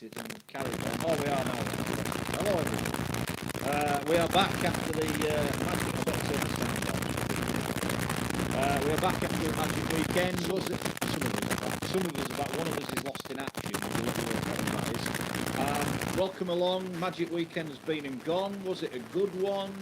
it and carried on. Oh, we are now. Hello, everyone. We are back after the magic. I better turn the sound down. We are back after the magic weekend. Was it? Some of us are back. One of us is lost in action. Welcome along. Magic weekend has been and gone. Was it a good one?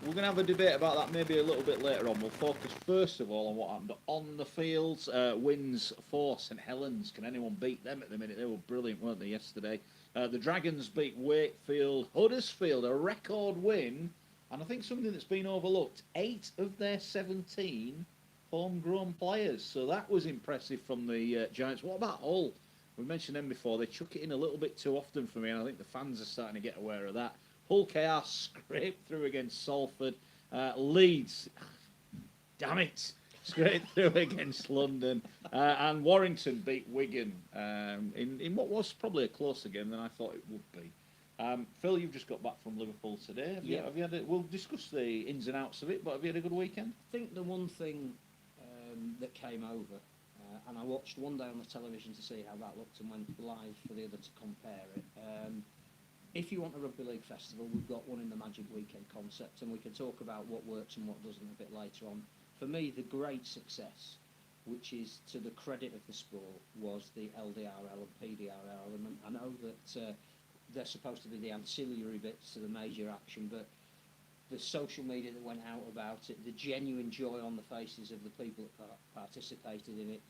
We're going to have a debate about that maybe a little bit later on. We'll focus first of all on what happened on the fields. Wins for St Helens. Can anyone beat them at the minute? They were brilliant, weren't they, yesterday? The Dragons beat Wakefield. Huddersfield, a record win. And I think something that's been overlooked. 8 of their 17 homegrown players. So that was impressive from the Giants. What about Hull? We mentioned them before. They chuck it in a little bit too often for me, and I think the fans are starting to get aware of that. Hull KR scraped through against Salford. Leeds, damn it, scraped through against London. And Warrington beat Wigan in what was probably a closer game than I thought it would be. Phil, you've just got back from Liverpool today. Have you had we'll discuss the ins and outs of it, but have you had a good weekend? I think the one thing that came over, and I watched one day on the television to see how that looked and went live for the other to compare it. If you want a Rugby League festival, we've got one in the Magic Weekend concept, and we can talk about what works and what doesn't a bit later on. For me, the great success, which is to the credit of the sport, was the LDRL and PDRL element. I know that they're supposed to be the ancillary bits to the major action, but the social media that went out about it, the genuine joy on the faces of the people that participated in it,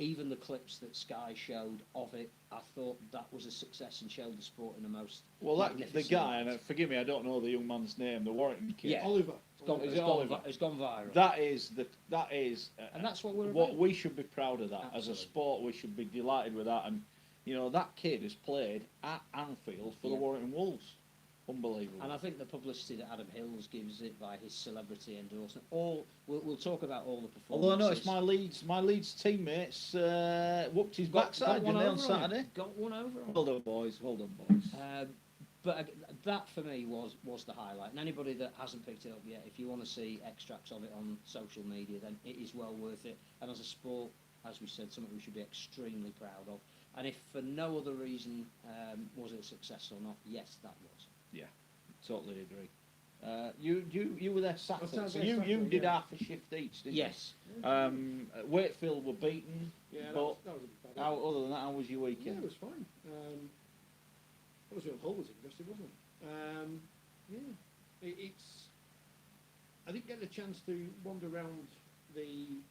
even the clips that Sky showed of it, I thought that was a success and showed the sport in the most magnificent the guy, and forgive me, I don't know the young man's name, the Warrington kid. Yeah. Oliver. It's gone viral. That is, and that's what we're what about. we should be proud of that. Absolutely. As a sport, we should be delighted with that. And you know, that kid has played at Anfield for the Warrington Wolves. Unbelievable. And I think the publicity that Adam Hills gives it by his celebrity endorsement, we'll talk about all the performances. Although I noticed my Leeds teammates whooped his backside on Saturday. Got one over on. Well done, boys. Well done, boys. But that for me was the highlight. And anybody that hasn't picked it up yet, if you want to see extracts of it on social media, then it is well worth it. And as a sport, as we said, something we should be extremely proud of. And if for no other reason was it a success or not, yes, that was. Yeah, totally agree. You were there Saturday, so you did yeah. half a shift each, didn't Yes. you? Wakefield were beaten, Yeah, but that was a bit bad. other than that, how was your Yeah, weekend? it was fine. Obviously, Hull was interesting, wasn't it? Yeah, it's. I didn't get the chance to wander around the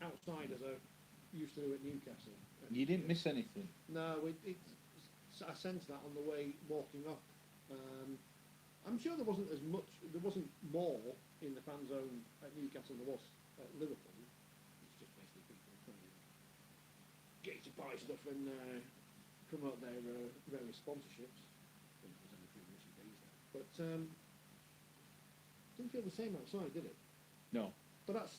outside as I used to do at Newcastle. You didn't miss anything. No, I sensed that on the way walking up. I'm sure there wasn't more in the fan zone at Newcastle than there was at Liverpool. It's just basically people trying to get you to buy stuff and promote their various sponsorships. I think there's only a few missing days there. But didn't feel the same outside, did it? No. But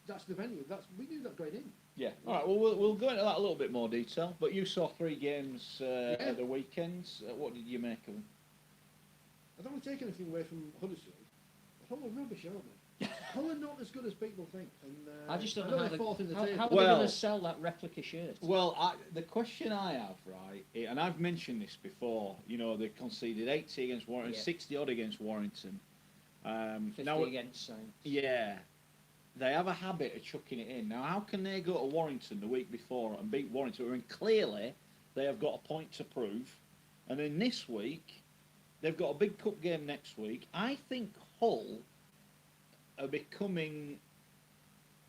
that's the venue. We knew that going in. Yeah. All right. Well, we'll go into that a little bit more detail. But you saw 3 games at the weekends. What did you make of them? I don't want to take anything away from Huddersfield. Hull are rubbish, aren't they? Hull are not as good as people think. And I just don't know how how are they going to sell that replica shirt? Well, the question I have, right, and I've mentioned this before, you know, they conceded 80 against Warrington, 60 odd against Warrington. 50 now, against Saints. Yeah. They have a habit of chucking it in. Now, how can they go to Warrington the week before and beat Warrington when clearly they have got a point to prove? And then this week, they've got a big cup game next week. I think Hull are becoming...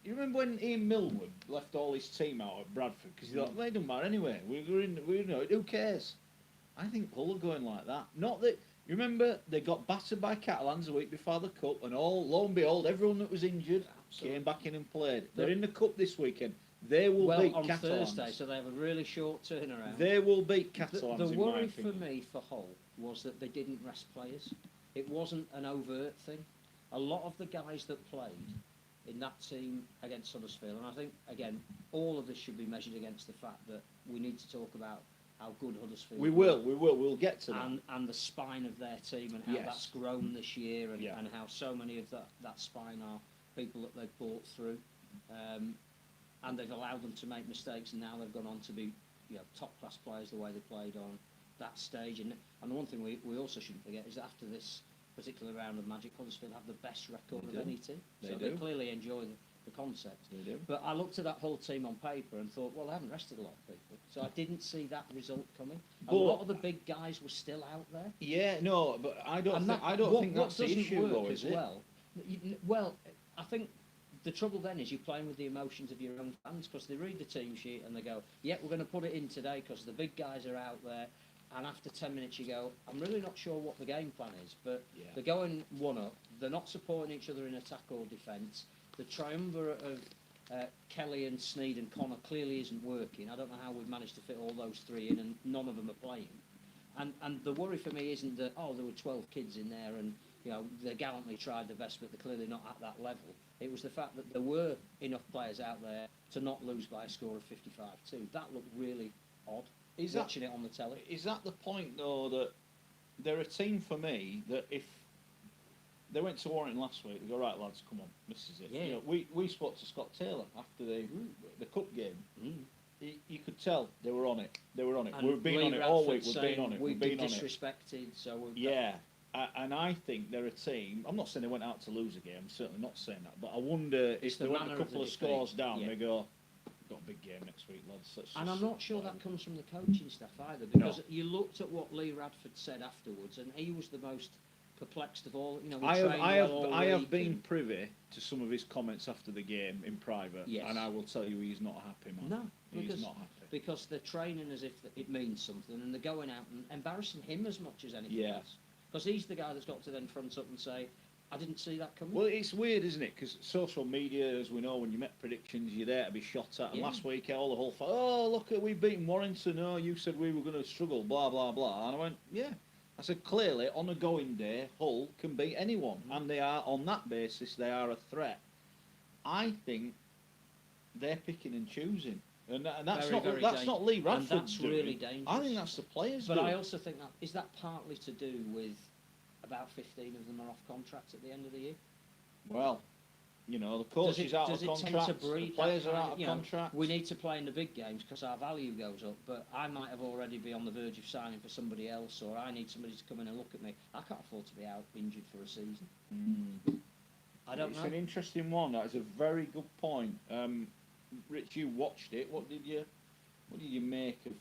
You remember when Ian Millwood left all his team out at Bradford? Because he thought, they don't matter anyway. Who cares? I think Hull are going like that. Not that... You remember, they got battered by Catalans the week before the Cup, and lo and behold, everyone that was injured came back in and played. They're in the Cup this weekend. They will beat on Catalans. Thursday, so they have a really short turnaround. They will beat Catalans. The worry for me for Hull was that they didn't rest players. It wasn't an overt thing. A lot of the guys that played in that team against Huddersfield, and I think, again, all of this should be measured against the fact that we need to talk about how good Huddersfield we'll get to that. And the spine of their team and how that's grown this year and how so many of that spine are people that they've brought through. And they've allowed them to make mistakes, and now they've gone on to be top class players the way they played on that stage. And the one thing we also shouldn't forget is that after this particular round of Magic, Huddersfield have the best record of any team. They clearly enjoy the concept. They do. But I looked at that whole team on paper and thought, well, they haven't rested a lot of people. So I didn't see that result coming. A lot of the big guys were still out there. Yeah, no, but I don't think that's the issue, though, is it? Well, I think the trouble then is you're playing with the emotions of your own fans, because they read the team sheet and they go, yeah, we're going to put it in today because the big guys are out there. And after 10 minutes you go, I'm really not sure what the game plan is, but they're going one up, they're not supporting each other in attack or defence. The triumvirate of Kelly and Sneed and Connor clearly isn't working. I don't know how we've managed to fit all those three in and none of them are playing. And the worry for me isn't that, there were 12 kids in there and they gallantly tried their best, but they're clearly not at that level. It was the fact that there were enough players out there to not lose by a score of 55-2. That looked really odd, watching it on the telly. Is that the point, though, that they're a team for me that if they went to Warrington last week, they go, right, lads, come on, this is it. Yeah. We spoke to Scott Taylor after the cup game. Mm. You could tell they were on it. They were on it. And We've been Lee on it Radford all week. We've saying been on it. We've been been on it. disrespected, so we've And I think they're a team. I'm not saying they went out to lose a game. I'm certainly not saying that. But I wonder if they went a couple of scores down, they go, got a big game next week, lads. And I'm not sure that comes from the coaching staff either, because you looked at what Lee Radford said afterwards, and he was the most perplexed of all. I have been privy to some of his comments after the game in private, and I will tell you, he's not a happy man. No, he's not happy. Because they're training as if it means something, and they're going out and embarrassing him as much as anything else. Because he's the guy that's got to then front up and say, I didn't see that coming. Well, it's weird, isn't it? Because social media, as we know, when you make predictions, you're there to be shot at. And last week, all the whole look, we've beaten Warrington. Oh, you said we were going to struggle, blah, blah, blah. And I went, yeah. I said, clearly, on a going day, Hull can beat anyone. And they are, on that basis, they are a threat. I think they're picking and choosing. And that's not Lee Radford. And that's really dangerous. I think that's the players. But I also think is that partly to do with about 15 of them are off contract at the end of the year? Well, the coach is out of contract, the players are out of contract. We need to play in the big games because our value goes up, but I might have already be on the verge of signing for somebody else, or I need somebody to come in and look at me. I can't afford to be out injured for a season. I don't know. It's an interesting one. That is a very good point. Rich, you watched it. What did you make of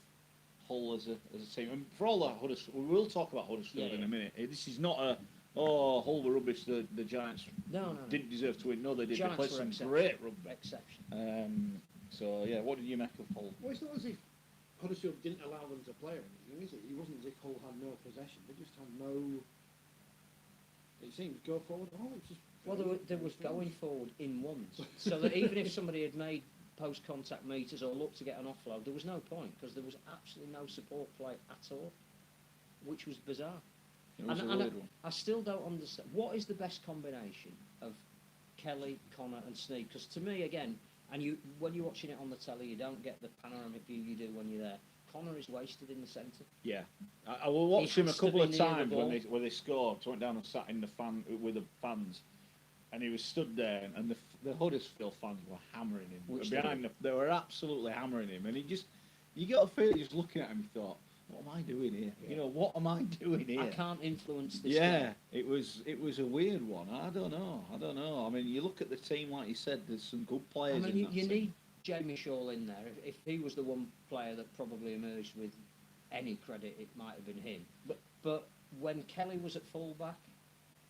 Hull as a team? And for all that Huddersfield, we will talk about Huddersfield in a minute. This is not a Hull were rubbish. The Giants didn't deserve to win. No, they did. They played some great rugby. Exception. So what did you make of Hull? Well, it's not as if Huddersfield didn't allow them to play or anything, is it? It wasn't as if Hull had no possession. They just had no. It seems go forward. It's just. Well, there was going forward in ones, so that even if somebody had made post-contact meters or looked to get an offload, there was no point because there was absolutely no support play at all, which was bizarre. I still don't understand what is the best combination of Kelly, Connor, and Sneed. Because to me, again, when you're watching it on the telly, you don't get the panoramic view you do when you're there. Connor is wasted in the centre. Yeah, I will watch him a couple of times when they scored. So I went down and sat in the with the fans. And he was stood there, and the Huddersfield fans were hammering him. They were absolutely hammering him, and you got a feeling just looking at him, you thought, what am I doing here? Yeah. What am I doing here? I can't influence this. Yeah, it was a weird one. I don't know. I mean, you look at the team, like you said, there's some good players. You need Jamie Shaw in there. If he was the one player that probably emerged with any credit, it might have been him. But when Kelly was at fullback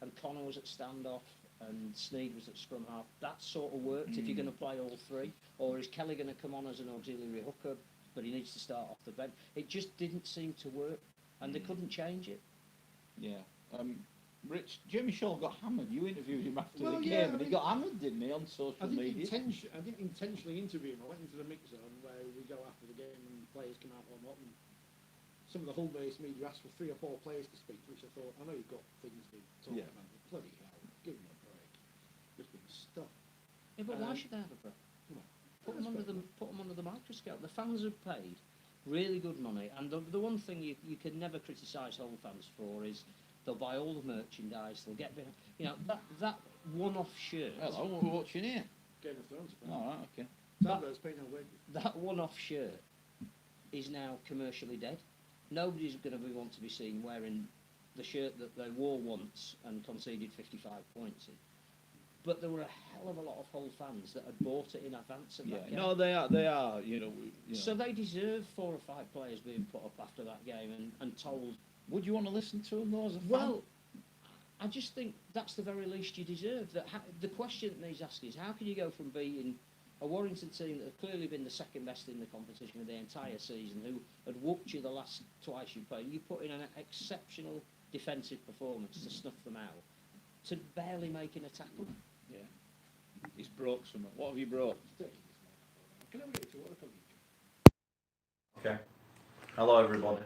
and Connor was at standoff, and Sneed was at scrum half, that sort of worked if you're going to play all three. Or is Kelly going to come on as an auxiliary hooker, but he needs to start off the bench? It just didn't seem to work, and they couldn't change it. Yeah. Rich, Jamie Shaw got hammered. You interviewed him after the game, and he got hammered, didn't he, on social media? I didn't intentionally interview him. I went into the mix zone where we go after the game and players come out or not, and some of the Hull-based media asked for 3 or 4 players to speak, which I thought, I know you've got things to talk about, but bloody hell, give me a break. Just being stuck. Yeah, but why should they have a break? Put them under the microscope. The fans have paid really good money, and the one thing you can never criticise Hull fans for is they'll buy all the merchandise. They'll get that one-off shirt. Hello, what we're watching here? Game of Thrones. All right, okay. That one-off shirt is now commercially dead. Nobody's going to want to be seen wearing the shirt that they wore once and conceded 55 points in. But there were a hell of a lot of Hull fans that had bought it in advance of that game. No, they are. So they deserve 4 or 5 players being put up after that game and told. Would you want to listen to them though as a fan? Well, I just think that's the very least you deserve. The question that needs asking is, how can you go from being a Warrington team that have clearly been the second best in the competition of the entire season, who had whooped you the last twice you played, you put in an exceptional defensive performance to snuff them out, to barely making a tackle? Yeah. He's broke something. What have you brought? Can I read it to what Okay. Hello, everybody.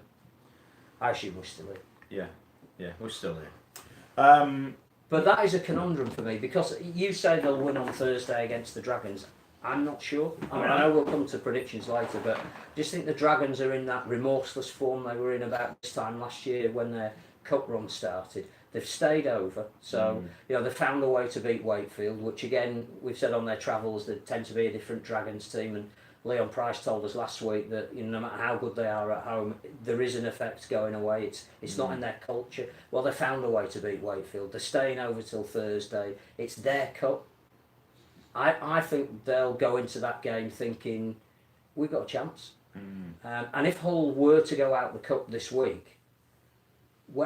I assume we're still here. Yeah, we're still here. But that is a conundrum for me, because you say they'll win on Thursday against the Dragons. I'm not sure. I know we'll come to predictions later, but I just think the Dragons are in that remorseless form they were in about this time last year when their cup run started. They've stayed over, so they found a way to beat Wakefield, which again we've said on their travels they tend to be a different Dragons team. And Leon Price told us last week that no matter how good they are at home, there is an effect going away. It's not in their culture. Well, they found a way to beat Wakefield. They're staying over till Thursday. It's their cup. I think they'll go into that game thinking we've got a chance. And if Hull were to go out the cup this week,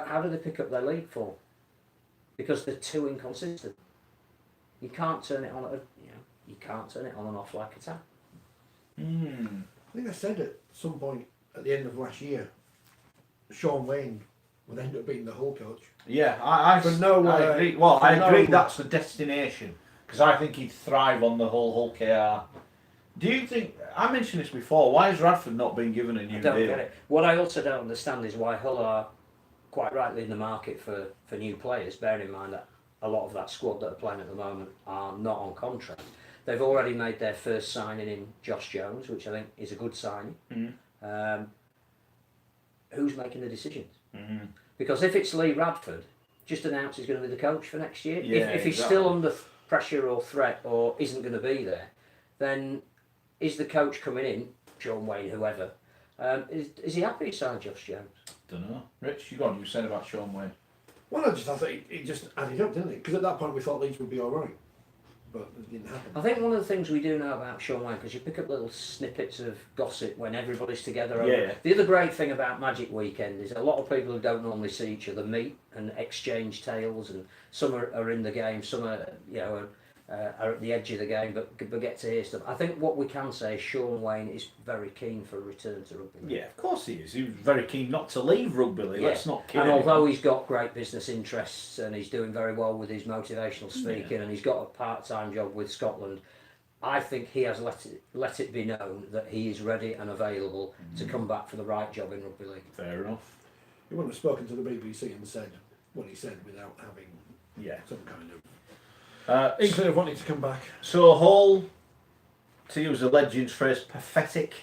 how do they pick up their league form? Because they're too inconsistent. You can't turn it on. You can't turn it on and off like a tap. I think I said at some point at the end of last year, Sean Wayne would end up being the Hull coach. Yeah, I agree. Well, I agree that's the destination, because I think he'd thrive on the whole KR. Do you think, I mentioned this before, why has Radford not been given a new deal? I don't get it. What I also don't understand is why Hull are quite rightly in the market for new players, bearing in mind that a lot of that squad that are playing at the moment are not on contract. They've already made their first signing in Josh Jones, which I think is a good signing. Who's making the decisions? Because if it's Lee Radford, just announce he's going to be the coach for next year. Yeah, if he's still under pressure or threat or isn't going to be there, then is the coach coming in, Sean Wayne, whoever, is he happy to sign Josh Jones? Don't know. Rich, you said about Sean Wayne. Well, I thought it just added up, didn't it? Because at that point we thought Leeds would be all right, but it didn't happen. I think one of the things we do know about Sean Wayne, because you pick up little snippets of gossip when everybody's together. Yeah. The other great thing about Magic Weekend is a lot of people who don't normally see each other meet and exchange tales, and some are in the game, some are are at the edge of the game, but get to hear stuff. I think what we can say is Sean Wayne is very keen for a return to rugby league. Yeah, of course he is. He was very keen not to leave rugby league. Yeah. Let's not kid And anyone. although he's got great business interests and he's doing very well with his motivational speaking and he's got a part-time job with Scotland, I think he has let it be known that he is ready and available to come back for the right job in rugby league. Fair enough. He wouldn't have spoken to the BBC and said what he said without having some kind of inkling of wanting to come back. So Hull, to use a legend's phrase, pathetic.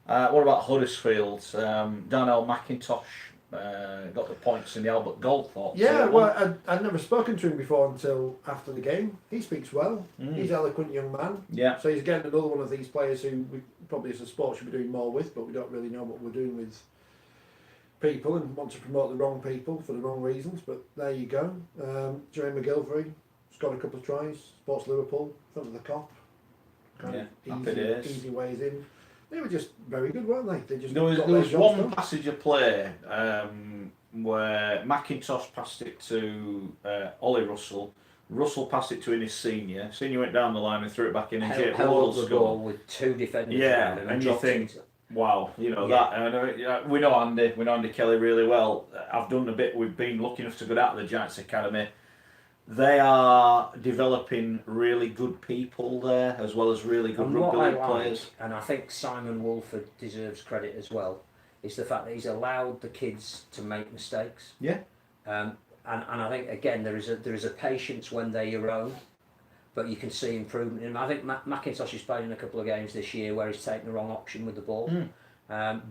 What about Huddersfield? Darnell McIntosh got the points in the Albert Gold thought. Yeah, well, I'd never spoken to him before until after the game. He speaks well. He's an eloquent young man. Yeah. So he's getting another one of these players who we probably as a sport should be doing more with, but we don't really know what we're doing with people and want to promote the wrong people for the wrong reasons. But there you go. Jermaine McGilvery scored a couple of tries. Sports Liverpool, front of the cop. Easy ways in. They were just very good, weren't they? They just There was got their jobs one done. passage of play where McIntosh passed it to Ollie Russell. Russell passed it to Innes Senior. Senior went down the line and threw it back in, and Jake held Wardle up the scored. ball with two defenders. Yeah, around him and you dropped think, it. wow, that. And, we know Andy Kelly really well. I've done a bit. We've been lucky enough to go out to the Giants Academy. They are developing really good people there, as well as really good And rugby what I league like, players. and I think Simon Wolford deserves credit as well, is the fact that he's allowed the kids to make mistakes. Yeah. And I think again there is a patience when they're your own, but you can see improvement in him. I think McIntosh has played in a couple of games this year where he's taken the wrong option with the ball.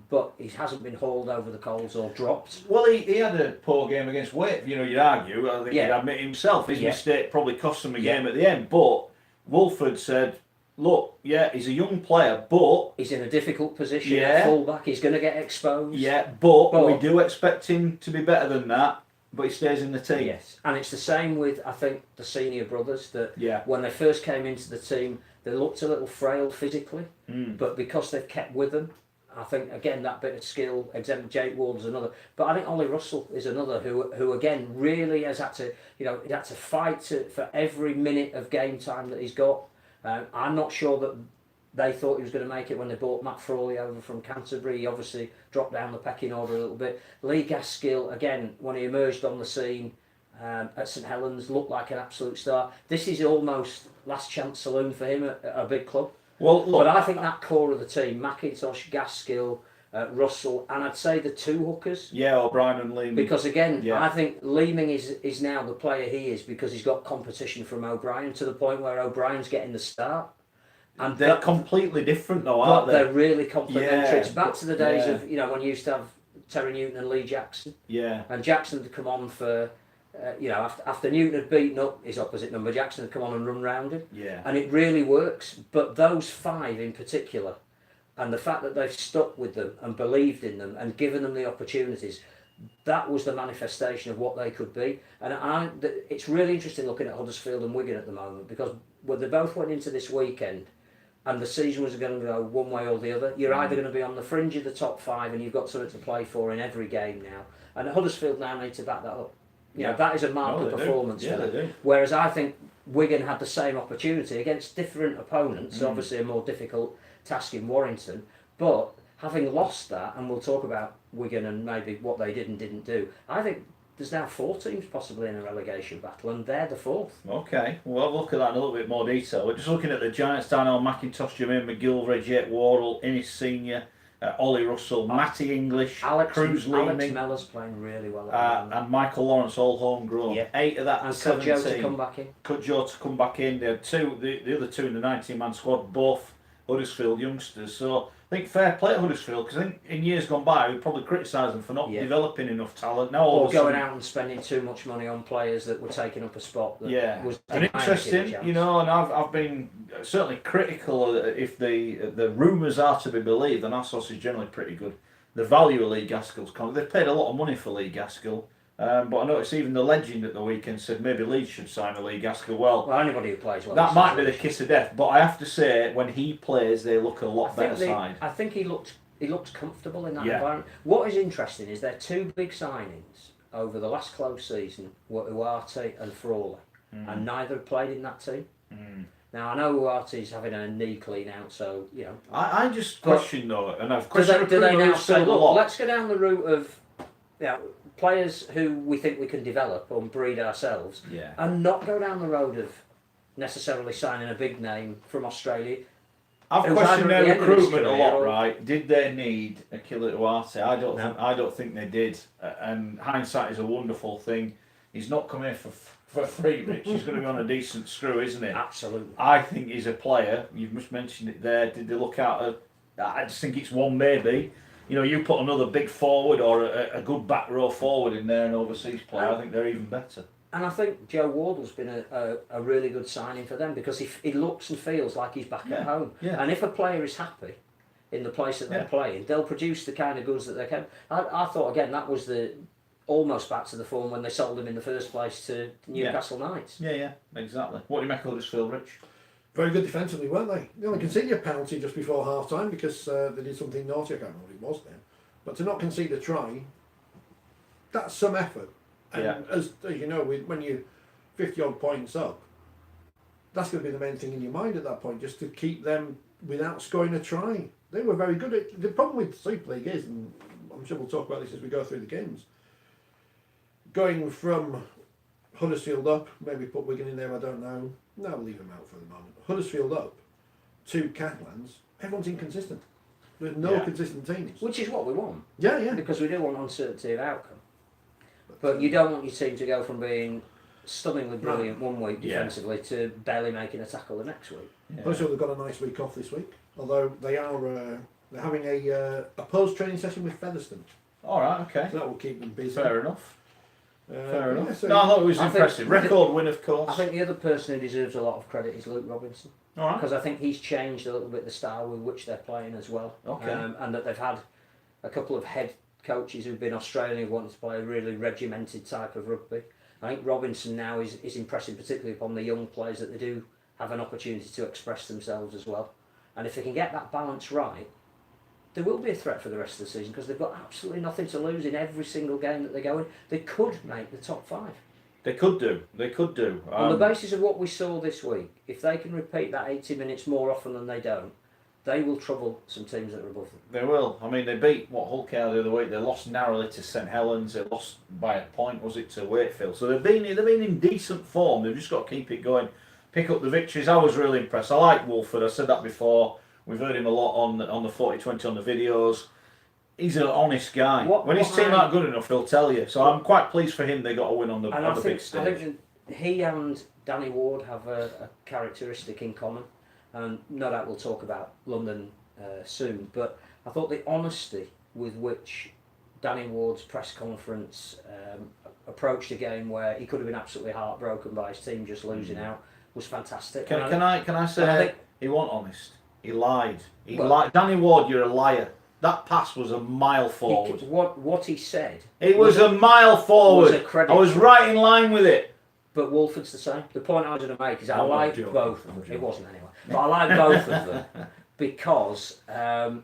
But he hasn't been hauled over the coals or dropped. Well, he had a poor game against Wales. You'd argue. I think he'd admit himself. His mistake probably cost him a game at the end. But Wolford said, look, yeah, he's a young player, but He's in a difficult position Yeah. at fullback. He's going to get exposed. yeah, but But- we do expect him to be better than that. But he stays in the team. Yes, and it's the same with, I think, the senior brothers, that Yeah. when they first came into the team, they looked a little frail physically, Mm. but because they've kept with them, I think, again, that bit of skill, example, Jake Ward's another, but I think Ollie Russell is another who again, really has had to, he had to fight for every minute of game time that he's got. I'm not sure that they thought he was going to make it when they bought Matt Frawley over from Canterbury. He obviously dropped down the pecking order a little bit. Lee Gaskill, again, when he emerged on the scene at St Helens, looked like an absolute star. This is almost last chance saloon for him at a big club. Well, look, But I think that core of the team, McIntosh, Gaskill, Russell, and I'd say the two hookers. yeah, O'Brien and Leeman. Because again, Yeah. I think Leeming is now the player he is because he's got competition from O'Brien to the point where O'Brien's getting the start. And they're completely different, though, but aren't they? they're really complementary. Yeah, It's back to the days yeah. of when you used to have Terry Newton and Lee Jackson, Yeah. and Jackson had come on for after Newton had beaten up his opposite number, Jackson had come on and run round him, Yeah. and it really works. But those five in particular, and the fact that they've stuck with them and believed in them and given them the opportunities, that was the manifestation of what they could be. And it's really interesting looking at Huddersfield and Wigan at the moment, because when they both went into this weekend and the season was going to go one way or the other, you're either going to be on the fringe of the top five and you've got something to play for in every game now. And Huddersfield now need to back that up. That is a marked performance for them. They do. Whereas I think Wigan had the same opportunity against different opponents, obviously a more difficult task in Warrington, but having lost that, and we'll talk about Wigan and maybe what they did and didn't do, I think there's now 4 teams possibly in a relegation battle, and they're the 4th. Okay, well, I'll look at that in a little bit more detail. We're just looking at the Giants: Daniel McIntosh, Jermaine McGilvray, Jake Wardle, Innes Senior, Ollie Russell, Matty English, Alex Leeming, Mellor's playing really well at the moment. and Michael Lawrence, all homegrown. Yeah. 8 of that And 17. Joe to come back in. Cut Joe to come back in. They had the other 2 in the 19-man squad, both Huddersfield youngsters. So I think fair play to Huddersfield, because I think in years gone by we'd probably criticise them for not developing enough talent. Now all Or of a sudden, going out and spending too much money on players that were taking up a spot that was and denied a interesting, chance. and I've been certainly critical if the rumours are to be believed, and our source is generally pretty good. The value of Lee Gaskill's contract, they've paid a lot of money for Lee Gaskill, but I noticed even the legend at the weekend said maybe Leeds should sign a Lee Gaskill. Well, Anybody who plays well. that might be the kiss of death, but I have to say when he plays, they look a lot better side. I think he looks comfortable in that Yeah. environment. What is interesting is their 2 big signings over the last close season were Uarte and Frawley, and neither have played in that team. Now I know Uarte's having a knee clean out, so I just question though, and I've do questioned they now say, still a look, lot. let's go down the route of players who we think we can develop and breed ourselves, and not go down the road of necessarily signing a big name from Australia. I've It was questioned either at their the end of his recruitment a career lot, or- right? Did they need a killer Duarte? No. I don't think they did. And hindsight is a wonderful thing. He's not coming here for free, Rich. He's going to be on a decent screw, isn't he? Absolutely. I think he's a player. You've just mentioned it there. Did they look out? I just think it's one maybe. You put another big forward or a good back row forward in there, an overseas player. I think they're even better. And I think Joe Wardle's been a really good signing for them because he looks and feels like he's back at home. Yeah. And if a player is happy in the place that they're playing, they'll produce the kind of goods that they can. I thought, again, that was almost back to the form when they sold him in the first place to Newcastle Knights. Yeah, exactly. What do you make of Huddersfield, Rich? Very good defensively, weren't they? They only conceded a penalty just before half time because they did something naughty. I can't remember what it was then. But to not concede a try, that's some effort. And as you know, when you're 50 odd points up, that's going to be the main thing in your mind at that point, just to keep them without scoring a try. They were very good. The problem with Super League is, and I'm sure we'll talk about this as we go through the games, going from Huddersfield up, maybe put Wigan in there, I don't know. No, we'll leave them out for the moment. Huddersfield up to Catalans, everyone's inconsistent. There's no consistent teams. Which is what we want. Yeah. Because we do want uncertainty of outcome. But you don't want your team to go from being stunningly brilliant one week defensively to barely making a tackle the next week. Huddersfield have got a nice week off this week, although they're having a post-training session with Featherstone. All right, okay. So that will keep them busy. Fair enough. Fair enough. Yeah, so No, I thought it was I think- impressive. Record win, of course. I think the other person who deserves a lot of credit is Luke Robinson. All right. Because I think he's changed a little bit the style with which they're playing as well. Okay. And that they've had a couple of head coaches who've been Australian who wanted to play a really regimented type of rugby. I think Robinson now is impressing, particularly upon the young players, that they do have an opportunity to express themselves as well. And if they can get that balance right, there will be a threat for the rest of the season because they've got absolutely nothing to lose in every single game that they go in. They could make the top 5. They could do. They could do. On the basis of what we saw this week, if they can repeat that 80 minutes more often than they don't, they will trouble some teams that are above them. They will. I mean, they beat Hull KR the other week. They lost narrowly to St Helens. They lost by a point, was it, to Wakefield? So they've been in decent form. They've just got to keep it going, pick up the victories. I was really impressed. I like Wolford. I said that before. We've heard him a lot on the 4020 on the videos. He's an honest guy. When his team aren't good enough, he'll tell you. So I'm quite pleased for him. They got a win on the big stage. I think he and Danny Ward have a characteristic in common, and no doubt we'll talk about London soon. But I thought the honesty with which Danny Ward's press conference approached a game where he could have been absolutely heartbroken by his team just losing out was fantastic. Can I say he wasn't honest? He lied. He lied. Danny Ward, you're a liar. That pass was a mile forward. What he said. It was a mile forward. I was right in line with it. But Wolford's the same. The point I was going to make is I like both of them. It wasn't anyway. But I like both of them because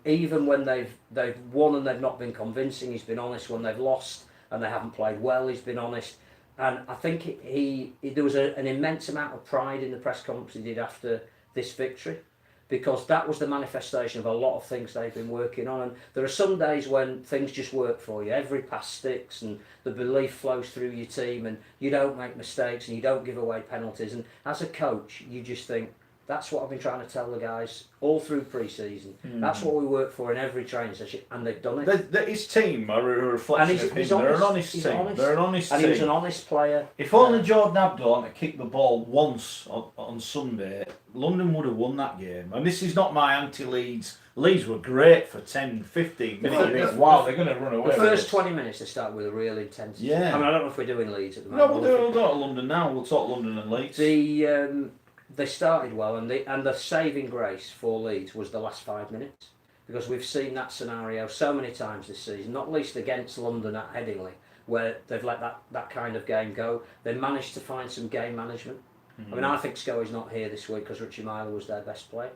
even when they've won and they've not been convincing, he's been honest. When they've lost and they haven't played well, he's been honest. And I think there was an immense amount of pride in the press conference he did after this victory, because that was the manifestation of a lot of things they've been working on. And there are some days when things just work for you. Every pass sticks and the belief flows through your team and you don't make mistakes and you don't give away penalties. And as a coach, you just think, that's what I've been trying to tell the guys all through pre-season. That's what we work for in every training session, and they've done it. His team are a reflection of him. They're an honest team. They're an honest team. And he was an honest player. If only Jordan Abdon had kicked the ball once on Sunday, London would have won that game. And this is not my anti-Leeds. Leeds were great for 10, 15 minutes. You think, wow, they're going to run away. The first 20 minutes they start with a real intensity. Yeah. I mean, I don't know if we're doing Leeds at the moment. No, we'll go to London now. We'll talk London and Leeds. They started well, and the saving grace for Leeds was the last 5 minutes, because we've seen that scenario so many times this season, not least against London at Headingley, where they've let that kind of game go. They managed to find some game management. I mean, I think Scoey's not here this week because Richie Myler was their best player,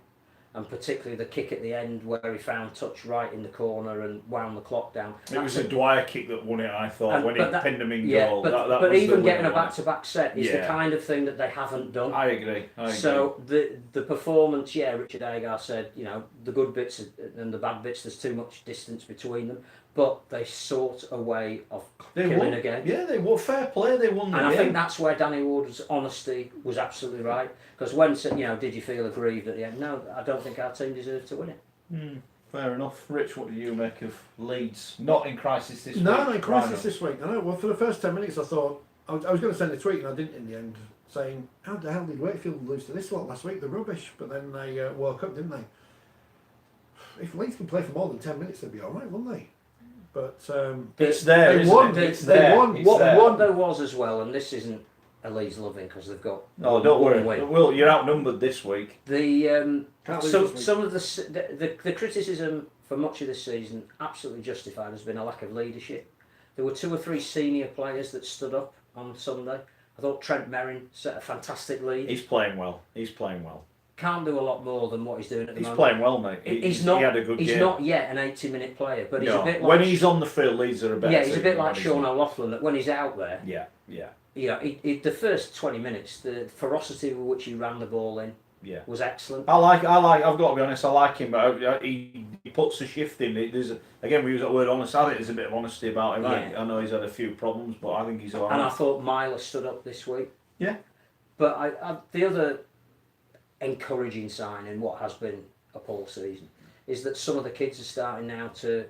and particularly the kick at the end where he found touch right in the corner and wound the clock down. It was a Dwyer kick that won it, I thought, when he pinned him in goal. But even getting a back-to-back set is the kind of thing that they haven't done. I agree. So the performance, Richard Agar said, the good bits and the bad bits, there's too much distance between them, but they sought a way of killing a game. Yeah, they won. Fair play, they won the game. And I think that's where Danny Ward's honesty was absolutely right. Because when, did you feel aggrieved at the end? No, I don't think our team deserved to win it. Fair enough. Rich, what do you make of Leeds? Not in crisis this week. No, not in crisis this week. I know. Well, for the first 10 minutes, I thought I was going to send a tweet, and I didn't in the end, saying, "How the hell did Wakefield lose to this lot last week? They're rubbish." But then they woke up, didn't they? If Leeds can play for more than 10 minutes, they'd be all right, wouldn't they? But it's there. They won. They won. What there was as well, and this isn't a Leeds loving because they've got. Oh, don't worry. Well, you're outnumbered this week. Some of the criticism for much of this season, absolutely justified, has been a lack of leadership. There were 2 or 3 senior players that stood up on Sunday. I thought Trent Merrin set a fantastic lead. He's playing well. Can't do a lot more than what he's doing at the moment. He's playing well, mate. He had a good game. He's not yet an 80-minute player, but he's a bit like... When he's on the field, Leeds are a better team. Yeah, he's a bit like Sean O'Loughlin, that when he's out there... Yeah. The first 20 minutes, the ferocity with which he ran the ball in was excellent. I've got to be honest, I like him, but he puts a shift in. Again, we use that word honest. I think there's a bit of honesty about him. Yeah. I know he's had a few problems, but I think he's all right. And I thought Myler stood up this week. Yeah. But the other encouraging sign in what has been a poor season is that some of the kids are starting now to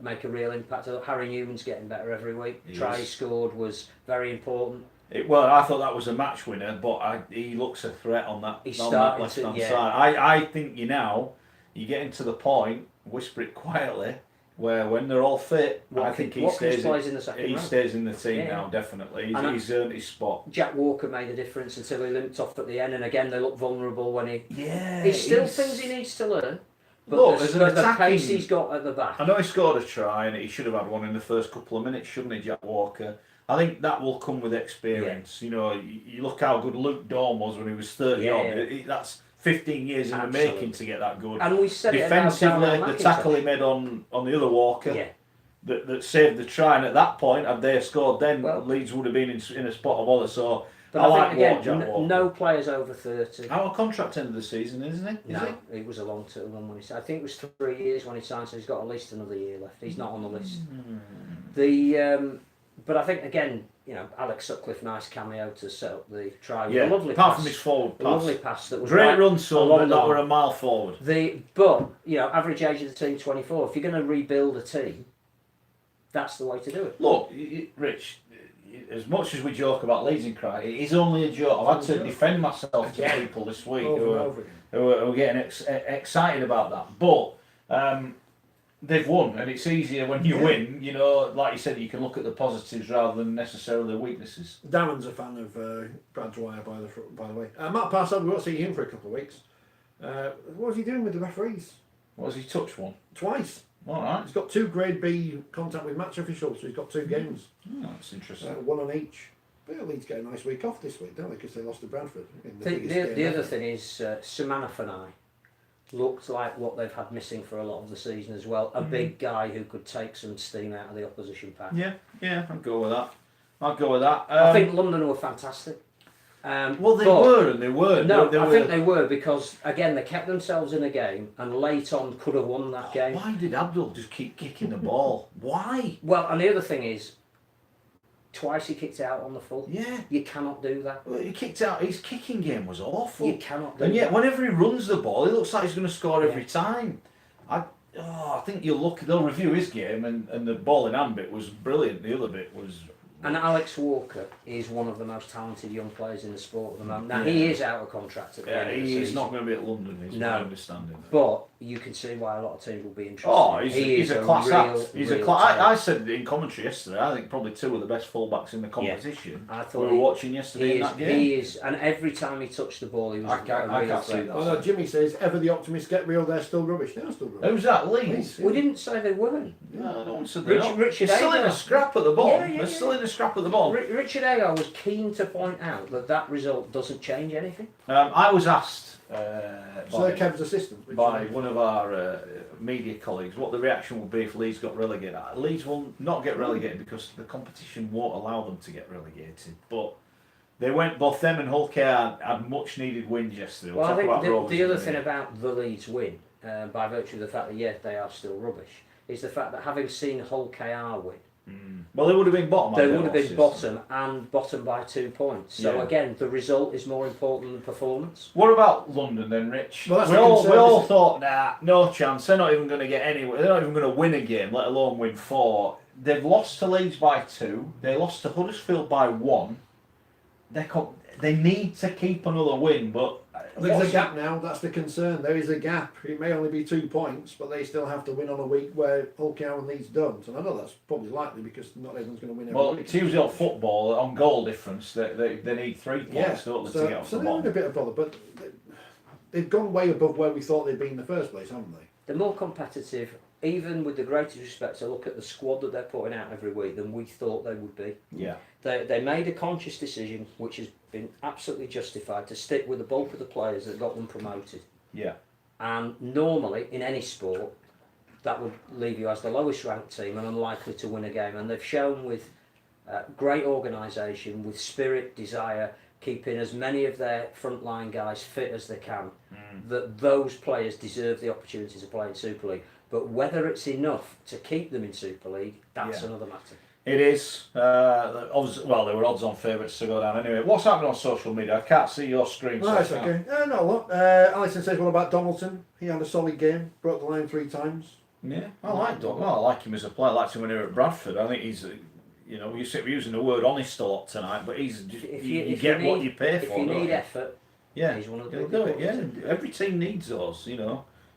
make a real impact. Harry Newman's getting better every week. Try he scored was very important. I thought that was a match winner, but he looks a threat on that left-hand side. I think you're getting to the point, whisper it quietly, where when they're all fit, I Watkins- think he Watkins stays plays in the second he row. stays in the team Yeah. now, definitely. And He's earned his spot. Jack Walker made a difference until he limped off at the end, and again they look vulnerable when he. Yeah, He still thinks he needs to learn, but Look, the, as an but the attacking- pace he's got at the back. I know he scored a try and he should have had one in the first couple of minutes, shouldn't he, Jack Walker? I think that will come with experience. You know, you look how good Luke Dawn was when he was 30 Yeah, odd. yeah. That's 15 years in the Absolutely. making to get that good. And we said Defensively, it about the tackle he made on the other Walker Yeah, that saved the try, and at that point, had they scored then, Well- Leeds would have been in a spot of honour. So but I I like think again, Jack Walker. no players over 30. Our contract end of the season, isn't it? Is No, it? it was a long term one when he signed. I think it was 3 years when he signed, so he's got at least another year left. He's not on the list. But I think again, you know, Alex Sutcliffe, nice cameo to set up the try. With Yeah, a lovely apart pass, from his forward a pass. lovely pass that was Great right run, son, along but the that were a line. mile forward. But you know, average age of the team 24. If you're going to rebuild a team, that's the way to do it. Look, Rich, as much as we joke about Leeds and cry, it is only a joke. I've had to defend myself to people this week Over and over again. who are getting excited about that. But they've won, and it's easier when you win. You know, like you said, you can look at the positives rather than necessarily the weaknesses. Darren's a fan of Brad Dwyer, by the way. Matt Parsons, we won't see him for a couple of weeks. What was he doing with the referees? What has he touched one? Twice. All right, He's got 2 Grade B contact with match officials, so he's got 2 games. oh, that's interesting. One on each. But yeah, Leeds get a nice week off this week, don't they? Because they lost to Bradford. In the biggest game The ever. other thing is Samana Fanai looked like what they've had missing for a lot of the season as well. A big guy who could take some steam out of the opposition pack. Yeah, I'd go with that. I'd go with that. I think London were fantastic. Well, they but- were and they weren't. No, they I were, think they were because again they kept themselves in a game and late on could have won that game. Why did Abdul just keep kicking the ball? Why? Well, and the other thing is, twice he kicked out on the full. Yeah. You cannot do that. Well, he kicked out. His kicking game was awful. You cannot do And yet, that. whenever he runs the ball, it looks like he's going to score every time. I think you'll look. They'll review his game, and the ball in hand bit was brilliant. The other bit was. And Alex Walker is one of the most talented young players in the sport at the moment. Now Yeah. he is out of contract at the Yeah, end of the he's season. not going to be at London. Is No. my understanding. But you can see why a lot of teams will be interested. Oh, in him. he's He a is class real, act. He's a real class. I talent. said in commentary yesterday. I think probably 2 of the best fullbacks in the competition. I We thought were watching yesterday he in is, that game. he is, and every time he touched the ball, he was I can't real see threat. that. Oh no, Jimmy says, ever the optimists get real, they're still rubbish. They're still rubbish. Who's that? Leeds. We didn't say they weren't. No, no one said they're not. Richard They're still in Agar. a scrap at the bottom. Yeah, They're still in a scrap at the bottom. Richard Agar was keen to point out that result doesn't change anything. I was asked So by, they're Kev's assistant. which by is- one of our media colleagues what the reaction would be if Leeds got relegated. Leeds will not get relegated because the competition won't allow them to get relegated. But they went, both them and Hull KR had much needed wins yesterday. We'll Well, I talk think about Rovers the in a other thing minute. about the Leeds win, by virtue of the fact that yes, they are still rubbish, is the fact that having seen Hull KR win, Well, they would have been bottom. they had would have lost been yesterday. bottom and bottom by 2 points. So Yeah. again, the result is more important than performance. What about London then, Rich? Well, that's we the all concern, thought, nah, no chance. They're not even going to get anywhere. They're not even going to win a game, let alone win 4. They've lost to Leeds by 2. They lost to Huddersfield by 1. They need to keep another win, but There's a gap now, that's the concern. There is a gap. It may only be 2 points, but they still have to win on a week where Hull KR and Leeds don't. And I know that's probably likely because not everyone's going to win every well, week. Tuesday on football on goal difference, they need 3 Yeah, points don't they, to get off so the they're in a bottom. bit of bother, but they've gone way above where we thought they'd be in the first place, haven't they? They're more competitive, even with the greatest respect to look at the squad that they're putting out every week than we thought they would be. Yeah, They made a conscious decision, which has been absolutely justified, to stick with the bulk of the players that got them promoted. yeah. And normally, in any sport, that would leave you as the lowest ranked team and unlikely to win a game. And they've shown with great organisation, with spirit, desire, keeping as many of their frontline guys fit as they can, that those players deserve the opportunity to play in Super League. But whether it's enough to keep them in Super League, that's Yeah. another matter. It is. Well, they were odds-on favourites to go down anyway. What's happening on social media? I can't see your screen. so No, I it's can't- okay. No, look. Alison says, what about Donaldson? He had a solid game, broke the line 3 times. Yeah, I like Doug. Well, I like him as a player. I liked him when he was at Bradford. I think he's, we're using the word honest a lot tonight, but he's just, If you you get what need- you pay for. If you don't need you? effort, Yeah, he's one of the he'll people do it. Yeah, to- every team needs those.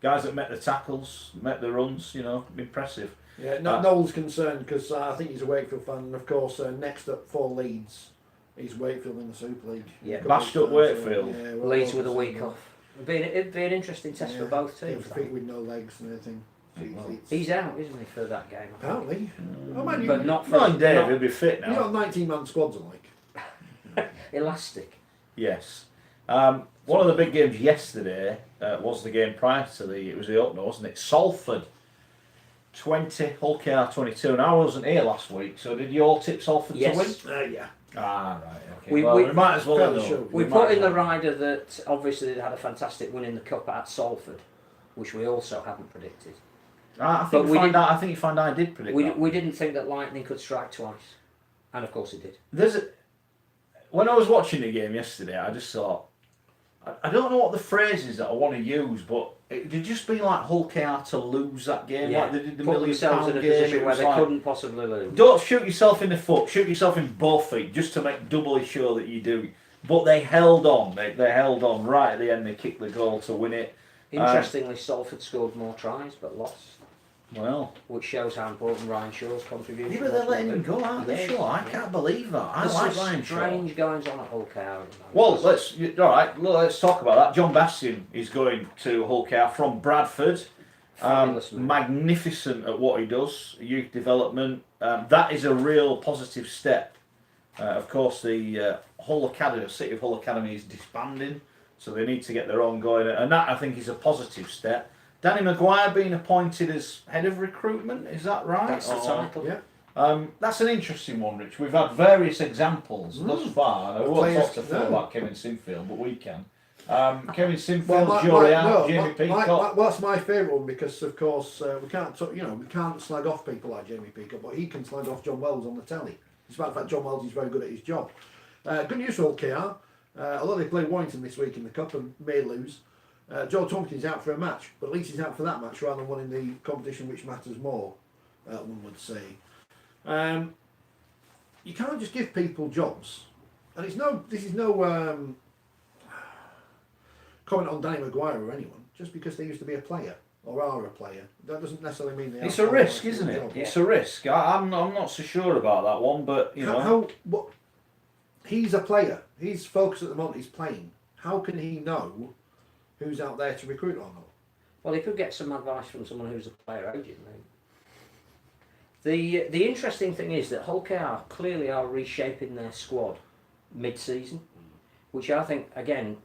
Guys that make the tackles, make the runs. Impressive. Yeah, Noel's concerned because I think he's a Wakefield fan, and of course, next up for Leeds is Wakefield in the Super League. Yeah. Bashed up Wakefield. Yeah, Leeds with a week off. It'd be an interesting test for both teams. Feet with no legs and everything. He's out, isn't he, for that game? Apparently. Oh, man, But not for Not Dave, he'll be fit You know now. what 19-man squads are like? elastic. Yes. One of the big games yesterday was the game prior to it was the opener, wasn't it? Salford 20, Hull KR 22. And I wasn't here last week, so did you all tip Salford to win? Yeah. Ah, right, okay. We- Well, we- we might as well fairly know. sure. We might put as in the well. rider that obviously they'd had a fantastic win in the cup at Salford, which we also hadn't predicted. I But think we didn't- I did predict We, that. we didn't think that lightning could strike twice, and of course it did. When I was watching the game yesterday, I just thought, I don't know what the phrase is that I want to use, but it'd just be like Hull KR to lose that game, like they did the Put themselves in £1 million a game. position It where was they like, couldn't possibly lose. don't shoot yourself in the foot, shoot yourself in both feet, just to make doubly sure that you do. But they held on. They held on right at the end. They kicked the goal to win it. Interestingly, Salford scored more tries but lost, Well, which shows how important Ryan Shaw's contribution yeah, but they're was. letting him go, aren't they? Yeah. Sure, I can't believe that. I There's like some Ryan Shaw. strange goings on at Hull KR. at the moment. Well, let's talk about that. John Bastian is going to Hull KR from Bradford. Fabulous move. Magnificent at what he does, youth development. That is a real positive step. Of course, the Hull Academy, City of Hull Academy, is disbanding, so they need to get their own going, and that I think is a positive step. Danny Maguire being appointed as head of recruitment, is that right? That's the title. Yeah. That's an interesting one, Rich. We've had various examples thus far. And I won't Players- talk to Phil no. about Kevin Sinfield, but we can. Kevin Sinfield, Jamie Peacock. Well, that's my favourite one because, of course, we can't slag off people like Jamie Peacock, but he can slag off John Wells on the telly. Despite the fact John Wells is very good at his job. Good news for Hull KR. Although they play Warrington this week in the Cup and may lose, Joe Tompkins is out for a match, but at least he's out for that match rather than winning the competition, which matters more, one would say. You can't just give people jobs, and this is no comment on Danny Maguire or anyone. Just because they used to be a player or are a player, that doesn't necessarily mean they. It's are a risk, qualified isn't for the it? job. It's a risk. I'm not so sure about that one, but you know. What? He's a player. He's focused at the moment. He's playing. How can he know who's out there to recruit or not? Well, he could get some advice from someone who's a player agent, maybe. The interesting thing is that Hull KR clearly are reshaping their squad mid-season, which I think, again,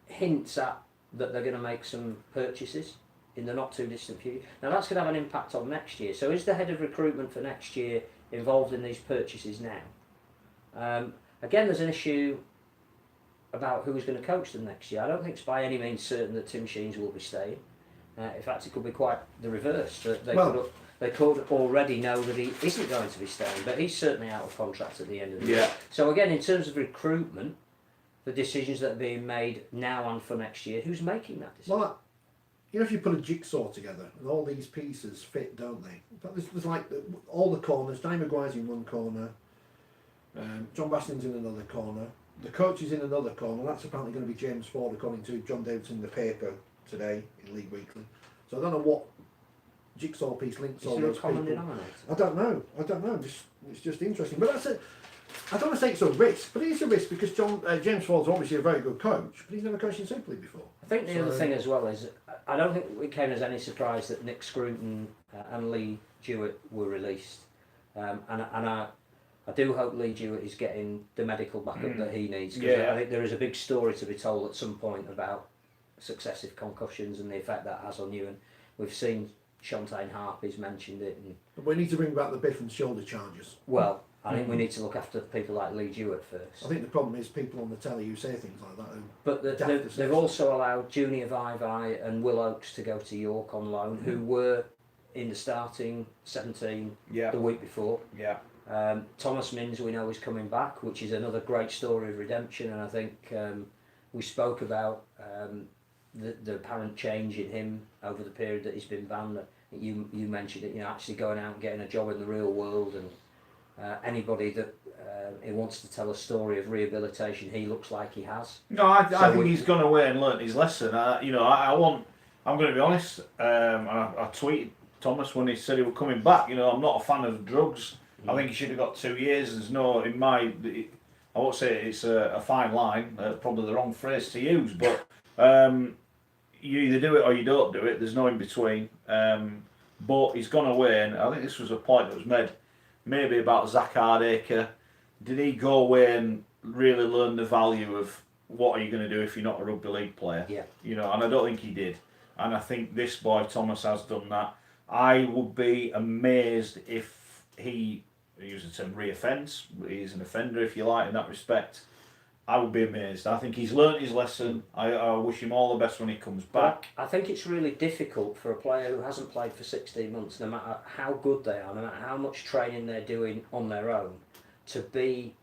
hints at that they're going to make some purchases in the not too distant future. Now that's going to have an impact on next year. So is the head of recruitment for next year involved in these purchases now? Again, there's an issue about who's going to coach them next year. I don't think it's by any means certain that Tim Sheens will be staying. In fact, it could be quite the reverse. That they could already know that he isn't going to be staying, but he's certainly out of contract at the end of the year. So again, in terms of recruitment, the decisions that are being made now and for next year, who's making that decision? Well, if you put a jigsaw together and all these pieces fit, don't they? But there's like all the corners. Danny Maguire's in one corner. John Bastian's in another corner. The coach is in another corner. That's apparently going to be James Ford, according to John Davidson in the paper today in League Weekly. So I don't know what jigsaw piece links all Is there a those common people. denominator? I don't know. It's just interesting. But that's it. I don't want to say it's a risk, but it is a risk because James Ford's obviously a very good coach, but he's never coached in Super League before. I think the other thing as well is, I don't think it came as any surprise that Nick Scruton and Lee Jewett were released. And I do hope Lee Jewett is getting the medical backup that he needs, because I think there is a big story to be told at some point about successive concussions and the effect that has on you. And we've seen Shontaine Harpy's mentioned it. And, But we need to bring back the biff and shoulder charges. well, I think we need to look after people like Lee Jewett first. I think the problem is people on the telly who say things like that. But they've also allowed Junior Vivai and Will Oakes to go to York on loan, who were in the starting 17 the week before. Yeah. Thomas Minns, we know, is coming back, which is another great story of redemption. And I think we spoke about the apparent change in him over the period that he's been banned. You mentioned it, actually going out and getting a job in the real world, and anybody that he wants to tell a story of rehabilitation, he looks like he has. No, I think he's gone away and learnt his lesson. I'm going to be honest. I tweeted Thomas, when he said he was coming back. You know, I'm not a fan of drugs. I think he should have got 2 years. There's no, in my, I won't say it's a fine line, probably the wrong phrase to use, but you either do it or you don't do it. There's no in between. But he's gone away, and I think this was a point that was made maybe about Zach Hardacre. Did he go away and really learn the value of what are you going to do if you're not a rugby league player? Yeah. You know, and I don't think he did. And I think this boy Thomas has done that. I would be amazed if he uses the term re-offence. He's an offender, if you like, in that respect. I would be amazed. I think he's learnt his lesson. I wish him all the best when he comes back. I think it's really difficult for a player who hasn't played for 16 months, no matter how good they are, no matter how much training they're doing on their own, to be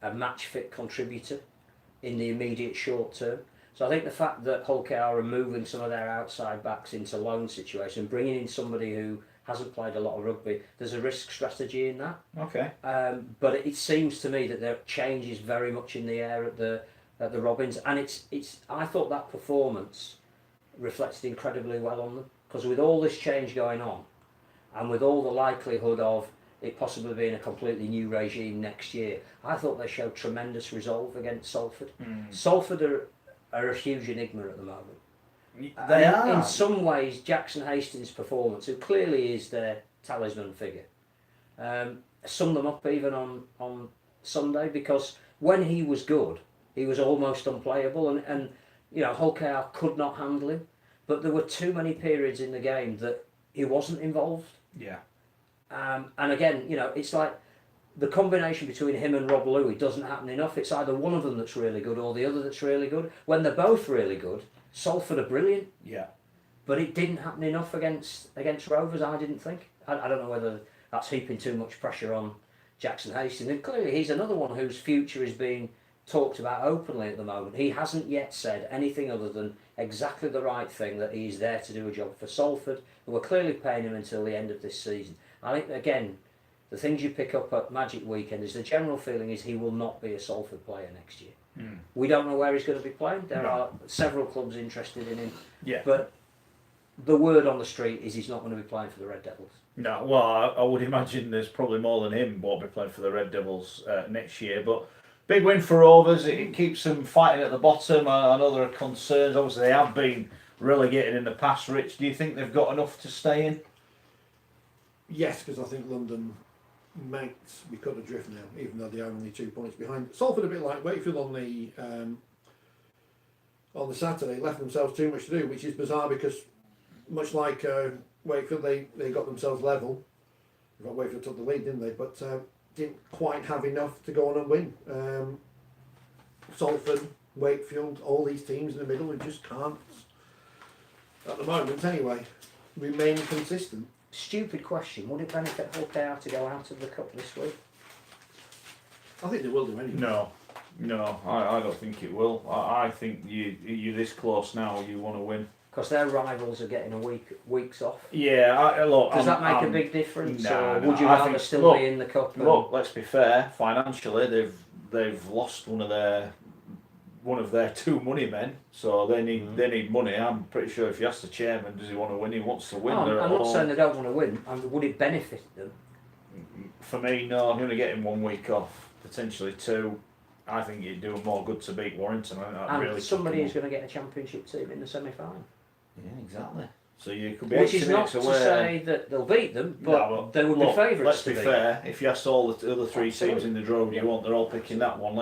a match-fit contributor in the immediate short term. So I think the fact that Hull KR are moving some of their outside backs into loan situation, bringing in somebody who hasn't played a lot of rugby, there's a risk strategy in that. Okay. But it seems to me that the change is very much in the air at the Robins, and it's. I thought that performance reflected incredibly well on them, because with all this change going on, and with all the likelihood of it possibly being a completely new regime next year, I thought they showed tremendous resolve against Salford. Salford are a huge enigma at the moment. They are. In some ways, Jackson Hastings' performance, who clearly is their talisman figure, summed them up even on Sunday, because when he was good, he was almost unplayable, and you know, Hull KR could not handle him. But there were too many periods in the game that he wasn't involved. Yeah. And again, you know, it's like the combination between him and Rob Louis doesn't happen enough. It's either one of them that's really good or the other that's really good. When they're both really good, Salford are brilliant. Yeah. But it didn't happen enough against Rovers, I didn't think. I don't know whether that's heaping too much pressure on Jackson Hastings. And clearly he's another one whose future is being talked about openly at the moment. He hasn't yet said anything other than exactly the right thing, that he's there to do a job for Salford, who are clearly paying him until the end of this season. I think, again, the things you pick up at Magic Weekend is the general feeling is he will not be a Salford player next year. We don't know where he's going to be playing. There are several clubs interested in him. Yeah. But the word on the street is he's not going to be playing for the Red Devils. No, well, I would imagine there's probably more than him won't be playing for the Red Devils next year. But big win for Rovers. It keeps them fighting at the bottom. I know there are concerns. Obviously, they have been relegated in the past. Rich, do you think they've got enough to stay in? Yes, because I think London might be cut adrift now, even though they are only 2 points behind. Salford, a bit like Wakefield on the Saturday, left themselves too much to do, which is bizarre because much like Wakefield, they got themselves level. Wakefield took the lead, didn't they? But didn't quite have enough to go on and win. Salford, Wakefield, all these teams in the middle who just can't, at the moment anyway, remain consistent. Stupid question. Would it benefit Hull KR to go out of the cup this week? I think they will do anyway. No, I don't think it will. I think you're this close now, you want to win. Because their rivals are getting weeks off. Yeah, look. Does that make a big difference, or No, would you rather still be in the cup? Look, let's be fair. Financially, they've lost one of their two money men, so they need money. I'm pretty sure if you ask the chairman, does he want to win? He wants to win. I'm not saying they don't want to win. Would it benefit them? For me, no. I'm going to get him 1 week off, potentially 2. I think you'd do more good to beat Warrington. And really somebody is going to get a championship team in the semi-final. Yeah, exactly. So you could be Which 80 is not minutes to away. say that they'll beat them, but No, they would be favourites. Let's to be fair. If you asked all the other 3 teams in the draw, you want, they're all picking that one.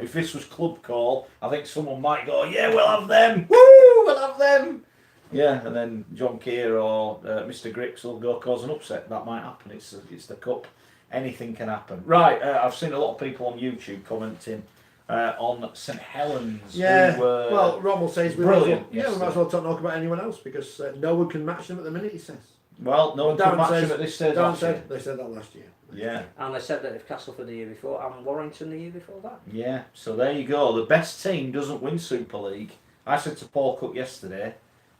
If this was club call, I think someone might go, "Yeah, we'll have them. Woo, we'll have them." Yeah, and then John Keir or Mr. Grix will go cause an upset. That might happen. It's the cup. Anything can happen. Right. I've seen a lot of people on YouTube commenting on St Helens. Yeah, who were well, Rommel says we brilliant. might as well talk about anyone else because no one can match them at the minute, he says. Well, no one can match them at this stage. They said that last year. Yeah. And they said that if Castleford the year before and Warrington the year before that. Yeah, so there you go. The best team doesn't win Super League. I said to Paul Cook yesterday,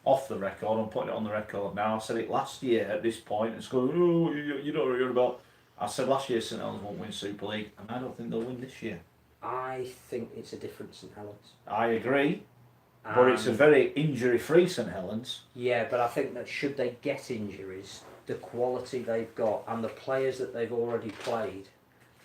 off the record, I'm putting it on the record now, I said it last year at this point, and it's going, "Oh, you don't know what you're about." I said last year St Helens won't win Super League, and I don't think they'll win this year. I think it's a different St Helens. I agree, But it's a very injury-free St Helens. Yeah, but I think that should they get injuries, the quality they've got and the players that they've already played,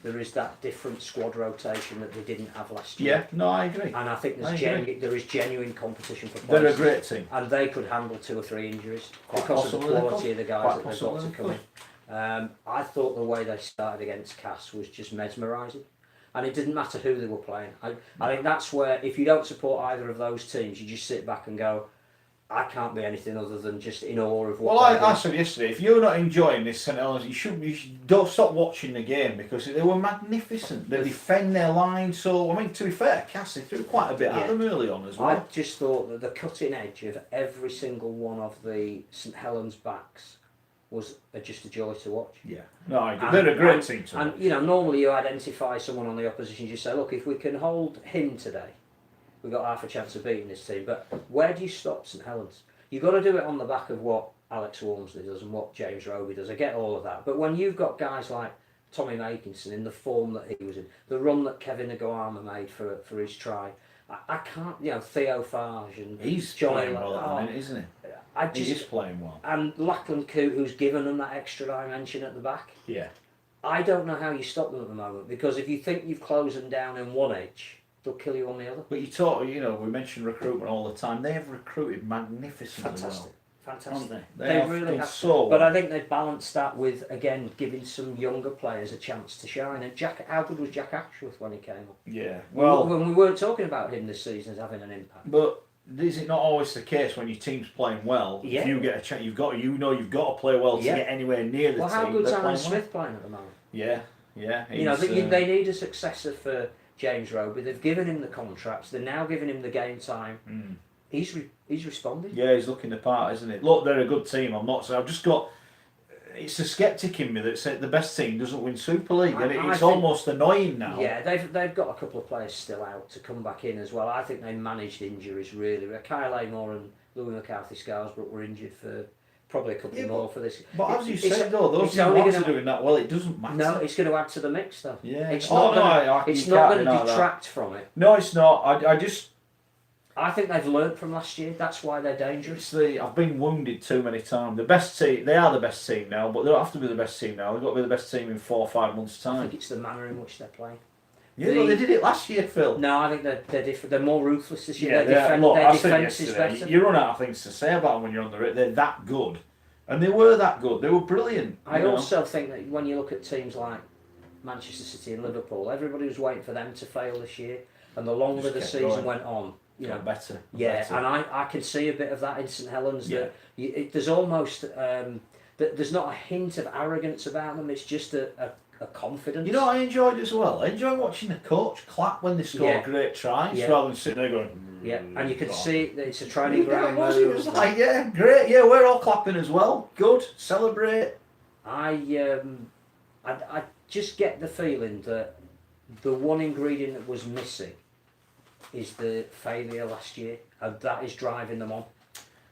there is that different squad rotation that they didn't have last year. Yeah, no, I agree. And I think there is genuine competition for They're players. a great team. And they could handle 2 or 3 injuries Quite because possibly of the they quality could. of the guys Quite that they've got possibly to come in. I thought the way they started against Cass was just mesmerising. And it didn't matter who they were playing. I think that's where, if you don't support either of those teams, you just sit back and go, I can't be anything other than just in awe of what Well, they're I doing. said yesterday, if you're not enjoying this St Helens, you should don't stop watching the game because they were magnificent. They defend their line so. I mean, to be fair, Cassie threw quite a bit at them early on as well. I just thought that the cutting edge of every single one of the St Helens backs was just a joy to watch. Yeah, no, I agree. They're a great team to watch. And you know, normally you identify someone on the opposition, you say, look, if we can hold him today, we've got half a chance of beating this team. But where do you stop St Helens? You've got to do it on the back of what Alex Walmsley does and what James Roby does. I get all of that. But when you've got guys like Tommy Makinson in the form that he was in, the run that Kevin Aguama made for his try, I can't, you know, Theo Farge and He's Johnny playing well at the minute, isn't he? He is playing well. And Lachlan Coote, who's given them that extra dimension at the back. Yeah. I don't know how you stop them at the moment, because if you think you've closed them down in one edge, they'll kill you on the other. But you talk, you know, we mention recruitment all the time. They have recruited magnificently Fantastic. well. Fantastic. Haven't They have really done have. so But well. I think they've balanced that with, again, giving some younger players a chance to shine. And how good was Jack Ashworth when he came up? Yeah. Well, when we weren't talking about him this season as having an impact. but is it not always the case when your team's playing well? Yeah. If you get a chance, you've got to play well to Yeah. get anywhere near the Well, team. how good's They're Aaron playing Smith playing at the moment? well. Yeah. You know, he's, they need a successor for James Roby. They've given him the contracts. They're now giving him the game time. He's responded. Yeah, he's looking the part, isn't it? Look, they're a good team. I'm not. So I've just got. It's a sceptic in me that said the best team doesn't win Super League, and I it's think- almost annoying now. Yeah, they've got a couple of players still out to come back in as well. I think they managed injuries really. Kyle Amor and Louis McCarthy-Scarsbrook were injured for probably a couple more for this. But as you It's- said though, those it's only lads are gonna- doing that well. It doesn't matter. No, it's going to add to the mix though. Yeah. It's Oh, not no, going you it's can't not going deny to that. detract from it. No, it's not. I just. I think they've learnt from last year. That's why they're dangerous. I've been wounded too many times. The best team, they are the best team now, but they don't have to be the best team now. They've got to be the best team in 4 or 5 months' I time. think it's the manner in which they're playing. Yeah, but they did it last year, Phil. No, I think they're different. They're more ruthless this year. Yeah, their look, I said defence is yesterday, better. you run out of things to say about them when you're on the rip. They're that good, and they were that good. They were brilliant. I you know? also think that when you look at teams like Manchester City and Liverpool, everybody was waiting for them to fail this year, and the longer Just the kept season going. went on, you know, Got better. yeah, better. and I can see a bit of that in St Helens. Yeah. That there's almost there's not a hint of arrogance about them. It's just a confidence. You know what I enjoyed as well? I enjoyed watching the coach clap when they score Yeah. great tries, Yeah. rather than sitting there going. Yeah, and you can God." see that it's a training Yeah, ground it was. It move. was like, yeah, great. Yeah, we're all clapping as well. Good. Celebrate. I just get the feeling that the one ingredient that was missing is the failure last year, and that is driving them on.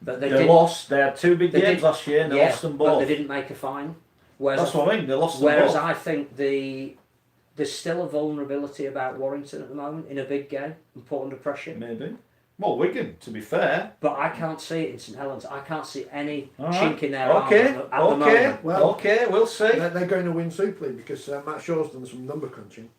But They didn't- lost. They had 2 big they games did- last year, and they yeah, lost them but both. they didn't make a final. Whereas, That's what I mean. They lost them whereas both. I think there's still a vulnerability about Warrington at the moment in a big game and put under pressure. Maybe. Well, Wigan, to be fair. But I can't see it in St Helens. I can't see any All right. chink in their armour Okay. at the Okay. moment. Well, Okay. We'll see. They're going to win Super League because Matt Shaw's done some number crunching.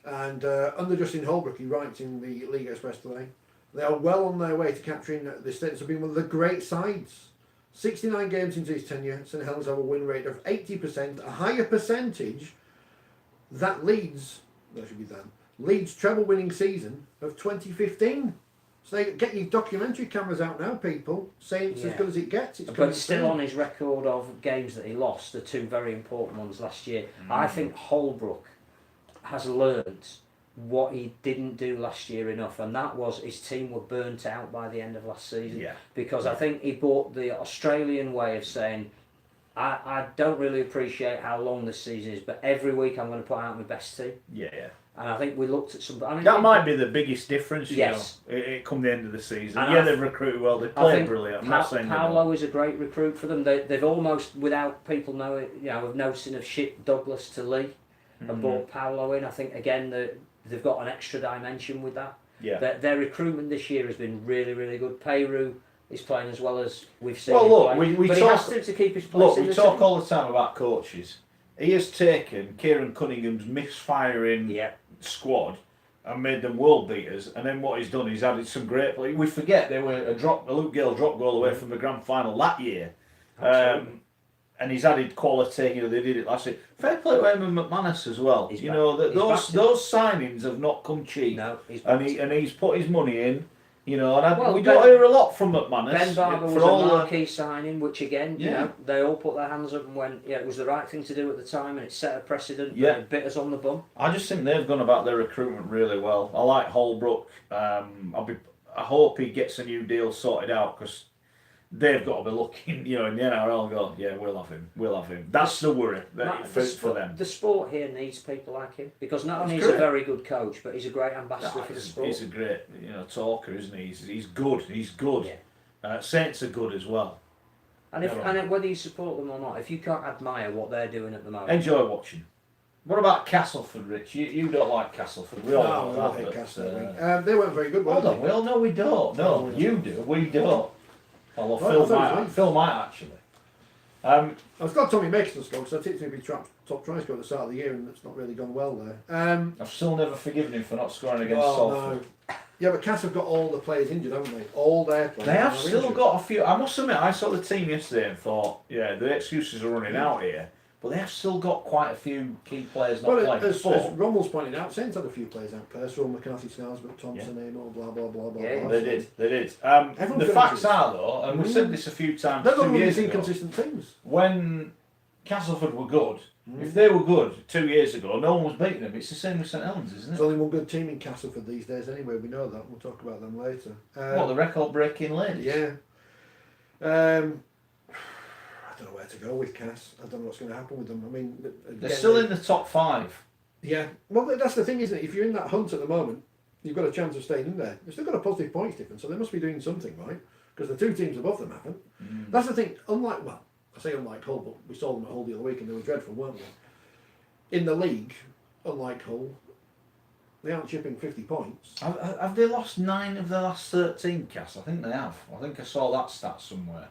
And under Justin Holbrook, he writes in the League Express today, they are well on their way to capturing the status of being one of the great sides. 69 games into his tenure, St Helens have a win rate of 80%, a higher percentage that Leeds treble winning season of 2015. So they get your documentary cameras out now, people, saying it's as Yeah. good as it gets. It's But coming still soon. on his record of games that he lost, the 2 very important ones last year. I think Holbrook has learnt what he didn't do last year enough, and that was his team were burnt out by the end of last season. Yeah. Because I think he bought the Australian way of saying, I don't really appreciate how long this season is, but every week I'm going to put out my best team. Yeah. And I think we looked at some. I mean, That might be the biggest difference. Yes. You know, it come the end of the season. And Yeah, I- they've recruited well. They I play think brilliant. I'm not saying they don't. Paolo is a great recruit for them. They've almost, without people knowing, of noticing, have shipped Douglas to Lee and brought Paolo in. I think again they've got an extra dimension with that. Yeah. Their recruitment this year has been really, really good. Peru is playing as well as we've seen. Well, him look, play. we but talk. he has to keep his place Look, in we the talk team. all the time about coaches. He has taken Kieran Cunningham's misfiring Yeah. squad and made them world beaters. And then what he's done, he's added some great. We forget they were a Luke Gale drop goal away from the grand final that year. Absolutely. And he's added quality. You know, they did it last year. Fair play to Eamon McManus as well. He's you back. know that He's those signings have not come cheap. No, he's and he's put his money in. You know, and Well, we don't hear a lot from McManus. Ben Barber for was all a the- marquee signing, which again, you Yeah. know, they all put their hands up and went, yeah, it was the right thing to do at the time, and it set a precedent. Yeah. And it bit us on the bum. I just think they've gone about their recruitment really well. I like Holbrook. I hope he gets a new deal sorted out because they've got to be looking, you know, in the NRL and go, yeah, we'll have him. That's the worry for them. The sport here needs people like him because not only He's is he a great. very good coach, but he's a great ambassador for the sport. He's a great, you know, talker, isn't he? He's good. He's good. Yeah. Saints are good as well. And whether you support them or not, if you can't admire what they're doing at the moment, Enjoy watching. What about Castleford, Rich? You don't like Castleford. We all know that. But, they weren't very good, were hold they? on, we all know we don't. No, you do. We don't. Well, Well, I thought it was Phil might actually. I've got Tommy Mason still because I tipped him to be top try scorer at the start of the year and it's not really gone well there. I've still never forgiven him for not scoring against well, Salford. no. Yeah, but Cass have got all the players injured, haven't they? All their players. They have are still injured. got a few. I must admit, I saw the team yesterday and thought, yeah, the excuses are running out here. But they have still got quite a few key players not Well, playing. as But Rommel's pointed out, Saints had a few players out. Purcell, McCarthy, Scarsbrook, Thompson, Amo, blah, blah, blah, blah, Yeah, blah. they did. Everyone's The got facts injuries. are, though, and we've said this a few times They're 2 one of years these ago, inconsistent teams. when Castleford were good, if they were good 2 years ago, no one was beating them. It's the same with St Helens, isn't There's it? only one good team in Castleford these days anyway, we know that. We'll talk about them later. What, the record-breaking ladies? Yeah. I don't know where to go with Cass. I don't know what's going to happen with them. I mean, They're still in the top 5. Yeah. Well, that's the thing, isn't it? If you're in that hunt at the moment, you've got a chance of staying in there. They've still got a positive points difference, so they must be doing something right. Because the two teams above them haven't. That's the thing. I say unlike Hull, but we saw them at Hull the other week and they were dreadful, weren't they? In the league, unlike Hull, they aren't chipping 50 points. Have they lost 9 of their last 13, Cass? I think they have. I think I saw that stat somewhere.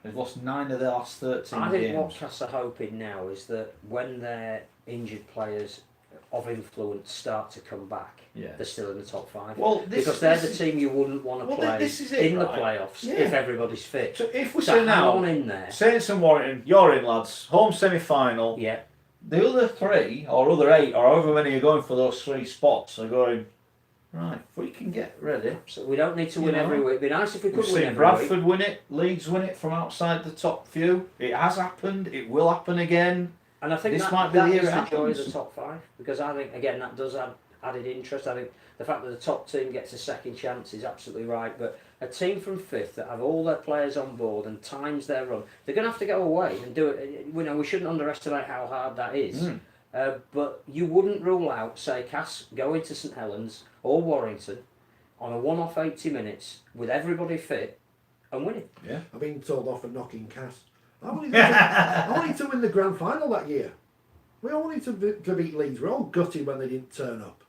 They've lost 9 of their last 13 I think games. what Cass are hoping now is that when their injured players of influence start to come back, they're still in the top 5. Well, because they're the team you wouldn't want to play this is it, in the right? playoffs Yeah. if everybody's fit. So if we So say hang now, on in there. Saints and Warrington, you're in, lads. Home semi-final. Yeah. The other 3, or other 8, or however many are going for those 3 spots, are going, right, if we can get ready. So we don't need to win every week. It'd be nice if we We've could win seen every Bradford week. win it, Leeds win it from outside the top few. It has happened, it will happen again. And I think This that, might be that the year is it the joy of happens. the top 5 because I think again that does add added interest. I think the fact that the top team gets a second chance is absolutely right. But a team from 5th that have all their players on board and times their run, they're going to have to go away and do it. You know, we shouldn't underestimate how hard that is. But you wouldn't rule out, say, Cass going to St Helens or Warrington on a one-off 80 minutes with everybody fit and winning. Yeah. I've been told off for knocking Cass. I wanted to win the grand final that year. We all wanted to beat Leeds. We're all gutted when they didn't turn up.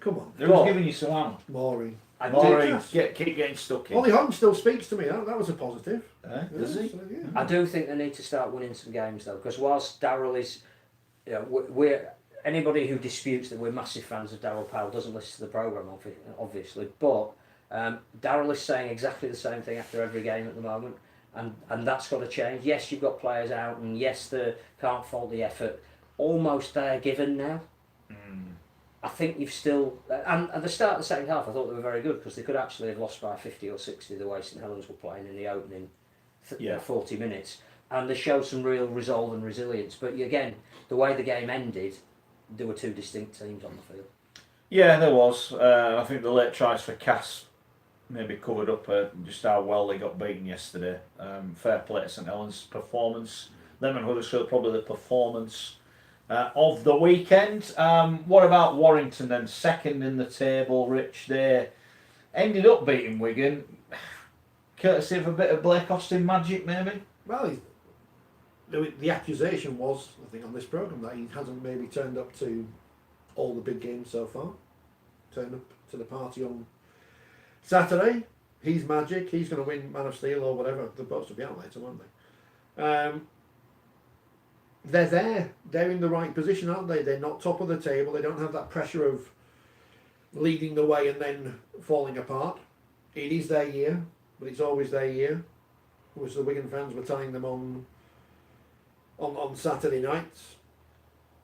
Come on. They was giving you some ammo. Maury. Maury, keep getting stuck in. Ollie Hodge still speaks to me. That was a positive. Does he? So, yeah. I do think they need to start winning some games though, because whilst Darryl is, you know, we're anybody who disputes that we're massive fans of Darryl Powell doesn't listen to the programme, obviously. But Darryl is saying exactly the same thing after every game at the moment, and that's got to change. Yes, you've got players out, and yes, they can't fault the effort. Almost there given now. I think you've still, and at the start of the second half, I thought they were very good because they could actually have lost by 50 or 60 the way St Helens were playing in the opening 40 minutes. And they showed some real resolve and resilience. But again, the way the game ended, there were 2 distinct teams on the field. Yeah, there was. I think the late tries for Cass maybe covered up just how well they got beaten yesterday. Fair play to St Helens' performance. Them and Huddersfield probably the performance of the weekend. What about Warrington then? Second in the table, Rich. They ended up beating Wigan. Courtesy of a bit of Blake Austin magic, maybe? Well, the accusation was, I think, on this programme that he hasn't maybe turned up to all the big games so far. turn up to the party on Saturday. He's magic. He's going to win Man of Steel or whatever. They're supposed to be out later, aren't they? They're there. They're in the right position, aren't they? They're not top of the table. They don't have that pressure of leading the way and then falling apart. It is their year, but it's always their year. Which the Wigan fans were telling them on Saturday nights.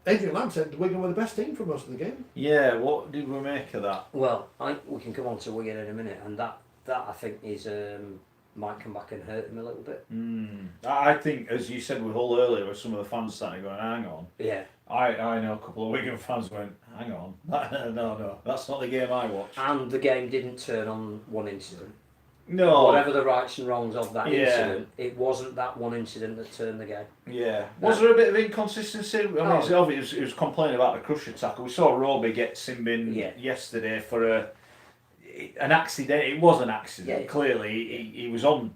Adrian Lamb said Wigan were the best team for most of the game. Yeah, what did we make of that? Well, we can come on to Wigan in a minute, and that I think is might come back and hurt him a little bit. I think, as you said with Hull earlier, where some of the fans started going, hang on. Yeah. I know a couple of Wigan fans went, hang on, no, that's not the game I watched. And the game didn't turn on one incident. No. Whatever the rights and wrongs of that incident, it wasn't that one incident that turned the game. Yeah. Was there a bit of inconsistency? I mean, it's obvious he was complaining about the crusher tackle. We saw Roby get sin bin yesterday for an accident. It was an accident. Yeah. Clearly, he was on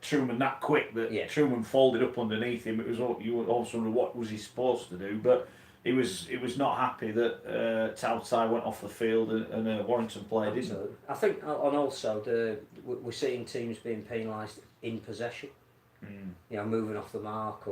Truman that quick that Truman folded up underneath him. It was you also wonder what was he supposed to do, but he was not happy that Tautai went off the field and Warrington player didn't. I think, and also we're seeing teams being penalised in possession. You know, moving off the mark,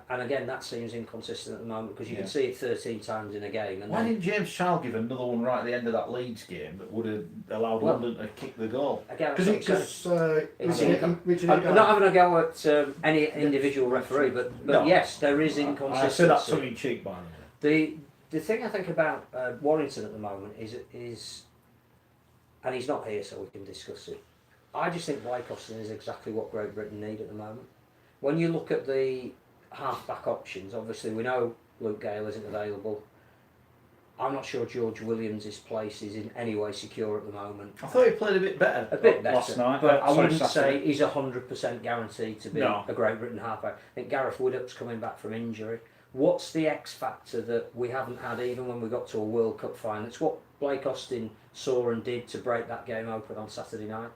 and again that seems inconsistent at the moment because you can see it 13 times in a game. And why didn't James Child give another one right at the end of that Leeds game that would have allowed London to kick the goal? Because I'm not having a go at any individual referee, but yes, there is inconsistency. I said that tongue in cheek, by the way. The thing I think about Warrington at the moment is, and he's not here, so we can discuss it. I just think Blake Austin is exactly what Great Britain need at the moment. When you look at the half-back options, obviously we know Luke Gale isn't available. I'm not sure George Williams' place is in any way secure at the moment. I thought he played a bit better last night. But I wouldn't say he's 100% guaranteed to be a Great Britain half-back. I think Gareth Widdop's coming back from injury. What's the X factor that we haven't had even when we got to a World Cup final? It's what Blake Austin saw and did to break that game open on Saturday night.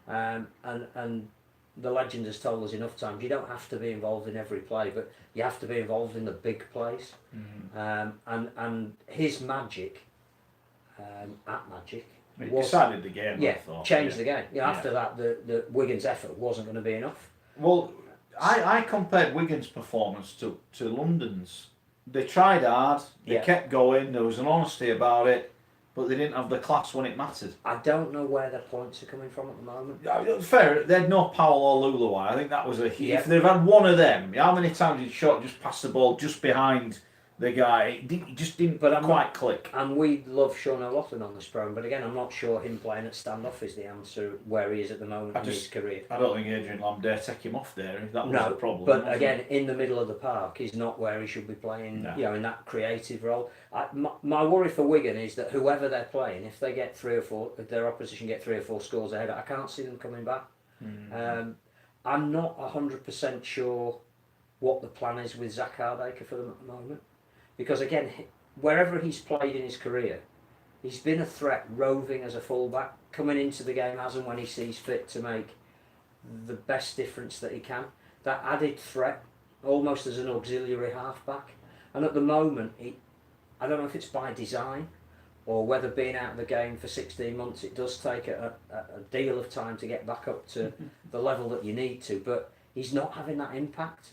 And the legend has told us enough times you don't have to be involved in every play, but you have to be involved in the big plays. And his magic decided the game. Yeah, I thought. Changed the game. After that, the Wigan's effort wasn't going to be enough. Well, I compared Wigan's performance to London's. They tried hard. They kept going. There was an honesty about it. But they didn't have the class when it mattered. I don't know where their points are coming from at the moment. Fair, they had no Powell or Luluai. I think that was a huge. If they've had one of them, how many times did Shot just pass the ball just behind the guy? It just didn't quite click. And we love Sean O'Loughlin on this programme, but again, I'm not sure him playing at standoff is the answer where he is at the moment in his career. I don't think Adrian Lamb dare take him off there. That was the problem. But again, in the middle of the park is not where he should be playing. No. You know, in that creative role. My worry for Wigan is that whoever they're playing, if they get if their opposition get 3 or 4 scores ahead, I can't see them coming back. I'm not 100% sure what the plan is with Zach Hardacre for them at the moment. Because again, wherever he's played in his career, he's been a threat roving as a fullback, coming into the game as and when he sees fit to make the best difference that he can. That added threat, almost as an auxiliary halfback. And at the moment, I don't know if it's by design or whether being out of the game for 16 months, it does take a deal of time to get back up to the level that you need to, but he's not having that impact.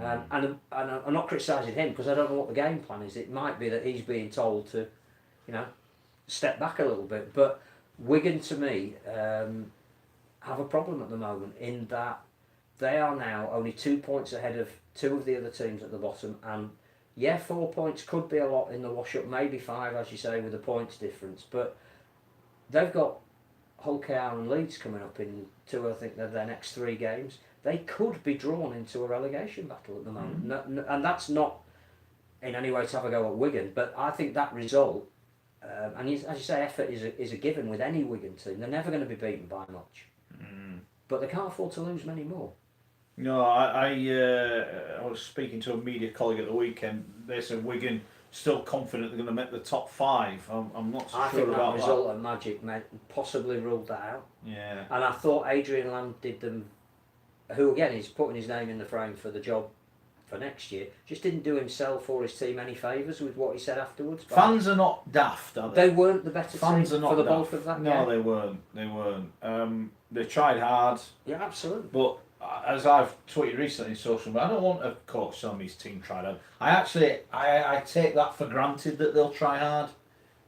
And I'm not criticising him because I don't know what the game plan is. It might be that he's being told to, step back a little bit. But Wigan, to me, have a problem at the moment in that they are now only 2 points ahead of 2 of the other teams at the bottom. And 4 points could be a lot in the wash-up, maybe 5, as you say, with the points difference. But they've got Hull KR and Leeds coming up in 2, I think, their next 3 games. They could be drawn into a relegation battle at the moment. And that's not in any way to have a go at Wigan, but I think that result, and as you say, effort is a given with any Wigan team. They're never going to be beaten by much. But they can't afford to lose many more. No, I was speaking to a media colleague at the weekend. They said Wigan still confident they're going to make the top 5. I'm not so sure about that. I think that result at Magic possibly ruled that out. Yeah. And I thought Adrian Lamb did them, who again is putting his name in the frame for the job for next year, just didn't do himself or his team any favours with what he said afterwards. But Fans are not daft, are they weren't the better Fans team are not for the daft. bulk of that No, game. they weren't. They weren't. They tried hard, Yeah, absolutely. but as I've tweeted recently in social media, I don't want a coach telling me his team tried hard. I take that for granted that they'll try hard.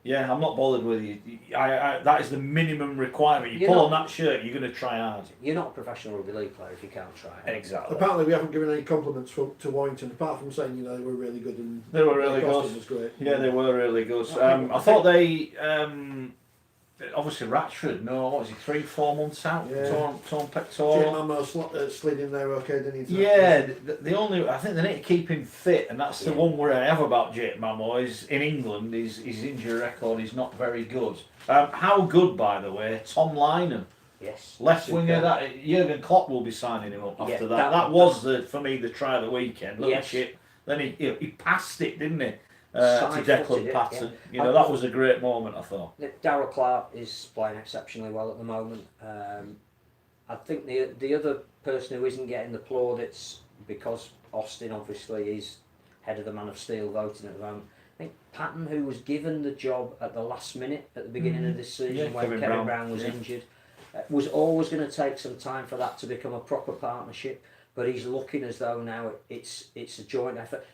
Yeah, I'm not bothered with you. That is the minimum requirement. You You're pull not- on that shirt, you're going to try hard. You're not a professional rugby league player if you can't try. Exactly. Apparently, we haven't given any compliments to Warrington, apart from saying, they were really good and They were really their costume good. was great. Yeah, they were really good. I I thought they obviously Ratchford. No, what was he? 3-4 months out. Yeah. Torn Jake pectoral. Mammo slid in there okay, didn't he? Yeah, the only I think they need to keep him fit, and that's the Yeah. one worry I have about Jake Mammo is in England his injury record is not very good. How good, by the way, Tom Lynham, Yes. left Superb. winger. That Jurgen Klopp will be signing him up Yeah, after that. that- That was for me the try of the weekend. Little Yes. chip. Then he passed it, didn't he? To Side-footed Declan it, Patton. yeah. That was a great moment, I thought. Darryl Clark is playing exceptionally well at the moment. I think the other person who isn't getting the plaudits, because Austin obviously is head of the Man of Steel voting at the moment. I think Patton, who was given the job at the last minute at the beginning of this season Yeah, when Kevin Brown was yeah. injured, was always going to take some time for that to become a proper partnership. But he's looking as though now it's a joint effort.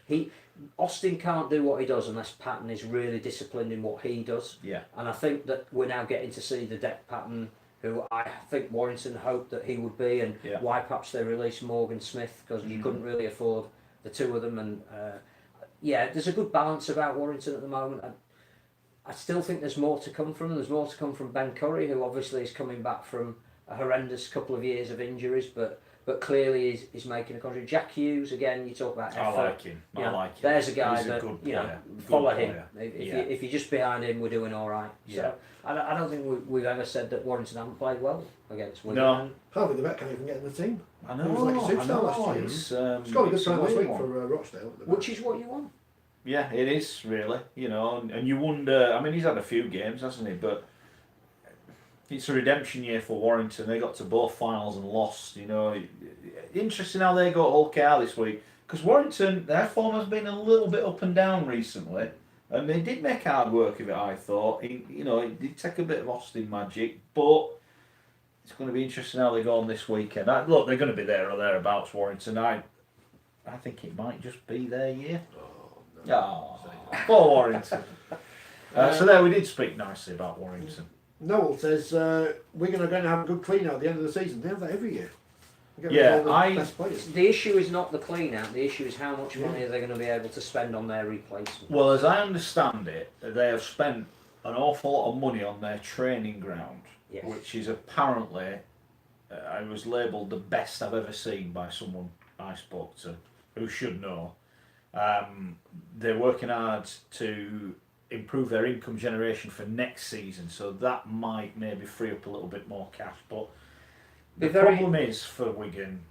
Austin can't do what he does unless Patton is really disciplined in what he does. Yeah. And I think that we're now getting to see the Deck Patton, who I think Warrington hoped that he would be, and Yeah. why perhaps they released Morgan Smith, because you couldn't really afford the two of them. And yeah, there's a good balance about Warrington at the moment. I still think there's more to come from them. There's more to come from Ben Curry, who obviously is coming back from a horrendous couple of years of injuries, but clearly is making a contribution. Jack Hughes, again, you talk about effort. I like him. You know, I like him. There's a guy He's that good you know player. follow Good him. player. If you're just behind him, we're doing all right. Yeah. So I don't think we've ever said that Warrington haven't played well against Wigan. No. Harvey the vet can't even get in the team. I know. He was like a I superstar know. last year. It's, It's got a good it's time last weird week one. for Rochdale. At the Which is what you want. Yeah, it is really. And you wonder. I mean, he's had a few games, hasn't he? But it's a redemption year for Warrington. They got to both finals and lost. Interesting how they got Hull KR this week, because Warrington, their form has been a little bit up and down recently, and they did make hard work of it. I thought, it did take a bit of Austin magic, but it's going to be interesting how they go on this weekend. Look, they're going to be there or thereabouts. Warrington, I think it might just be their year. Oh, no. Oh, poor Warrington. So there, we did speak nicely about Warrington. Noel says Wigan are going to have a good clean out at the end of the season. They have that every year. They get Yeah, rid of all the best players. The issue is not the clean out. The issue is how much money are they going to be able to spend on their replacement. Well, as I understand it, they have spent an awful lot of money on their training ground, Yes. which is apparently, I was labelled the best I've ever seen by someone I spoke to, who should know. They're working hard to improve their income generation for next season, so that might maybe free up a little bit more cash. But the problem is for Wigan,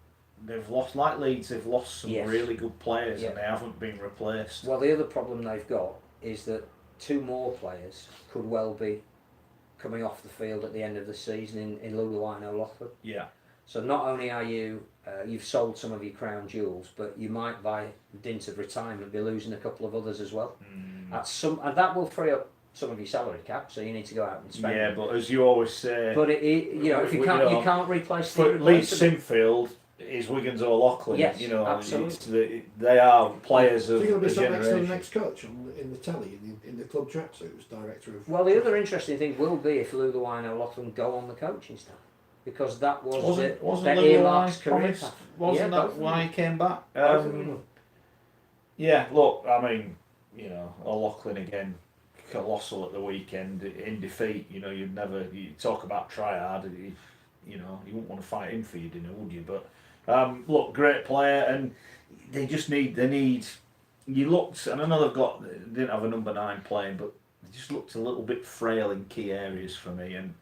they've lost, like Leeds, they've lost some Yes. really good players Yeah. and they haven't been replaced. Well, the other problem they've got is that two more players could well be coming off the field at the end of the season in Luluai and O'Loughlin. Yeah. So not only are you've sold some of your crown jewels, but you might, by dint of retirement, be losing a couple of others as well. And that will free up some of your salary cap. So you need to go out and spend. Yeah, but as you always say, But if you can't replace the but Leeds irreplaceable. Sinfield is Wigan's O'Loughlin. Yes, absolutely. They are players So of you're going to a be sat next to the generation. next coach in the telly in the club tracksuit as director of. Well, the other interesting thing will be if Luluai and O'Loughlin go on the coaching staff, because that was their Lou earmarked Wise career promised? path. Wasn't Yeah, that both of why them. he came back? Both of them. Yeah, look, I mean, O'Loughlin again, colossal at the weekend in defeat. You talk about try hard. You wouldn't want to fight him for your dinner, would you? But look, great player, and they need. You looked, and I know they didn't have a number 9 playing, but they just looked a little bit frail in key areas for me. And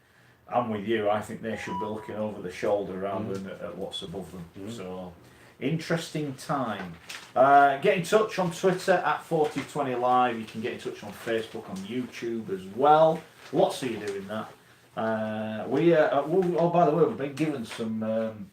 I'm with you. I think they should be looking over the shoulder rather than at what's above them. So, interesting time. Get in touch on Twitter at Forty20 Live. You can get in touch on Facebook, on YouTube as well. Lots of you doing that. By the way, we've been given some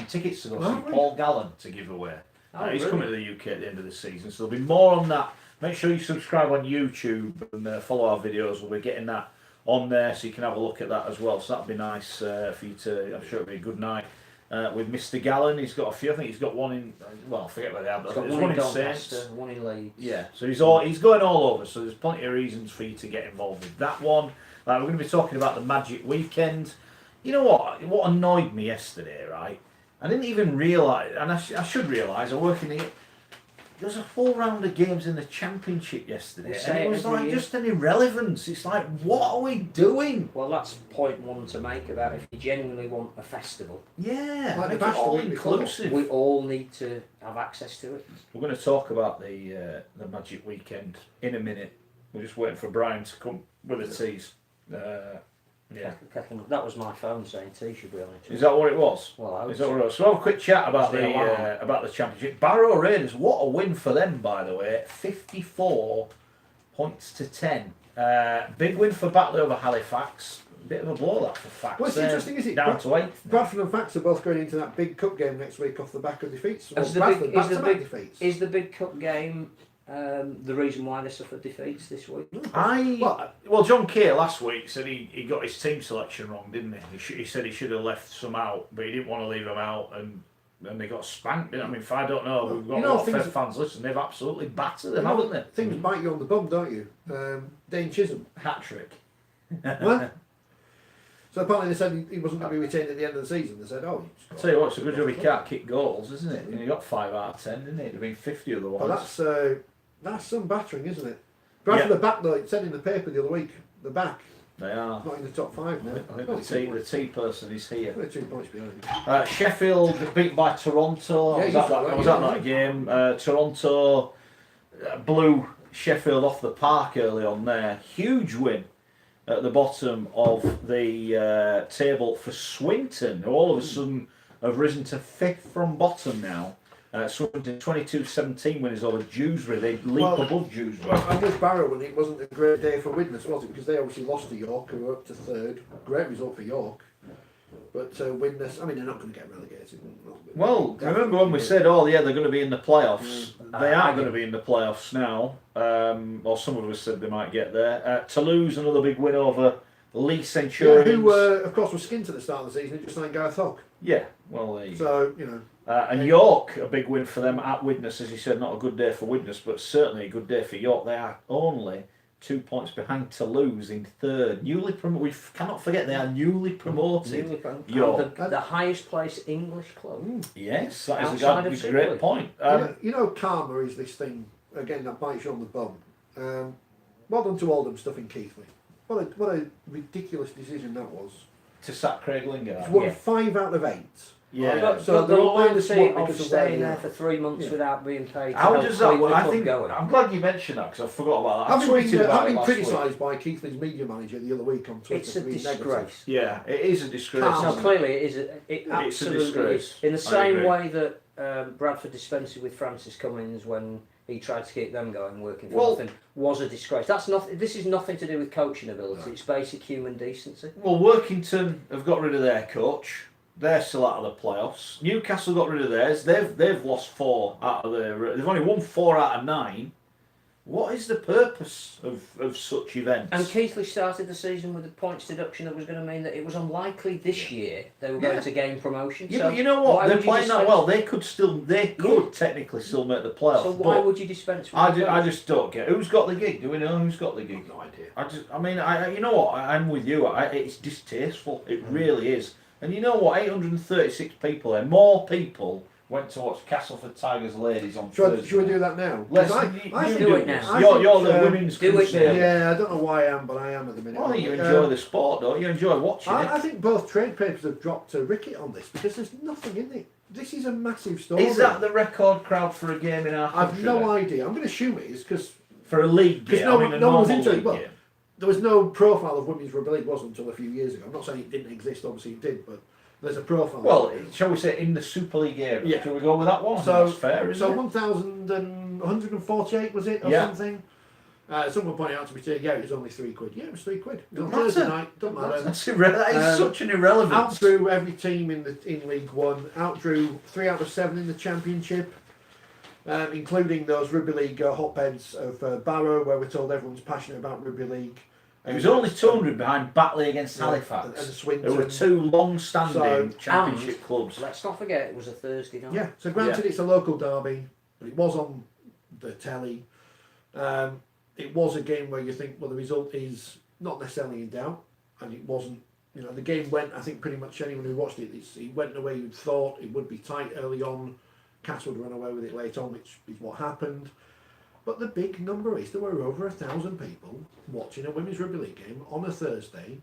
tickets to go see Paul Gallen to give away. Oh, He's really? coming to the UK at the end of the season, so there'll be more on that. Make sure you subscribe on YouTube and follow our videos. We'll be getting that on there, so you can have a look at that as well. So that'll be nice for you to. I'm sure it'll be a good night with Mr. Gallen. He's got a few. I think he's got one in. Well, I forget where they are. But He's got there's one in Saints. Doncaster, one in Leeds. Yeah, so he's going all over. So there's plenty of reasons for you to get involved with that one. We're going to be talking about the Magic Weekend. You know what? What annoyed me yesterday, right? I didn't even realise, and I should realise, I work in the... There was a full round of games in the Championship yesterday, and it was like just an irrelevance. It's like, what are we doing? Well, that's point one to make about if you genuinely want a festival. Yeah, Like make the it all Bastille inclusive. We all need to have access to it. We're going to talk about the Magic Weekend in a minute. We're just waiting for Brian to come with the teas. Yeah. That was my phone saying tea should be on it. Is that what it was? Well, I Is that what it was? So we'll have a quick chat about the Championship. Barrow Raiders, what a win for them, by the way. 54 points to 10. Big win for Batley over Halifax. Bit of a blow that for Fax. Well, it's interesting, is it? Down to 8. Bradford and Fax are both going into that big cup game next week off the back of defeats. Well, Is Bradford, back-to-back defeats. Is the big cup game the reason why they suffered defeats this week? Well, John Kay last week said he got his team selection wrong, didn't he? He said he should have left some out, but he didn't want to leave them out, and they got spanked. Didn't they? I mean, if I don't know, we've got a lot of fans listening. They've absolutely battered them, haven't they? Things bite you on the bum, don't you? Dane Chisholm. Hat trick. What? So apparently they said he wasn't going to be retained at the end of the season. They said, oh... I'll tell you what, it's a good job he can't kick goals, isn't it? And he got 5 out of 10, didn't he? It'd have been 50 otherwise. Well, that's some battering, isn't it? Bradford are back though. It said in the paper the other week. They're back. They are. Not in the top 5 now. I think the T person is here. They're 2 points behind. Sheffield beat by Toronto. Yeah, I was at that game. Toronto blew Sheffield off the park early on there. Huge win at the bottom of the table for Swinton, who all of a sudden have risen to 5th from bottom now. Swinton 22-17 winners over Dewsbury. They leap above Dewsbury. Well, and with Barrow, it wasn't a great day for Widnes, was it? Because they obviously lost to York, who were up to 3rd. Great result for York. But Widnes, I mean, they're not going to get relegated. Well, remember when we said, oh yeah, they're going to be in the playoffs. They are going to be in the playoffs now. Or some of us said they might get there. Toulouse, another big win over Leeds Centurions. Yeah, who, of course, were skinned at the start of the season. Who just signed Gareth Hogg. Yeah, well, there you go. So, you know. And York, a big win for them at Widnes, as you said, not a good day for Widnes, but certainly a good day for York. They are only 2 points behind Toulouse in 3rd. Newly promoted. We cannot forget they are newly promoted. York, the highest placed English club. Yes, that is Outside a great point. You know, karma is this thing again that bites you on the bum. Well done to Oldham stuffing Keighley. What a ridiculous decision that was. To sack Craig Lingard. It's won 5 out of 8. Yeah. But the loyalty of because staying there for 3 months without being paid. How does that work? I think going. I'm glad you mentioned that because I forgot about that. I've been criticised by Keighley's media manager the other week on Twitter. It's a for being disgrace. negative. Yeah, it is a disgrace. No, clearly it is. It It's a absolutely disgrace. is. In the I same agree. way that Bradford dispensed with Francis Cummins when he tried to keep them going, working for nothing, was a disgrace. That's not. This is nothing to do with coaching ability. It's basic human decency. Well, Workington have got rid of their coach. They're still out of the playoffs. Newcastle got rid of theirs. They've lost 4 out of their. They've only won 4 out of 9. What is the purpose of such events? And Keighley started the season with a points deduction that was going to mean that it was unlikely this year they were going to gain promotion. Yeah, so but you know what? They're playing that well. They could technically still make the playoffs. So why would you dispense with I just don't get who's got the gig. Do we know who's got the gig? No idea. You know what? I'm with you. It's distasteful. It really is. And you know what? 836 people there. More people went to watch Castleford Tigers ladies on Thursday. Should we do that now? I do it now. You're the women's do it crusader. Yeah, I don't know why I am, but I am at the minute. Well, I think you enjoy the sport, don't you? You enjoy watching it. I think both trade papers have dropped a ricket on this because there's nothing in it. This is a massive story. Is that the record crowd for a game in our country? I've no idea. I'm going to assume it is because for a league game. no one was into it. Well, there was no profile of women's rugby league wasn't until a few years ago. I'm not saying it didn't exist. Obviously it did, but there's a profile. Well, shall we say in the Super League era? Yeah. Shall we go with that one? So that's fair, isn't it? 1,148 was it or something? Someone pointed out to me today, yeah, it was only £3. Yeah, it was £3. Don't Thursday matter. night, don't matter. That is such an irrelevance. Outdrew every team in League One. Outdrew 3 out of 7 in the Championship. including those rugby league hotbeds of Barrow, where we're told everyone's passionate about rugby league. It was only 200 behind Batley against Halifax. And Swinton. There were two long-standing championship clubs. Let's not forget it was a Thursday night. Yeah, so granted it's a local derby, but it was on the telly. It was a game where you think, well, the result is not necessarily in doubt, and it wasn't. You know, the game went, I think pretty much anyone who watched it, it went the way you'd thought. It would be tight early on. Cass would run away with it late on, which is what happened. But the big number is there were over 1,000 people watching a women's rugby league game on a Thursday.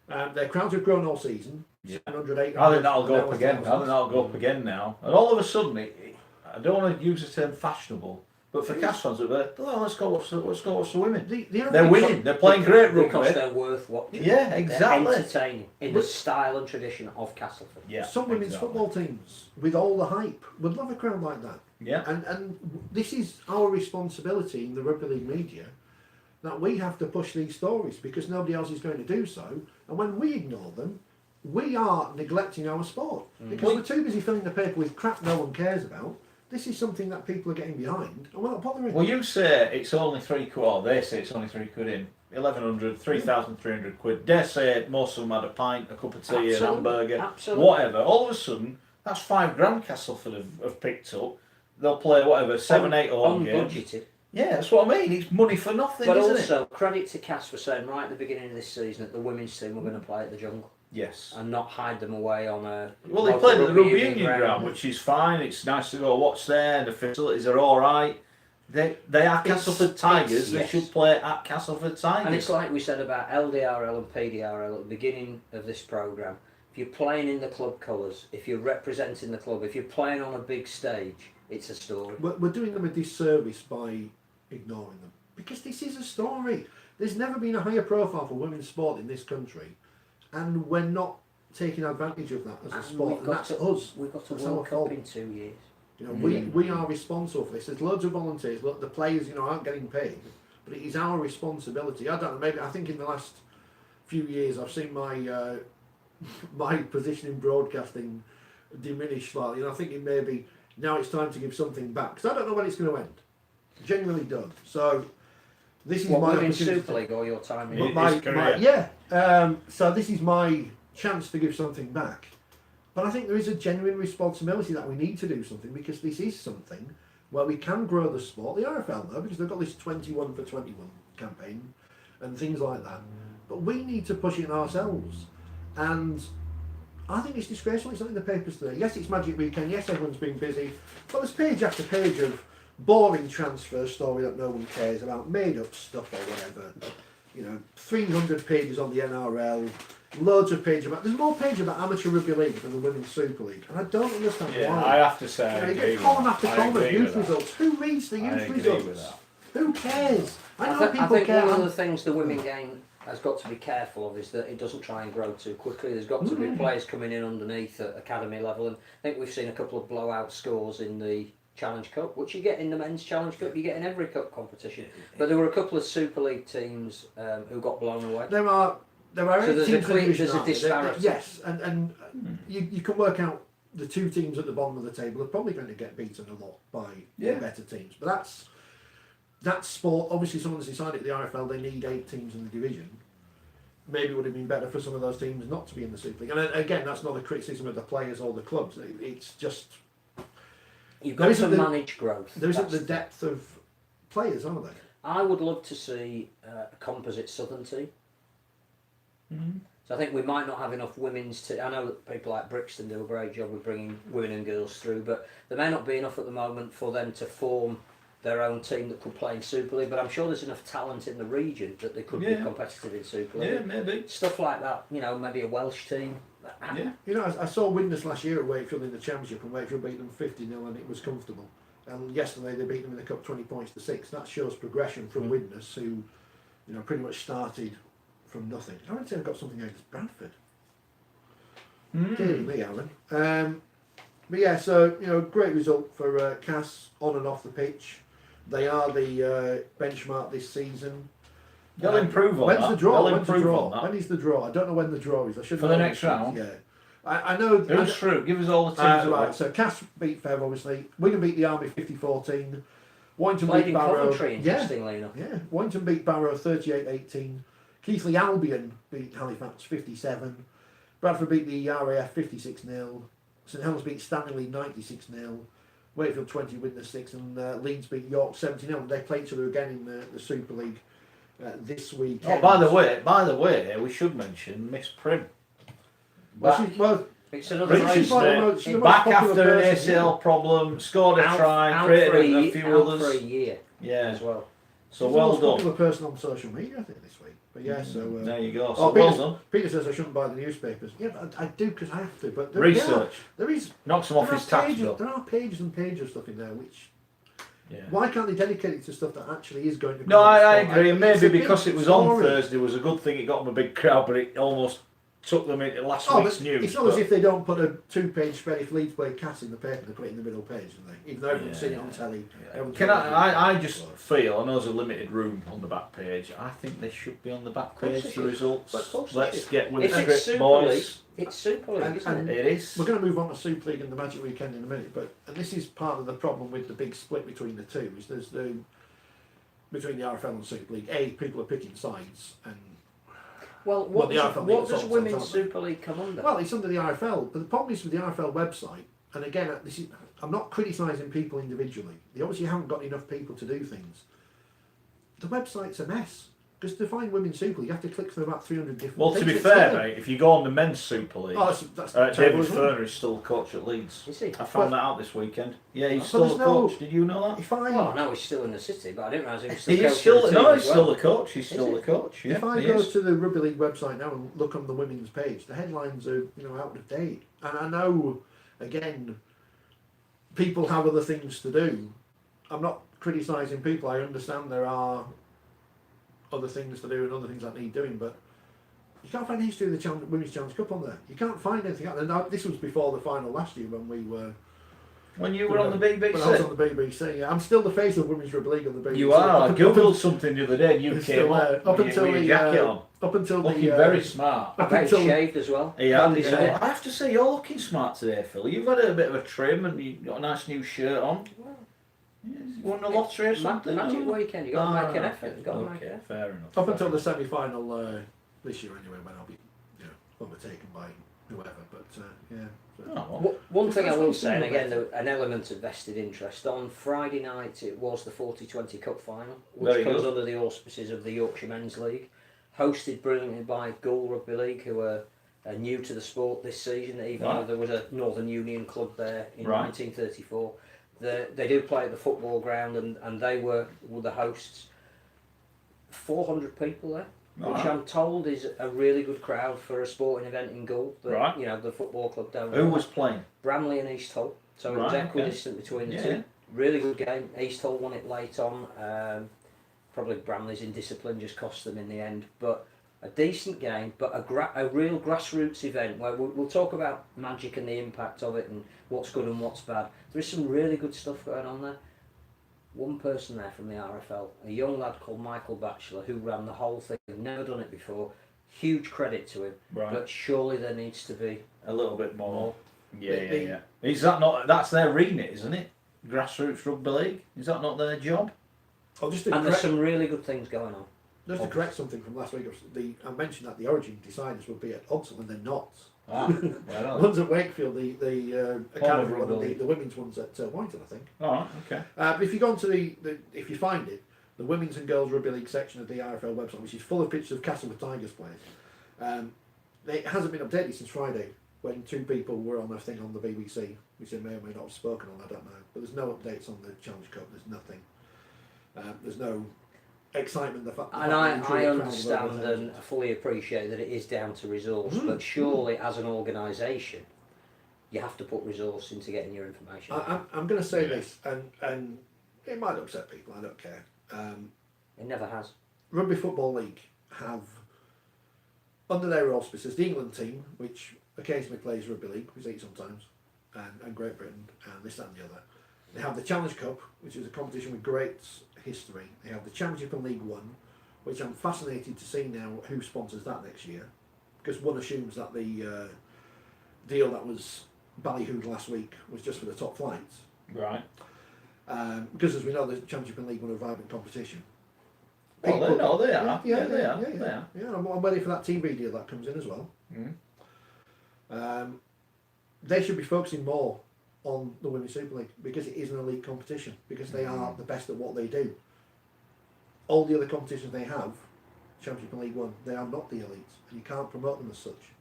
Their crowds have grown all season. Yeah. 700, I think that'll go up again. I think that'll go up again now. And all of a sudden, I don't want to use the term fashionable, but for Cass fans, let's go watch the women. They're winning. They're playing great rugby. Because they're worth watching. Yeah, exactly. They're entertaining in the style and tradition of Castleford. Yeah, some women's football teams, with all the hype, would love a crowd like that. Yeah. And this is our responsibility in the rugby league media, that we have to push these stories because nobody else is going to do so. And when we ignore them, we are neglecting our sport because we're too busy filling the paper with crap no one cares about. This is something that people are getting behind, and we're not bothering. Well, you say it's only £3, or they say it's only £3 in. 1,100, 3,300 quid. Dare say most of them had a pint, a cup of tea, an hamburger, whatever. All of a sudden, that's £5 Castleford have picked up. They'll play whatever, 7, 8 home games. Unbudgeted. Yeah, that's what I mean. It's money for nothing, but isn't also, credit to Cass for saying right at the beginning of this season that the women's team were going to play at the Jungle. Yes. And not hide them away on a... Well, they played at the Rugby Union ground, which is fine. It's nice to go watch there. The facilities are all right. They are Castleford Tigers. They should play at Castleford Tigers. And it's like we said about LDRL and PDRL at the beginning of this programme. If you're playing in the club colours, if you're representing the club, if you're playing on a big stage, it's a story. We're doing them a disservice by ignoring them. Because this is a story. There's never been a higher profile for women's sport in this country. And we're not taking advantage of that as a sport. And that's us. We've got a That's World our Cup fault. in 2 years. You know, we are responsible for this. There's loads of volunteers. Look, the players, aren't getting paid, but it is our responsibility. I don't know. Maybe I think in the last few years I've seen my my position in broadcasting diminish slightly, and I think it may be now it's time to give something back because I don't know when it's going to end. Genuinely don't. So this is my Women's opportunity. Super League or your time in So this is my chance to give something back. But I think there is a genuine responsibility that we need to do something because this is something where we can grow the sport. The RFL though, because they've got this 21 for 21 campaign and things like that. But we need to push it ourselves. And I think it's disgraceful. It's not in the papers today. Yes, it's Magic Weekend. Yes, everyone's been busy. But there's page after page of boring transfer story that no one cares about, made up stuff or whatever. 300 pages on the NRL, loads of pages about. There's more pages about amateur rugby league than the women's Super League, and I don't understand why. I have to say, you get column after column of youth results. Who reads the youth results? Who cares? I think one of the things the women game has got to be careful of is that it doesn't try and grow too quickly. There's got to be players coming in underneath at academy level, and I think we've seen a couple of blowout scores in the Challenge Cup, which you get in the men's Challenge Cup, you get in every cup competition. But there were a couple of Super League teams who got blown away. There are so there's teams a disparity. Yes, and you can work out the two teams at the bottom of the table are probably going to get beaten a lot by the better teams. But that's sport. Obviously, someone's decided at the RFL they need 8 teams in the division. Maybe it would have been better for some of those teams not to be in the Super League. And again, that's not a criticism of the players or the clubs. It's just you've got to manage growth. There isn't the depth of players, are there? I would love to see a composite Southern team. Mm-hmm. So I think we might not have enough women's team. I know that people like Brixton do a great job with bringing women and girls through, but there may not be enough at the moment for them to form their own team that could play in Super League. But I'm sure there's enough talent in the region that they could be competitive in Super League. Yeah, maybe. Stuff like that, maybe a Welsh team. Yeah. I saw Widnes last year at Wakefield in the Championship, and Wakefield beat them 50-0 and it was comfortable. And yesterday they beat them in the Cup 20 points to 6. That shows progression from Widnes, who pretty much started from nothing. I would say I've got something against Bradford. Dear me, Alan. But yeah, so great result for Cass on and off the pitch. They are the benchmark this season. They'll improve on When's that. the draw? They'll improve on that. When is the draw? I don't know when the draw is. I should for the next round. Yeah. I know. Who's through? Give us all the teams. Right, so Cass beat Fev, obviously. Wigan beat the Army 50-14. Warrington Played beat in Barrow. Coventry, interestingly enough. Yeah, Warrington beat Barrow 38-18. Keighley Albion beat Halifax 57. Bradford beat the RAF 56-0. St Helens beat Stanley 96-0. Wakefield 20 win the 6, and Leeds beat York 70-0. They play each other again in the Super League this weekend. Oh, by the way, we should mention Miss Prim. It's another Richard's race. back after an ACL problem, scored a try, created a few others. For a year, yeah, as well. So She's well the most done. popular person on social media, I think, this week. But yeah, so there you go. So oh, well done. Peter says I shouldn't buy the newspapers. Yeah, but I do because I have to. But Research. There is Knocks him off his tax bill. There are pages and pages of stuff in there which. Yeah. Why can't they dedicate it to stuff that actually is going to? No, I agree. And It's maybe a big because it was on story. Thursday, it was a good thing it got them a big crowd, but it almost took them into last week's news. It's not as if they don't put a 2-page spread if Leeds play Cass in the paper, they put it in the middle page, don't they? Even though everyone's seen it on telly. Can I just feel, I know there's a limited room on the back page, I think they should be on the back page, the results. Let's get with the script, boys. It's Super League, isn't it? It is. We're going to move on to Super League and the Magic Weekend in a minute, and this is part of the problem with the big split between the two, is there's between the RFL and Super League, people are picking sides, and well, what does Women's sometimes. Super League come under? Well, it's under the RFL, but the problem is with the RFL website, and again, I'm not criticising people individually. They obviously haven't got enough people to do things. The website's a mess. Because to find Women's Super League, you have to click through about 300 different Well, things. to be It's fair, terrible. mate, if you go on the Men's Super League, that's David terrible as well. Furner is still a coach at Leeds. Is he? I found that out this weekend. Yeah, he's But still a there's coach. Did you know that? If I, Well, no, he's still in the city, but I didn't realise he was still He's coaching still the team as he's still well. the coach. He's still he? the coach. Yeah, if I he go is. to the Rugby League website now and look on the women's page, the headlines are out of date. And I know, again, people have other things to do. I'm not criticising people. I understand there are other things to do and other things that need doing, but you can't find the history of the Women's Challenge Cup on there. You can't find anything out there. Now, this was before the final last year when we were... When you were on the BBC? When I was on the BBC, yeah. I'm still the face of Women's Rugby League on the BBC. You are. I googled something the other day and you It's came still up. there. Up with until your the, jacket on. Up until Looking the... very smart. I bet he's shaved as well. Yeah, Yeah. I have to say, you're looking smart today, Phil. You've had a bit of a trim and you've got a nice new shirt on. Yeah, you won the lottery or something? Magic no? Weekend, you've got to make an right, effort. You've got to make okay, an effort. fair enough. Up fair until the enough. semi-final this year anyway, when I'll be overtaken by whoever. But yeah. So. Oh, well. One thing I That's will what say, and I'm again, saying. an element of vested interest, on Friday night it was the Forty20 Cup final, Very which comes good. under the auspices of the Yorkshire Men's League, hosted brilliantly by Gull Rugby League, who are new to the sport this season, even Right. though there was a Northern Union club there in Right. 1934. They do play at the football ground, and they were the hosts. 400 people there, which Right. I'm told is a really good crowd for a sporting event in Gull. That, Right. You know, the football club down Who was playing? Bramley and East Hull, so it was Right, okay. equidistant between the Yeah. two. Really good game. East Hull won it late on. Probably Bramley's indiscipline just cost them in the end, but a decent game, but a real grassroots event where we'll talk about Magic and the impact of it and what's good and what's bad. There is some really good stuff going on there. One person there from the RFL, a young lad called Michael Batchelor, who ran the whole thing, never done it before. Huge credit to him, Right. but surely there needs to be A little bit more. Yeah, The- yeah. Is that not? That's their remit, isn't it? Grassroots rugby league. Is that not their job? Oh, just to and there's correct, some really good things going on. just to correct something from last week, I mentioned that the Origin deciders would be at Odsel and they're not. Ah, well, One's at Wakefield, the academy one, rugby and league. the women's one's at Warrington, I think. all right, okay. But if you go onto if you find it, the women's and girls rugby league section of the RFL website, which is full of pictures of Castleford Tigers players, it hasn't been updated since Friday when two people were on a thing on the BBC, which they may or may not have spoken on, I don't know. But there's no updates on the Challenge Cup. There's nothing. There's no excitement. The fact And that I the crowd of understand over and fully appreciate that it is down to resource, Mm. but surely as an organisation, you have to put resource into getting your information. I'm going to say this, and it might upset people. I don't care. It never has. Rugby Football League have, under their auspices, the England team, which occasionally plays Rugby League, we see it sometimes, and Great Britain, and this, that and the other. They have the Challenge Cup, which is a competition with great history. They have the Championship and League One, which I'm fascinated to see now who sponsors that next year, because one assumes that the deal that was ballyhooed last week was just for the top flights. Right. Because as we know, the Championship League won a vibrant competition. Well, they know they are. Yeah, They are. Yeah, I'm ready for that TV deal that comes in as well. They should be focusing more on the Women's Super League because it is an elite competition, because they are the best at what they do. All the other competitions they have, Championship League 1, they are not the elites, and you can't promote them as such,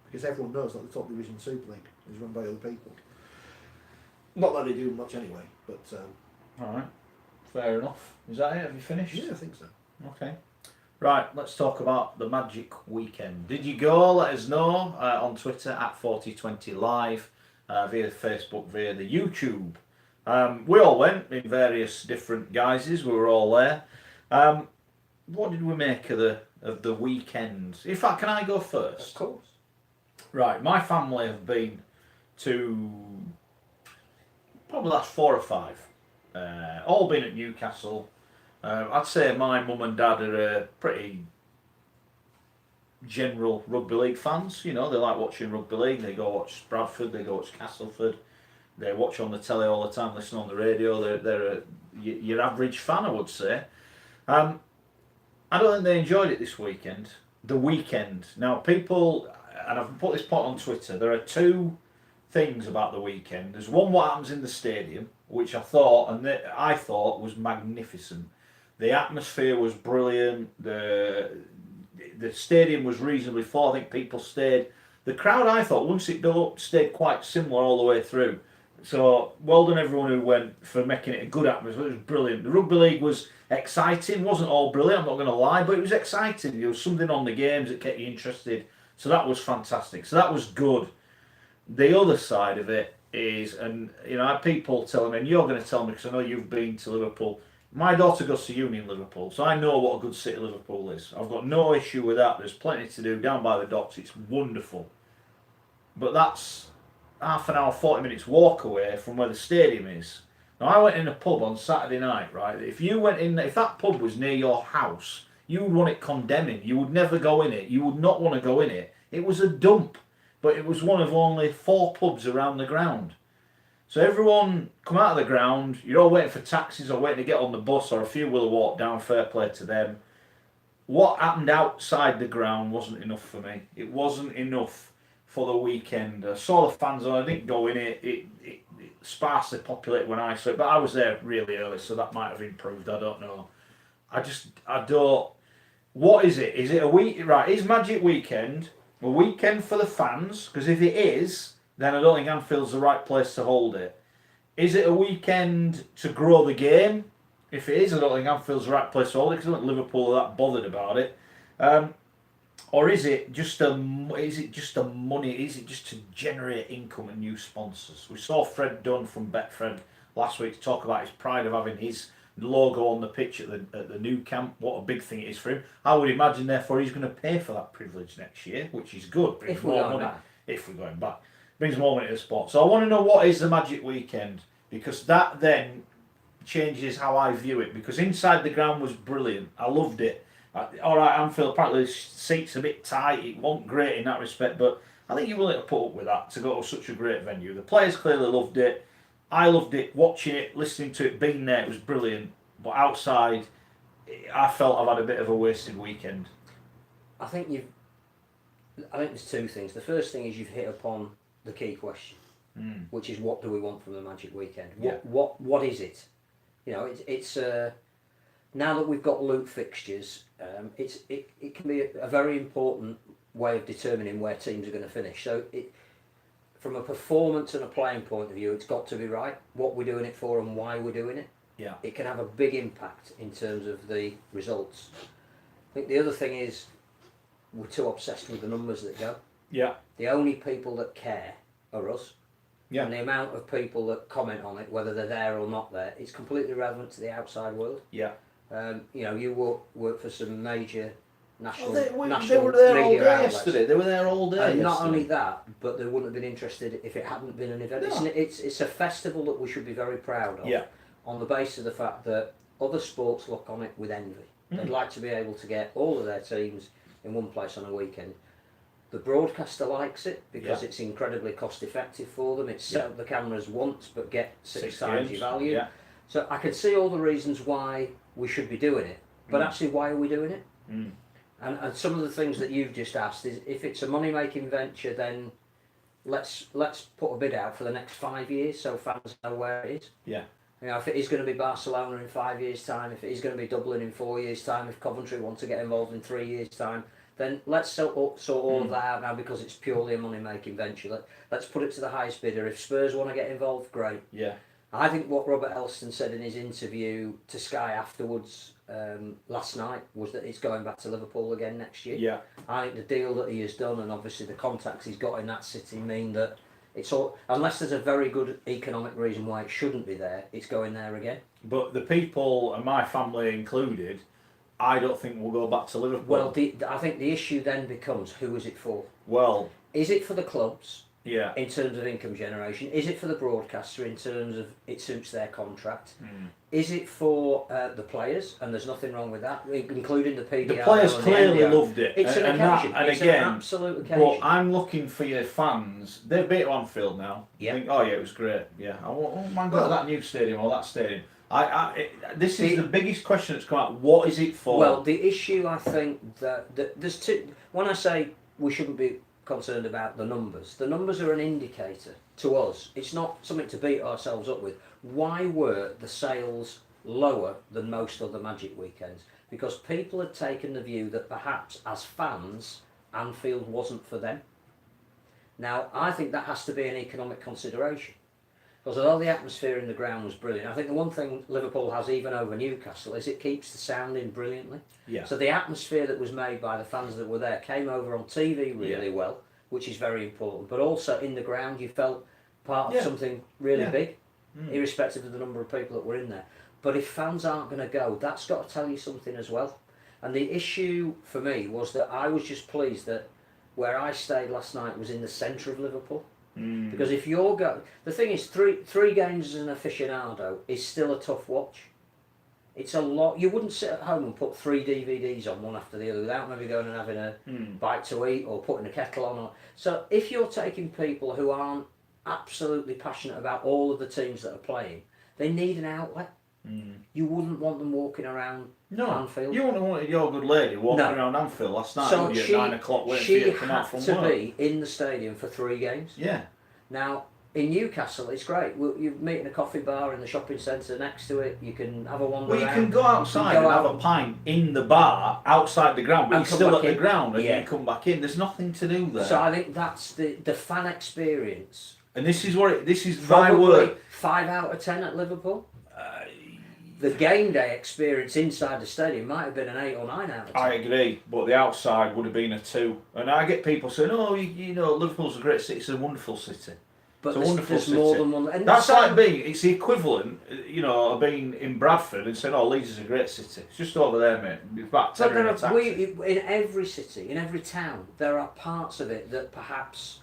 because everyone knows that the top division Super League is run by other people. Not that they do much anyway, but... Alright, fair enough. Is that it? Have you finished? Yeah, I think so. Okay. Right, let's talk about the Magic Weekend. Did you go? Let us know on Twitter at Forty20 Live, via Facebook, via the YouTube. We all went in various different guises. We were all there. What did we make of the weekend? In fact, can I go first? Of course. Right, my family have been to probably the last 4 or 5. All been at Newcastle. I'd say my mum and dad are pretty general rugby league fans. You know, they like watching rugby league. They go watch Bradford, they go watch Castleford. They watch on the telly all the time, listen on the radio. They're your average fan, I would say. I don't think they enjoyed it this weekend. The weekend. Now, people, and I've put this point on Twitter, there are 2 things about the weekend. There's one, what happens in the stadium, which I thought was magnificent. The atmosphere was brilliant. The stadium was reasonably full. I think people stayed. The crowd, I thought, once it built up, stayed quite similar all the way through. So, well done everyone who went for making it a good atmosphere. It was brilliant. The rugby league was exciting. It wasn't all brilliant, I'm not going to lie, but it was exciting. There was something on the games that kept you interested. So that was fantastic. So that was good. The other side of it is, and you know, I have people telling me, and you're going to tell me because I know you've been to Liverpool. My daughter goes to uni in Liverpool, so I know what a good city Liverpool is. I've got no issue with that. There's plenty to do down by the docks. It's wonderful. But that's half an hour, 40 minutes walk away from where the stadium is. Now, I went in a pub on Saturday night, right? If that pub was near your house, you would want it condemning. You would never go in it. You would not want to go in it. It was a dump, but it was one of only 4 pubs around the ground. So everyone come out of the ground, you're all waiting for taxis or waiting to get on the bus, or a few will have walked down, fair play to them. What happened outside the ground wasn't enough for me. It wasn't enough for the weekend. I saw the fans on, I didn't go in it. It sparsely populated when I saw it, but I was there really early, so that might have improved, I don't know. I don't... What is it? Is it a week? Right, is Magic Weekend a weekend for the fans? Because if it is, then I don't think Anfield's the right place to hold it. Is it a weekend to grow the game? If it is, I don't think Anfield's the right place to hold it, because I don't think Liverpool are that bothered about it. Or is it just a money? Is it just to generate income and new sponsors? We saw Fred Dunn from Betfred last week talk about his pride of having his logo on the pitch at the new camp. What a big thing it is for him. I would imagine, therefore, he's going to pay for that privilege next year, which is good. Brings more money. If we're going back, brings more money to the sport. So I want to know, what is the Magic Weekend, because that then changes how I view it. Because inside the ground was brilliant. I loved it. All right, Anfield, apparently the seats a bit tight. It wasn't great in that respect, but I think you're willing to put up with that to go to such a great venue. The players clearly loved it. I loved it, watching it, listening to it, being there. It was brilliant. But outside, I felt I've had a bit of a wasted weekend. I think there's 2 things. The first thing is you've hit upon the key question, which is, what do we want from the Magic Weekend? What is it? You know, it's now that we've got loop fixtures, it can be a very important way of determining where teams are going to finish. So from a performance and a playing point of view, it's got to be right. What we're doing it for and why we're doing it. Yeah. It can have a big impact in terms of the results. I think the other thing is, we're too obsessed with the numbers that go. Yeah. The only people that care are us. Yeah. And the amount of people that comment on it, whether they're there or not there, it's completely irrelevant to the outside world. Yeah. You know, you work for some major national they were national there all media day outlets. yesterday. They were there all day. And not yesterday. only that, but they wouldn't have been interested if it hadn't been an event. No. It's a festival that we should be very proud of. Yeah. On the basis of the fact that other sports look on it with envy. They'd like to be able to get all of their teams in one place on a weekend. The broadcaster likes it because Yeah. it's incredibly cost effective for them. It's set up the cameras once but get six times games. your value. Yeah. So I can see all the reasons why we should be doing it. But actually, why are we doing it? Mm. And some of the things that you've just asked is, if it's a money making venture, then let's put a bid out for the next 5 years so fans know where it is. Yeah. You know, if it is going to be Barcelona in 5 years' time, if it is going to be Dublin in 4 years' time, if Coventry want to get involved in 3 years' time, then let's sort all of that out now, because it's purely a money making venture. Let's put it to the highest bidder. If Spurs want to get involved, great. Yeah. I think what Robert Elston said in his interview to Sky afterwards last night was that it's going back to Liverpool again next year. Yeah. I think the deal that he has done, and obviously the contacts he's got in that city, mean that it's all, unless there's a very good economic reason why it shouldn't be there, it's going there again. But the people, and my family included, I don't think we'll go back to Liverpool. Well, I think the issue then becomes, who is it for? Well, Is it for the clubs yeah. in terms of income generation? Is it for the broadcaster in terms of it suits their contract? Is it for the players? And there's nothing wrong with that, including the PDR. The players and clearly the NDR. loved it. It's an occasion. It's an absolute occasion. But I'm looking for your fans. They've been to Anfield now. Yeah. Think, oh yeah, it was great. Yeah. I won't mind going to that new stadium or that stadium. This is the biggest question that's come out. What is it for? Well, the issue, I think, that there's two. When I say we shouldn't be concerned about the numbers are an indicator to us. It's not something to beat ourselves up with. Why were the sales lower than most other Magic weekends? Because people had taken the view that perhaps as fans, Anfield wasn't for them. Now, I think that has to be an economic consideration. Because although the atmosphere in the ground was brilliant, I think the one thing Liverpool has even over Newcastle is it keeps the sound in brilliantly. Yeah. So the atmosphere that was made by the fans that were there came over on TV really well, which is very important. But also in the ground, you felt part of something really big, irrespective of the number of people that were in there. But if fans aren't going to go, that's got to tell you something as well. And the issue for me was that I was just pleased that where I stayed last night was in the centre of Liverpool. Because if you're the thing is, three games as an aficionado is still a tough watch. It's a lot. You wouldn't sit at home and put 3 DVDs on one after the other without maybe going and having a bite to eat or putting a kettle on. So if you're taking people who aren't absolutely passionate about all of the teams that are playing, they need an outlet. You wouldn't want them walking around Anfield. You wouldn't want your good lady walking around Anfield last night, So would you, she, at 9 o'clock waiting for you to come out from she had work? to be in the stadium for 3 games. Yeah. Now, in Newcastle, it's great. You meet in a coffee bar in the shopping centre next to it. You can have a wander Well, you around. can go outside and have a pint in the bar outside the ground, but And you're come still back at the in. ground and Yeah. you come back in. There's nothing to do there. So I think that's the fan experience. And this is my Probably word. 5 out of 10 at Liverpool. The game day experience inside the stadium might have been an 8 or 9 out of 10. I agree, but the outside would have been a 2. And I get people saying, "Oh, you know, Liverpool's a great city. It's a wonderful city." But It's a there's, wonderful there's city. more than one. And That's so- like it's the equivalent, you know, of being in Bradford and saying, "Oh, Leeds is a great city. It's just over there, mate. It's about 10 But there minutes are, taxi." in every city, in every town, there are parts of it that perhaps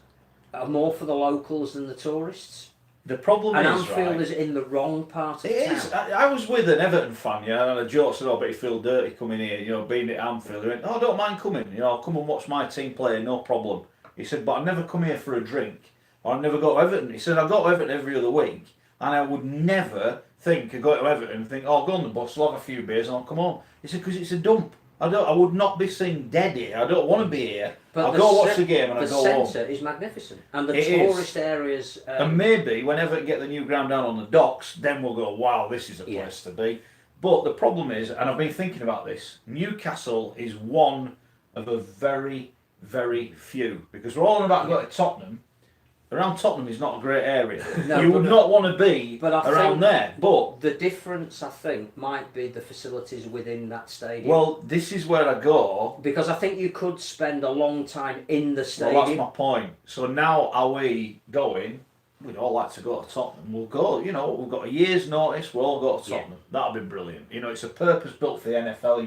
are more for the locals than the tourists. The problem And is, Anfield right, is in the wrong part of it town. is. I was with an Everton fan, yeah, and a joke said, "Oh, but you feel dirty coming here, you know, being at Anfield." He went, "Oh, I don't mind coming, you know, I'll come and watch my team play, no problem." He said, "But I never come here for a drink, or I never go to Everton." He said, "I go to Everton every other week, and I would never think of going to Everton and think, oh, I'll go on the bus, I'll have a few beers, and I'll come home." He said, "Because it's a dump. I would not be seen dead here. I don't want to be here. But I'll the go watch ce- the game and I'll The go home." centre is magnificent, and the It is. tourist areas. And maybe whenever we get the new ground down on the docks, then we'll go, wow, this is a place to be. But the problem is, and I've been thinking about this, Newcastle is one of a very, very few. Because we're all on about going to Tottenham. Around Tottenham is not a great area. No, you would but- not want to be but I around think there. But, the difference, I think, might be the facilities within that stadium. well, this is where I go. Because I think you could spend a long time in the Well, stadium. that's my point. So now are we going? We'd all like to go to Tottenham. We'll go, you know, we've got a year's notice, we'll all go to Yeah. Tottenham. That'll be brilliant. You know, it's a purpose built for the NFL.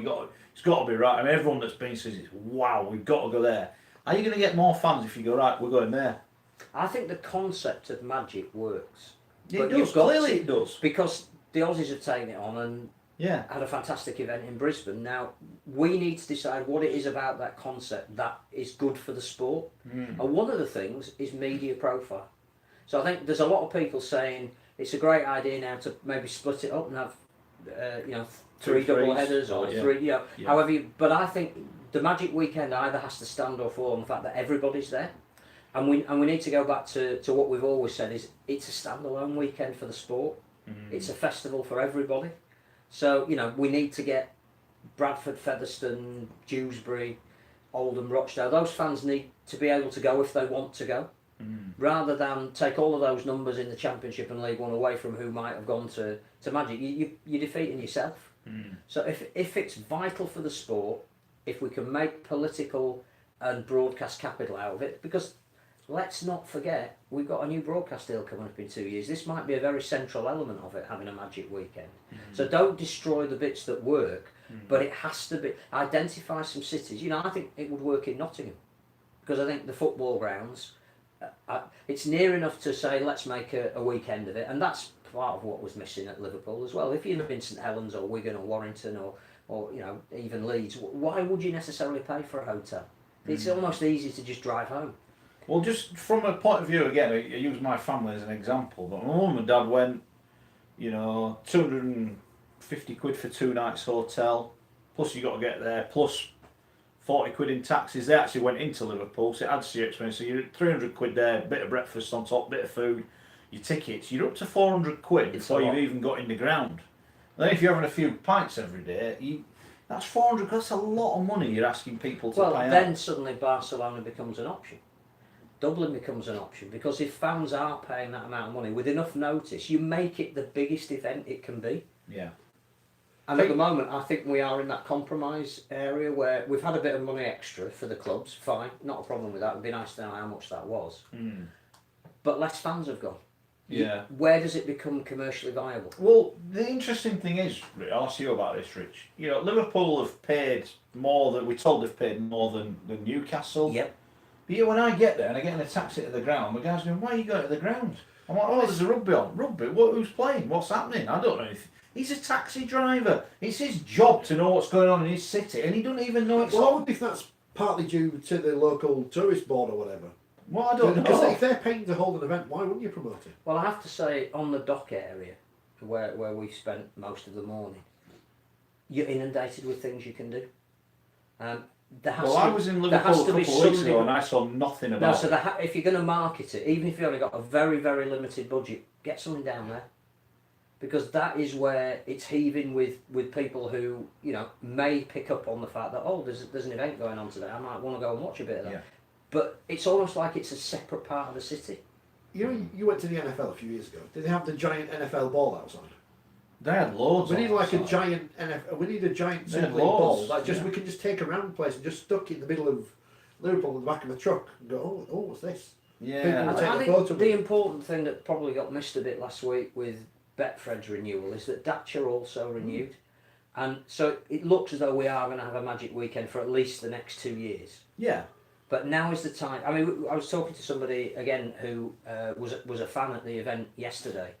It's got to be right. And everyone that's been says, wow, we've got to go there. Are you going to get more fans if you go, right, we're going there? I think the concept of Magic works. It But does, you've got clearly to- it does. Because the Aussies have taken it on, and Yeah. had a fantastic event in Brisbane. Now, we need to decide what it is about that concept that is good for the sport. And one of the things is media profile. So I think there's a lot of people saying it's a great idea now to maybe split it up and have, three double headers or three, however you, but I think the Magic Weekend either has to stand or fall on the fact that everybody's there. And we need to go back to what we've always said is it's a standalone weekend for the sport. It's a festival for everybody. So, we need to get Bradford, Featherstone, Dewsbury, Oldham, Rochdale. Those fans need to be able to go if they want to go. Rather than take all of those numbers in the Championship and League One away from who might have gone to Magic. You're defeating yourself. So if it's vital for the sport, if we can make political and broadcast capital out of it, because let's not forget, we've got a new broadcast deal coming up in 2 years. This might be a very central element of it, having a Magic Weekend. So don't destroy the bits that work, but it has to be, identify some cities. I think it would work in Nottingham, because I think the football grounds, it's near enough to say, let's make a weekend of it, and that's part of what was missing at Liverpool as well. If you live in St Helens or Wigan or Warrington or even Leeds, why would you necessarily pay for a hotel? It's almost easy to just drive home. Well, just from a point of view, again, I use my family as an example, but my mum and dad went, 250 quid for 2 nights hotel, plus you got to get there, plus 40 quid in taxis. They actually went into Liverpool, so it adds to your expense. So you're 300 quid there, bit of breakfast on top, bit of food, your tickets. You're up to 400 quid before you've even got in the ground. And then if you're having a few pints every day, that's 400 quid. That's a lot of money you're asking people to pay out. Well, then suddenly Barcelona becomes an option. Dublin becomes an option, because if fans are paying that amount of money with enough notice, you make it the biggest event it can be. Yeah. And at the moment, I think we are in that compromise area where we've had a bit of money extra for the clubs. Fine, not a problem with that. It'd be nice to know how much that was. But less fans have gone. Yeah. Where does it become commercially viable? Well, the interesting thing is, I'll ask you about this, Rich. Liverpool have paid more than, we're told they've paid more than Newcastle. Yep. But yeah, when I get there and I get in a taxi to the ground, the guy's going, why are you going to the ground? I'm like, oh, there's a rugby on. Rugby? Who's playing? What's happening? I don't know anything. He's a taxi driver. It's his job to know what's going on in his city, and he doesn't even know it's Well, I on. wonder if that's partly due to the local tourist board or whatever. Well, I don't know. Because if they're paying to hold an event, why wouldn't you promote it? Well, I have to say, on the dock area, where we've spent most of the morning, you're inundated with things you can do. I was in Liverpool a couple of weeks ago and I saw nothing about it. So if you're going to market it, even if you've only got a very, very limited budget, get something down there. Because that is where it's heaving with people who, may pick up on the fact that, there's an event going on today, I might want to go and watch a bit of that. Yeah. But it's almost like it's a separate part of the city. You went to the NFL a few years ago. Did they have the giant NFL ball outside? They had loads. We need like a giant NFL. We need a giant circling ball. We can just take around the place and just stuck in the middle of Liverpool in the back of a truck and go, oh, what's this? Yeah. I think the important thing that probably got missed a bit last week with Betfred's renewal is that Datcha also renewed, and so it looks as though we are going to have a Magic Weekend for at least the next 2 years. Yeah. But now is the time. I mean, I was talking to somebody again who was a fan at the event yesterday,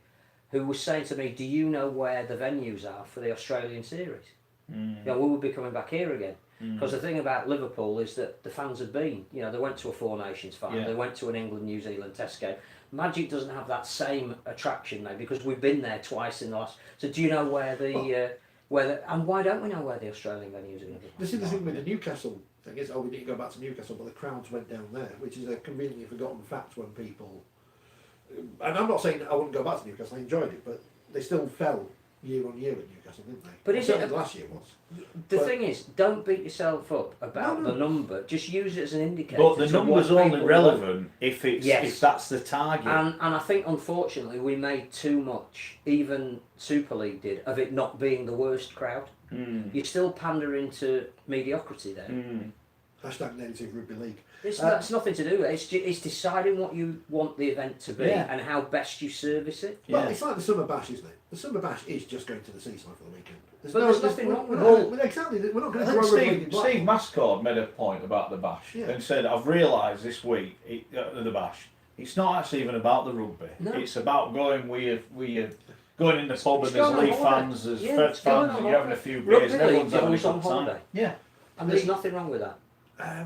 who was saying to me, do you know where the venues are for the Australian series? We will be coming back here again. Because the thing about Liverpool is that the fans have been, they went to a Four Nations final, they went to an England-New Zealand test game. Magic doesn't have that same attraction now because we've been there twice in the last... So do you know where and why don't we know where the Australian venues are going to be? This is the thing with the Newcastle thing is, we need to go back to Newcastle, but the crowds went down there, which is a conveniently forgotten fact when people... And I'm not saying I wouldn't go back to Newcastle, I enjoyed it, but they still fell year on year at Newcastle, didn't they? But last year was. The thing is, don't beat yourself up about the number. Just use it as an indicator. But the number's only relevant if that's the target. And I think unfortunately we made too much, even Super League did, of it not being the worst crowd. You're still pandering to mediocrity there. Hashtag negative rugby league. That's nothing to do with it. It's deciding what you want the event to be and how best you service it. Well, it's like the Summer Bash, isn't it? The Summer Bash is just going to the seaside for the weekend. There's nothing wrong with it. Exactly, we're not going to I grow think Steve Mascord made a point about the Bash and said, I've realised this week, the Bash, it's not actually even about the rugby. No. It's about going with your going in the pub and It's there's going on Leeds holiday. fans, there's Yeah, Fed it's going fans, on and you're having a holiday. few Rugby beers, and everyone's league having a goes on good time. holiday. Yeah. And there's nothing wrong with that.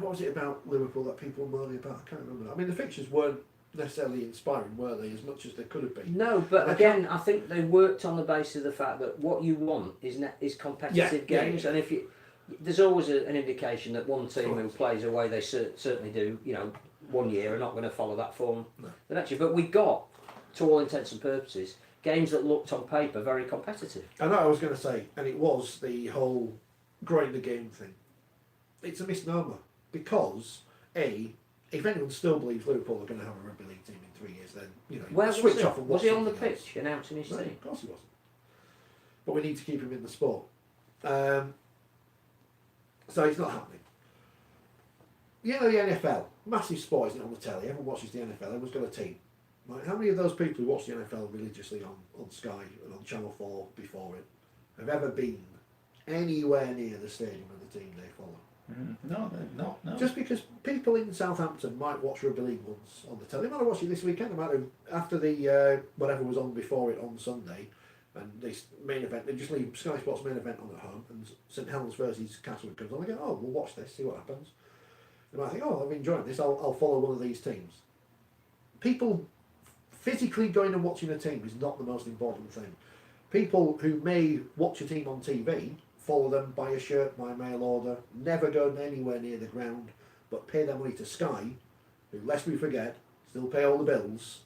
What was it about Liverpool that people were moaning about? I can't remember. I mean, the fixtures weren't necessarily inspiring, were they, as much as they could have been? No, but again, I think they worked on the basis of the fact that what you want is competitive games, and if you, there's always an indication that one team who plays away, they certainly do. You know, one year are not going to follow that form the next year. But we got, to all intents and purposes, games that looked on paper very competitive. I know I was going to say, and it was the whole growing the game thing. It's a misnomer because if anyone still believes Liverpool are going to have a rugby league team in 3 years, then Where switch was he? off and watch. Was he on the something else. pitch announcing his No, team? of course he wasn't. But we need to keep him in the sport. So it's not happening. The NFL, massive sport, isn't it, on the telly? Everyone watches the NFL, everyone's got a team. Right? How many of those people who watch the NFL religiously on Sky and on Channel 4 before it have ever been anywhere near the stadium of the team they follow? No. Just because people in Southampton might watch Rugby League once on the telly, they might have watched it this weekend, they might have, after the whatever was on before it on Sunday, and this main event, they just leave Sky Sports main event on at home, and St Helens versus Castlewood comes on, they go, oh, we'll watch this, see what happens. They might think, oh, I've enjoyed this, I'll follow one of these teams. People physically going and watching a team is not the most important thing. People who may watch a team on TV, follow them, buy a shirt, buy a mail order, never go anywhere near the ground, but pay their money to Sky, who, lest we forget, still pay all the bills.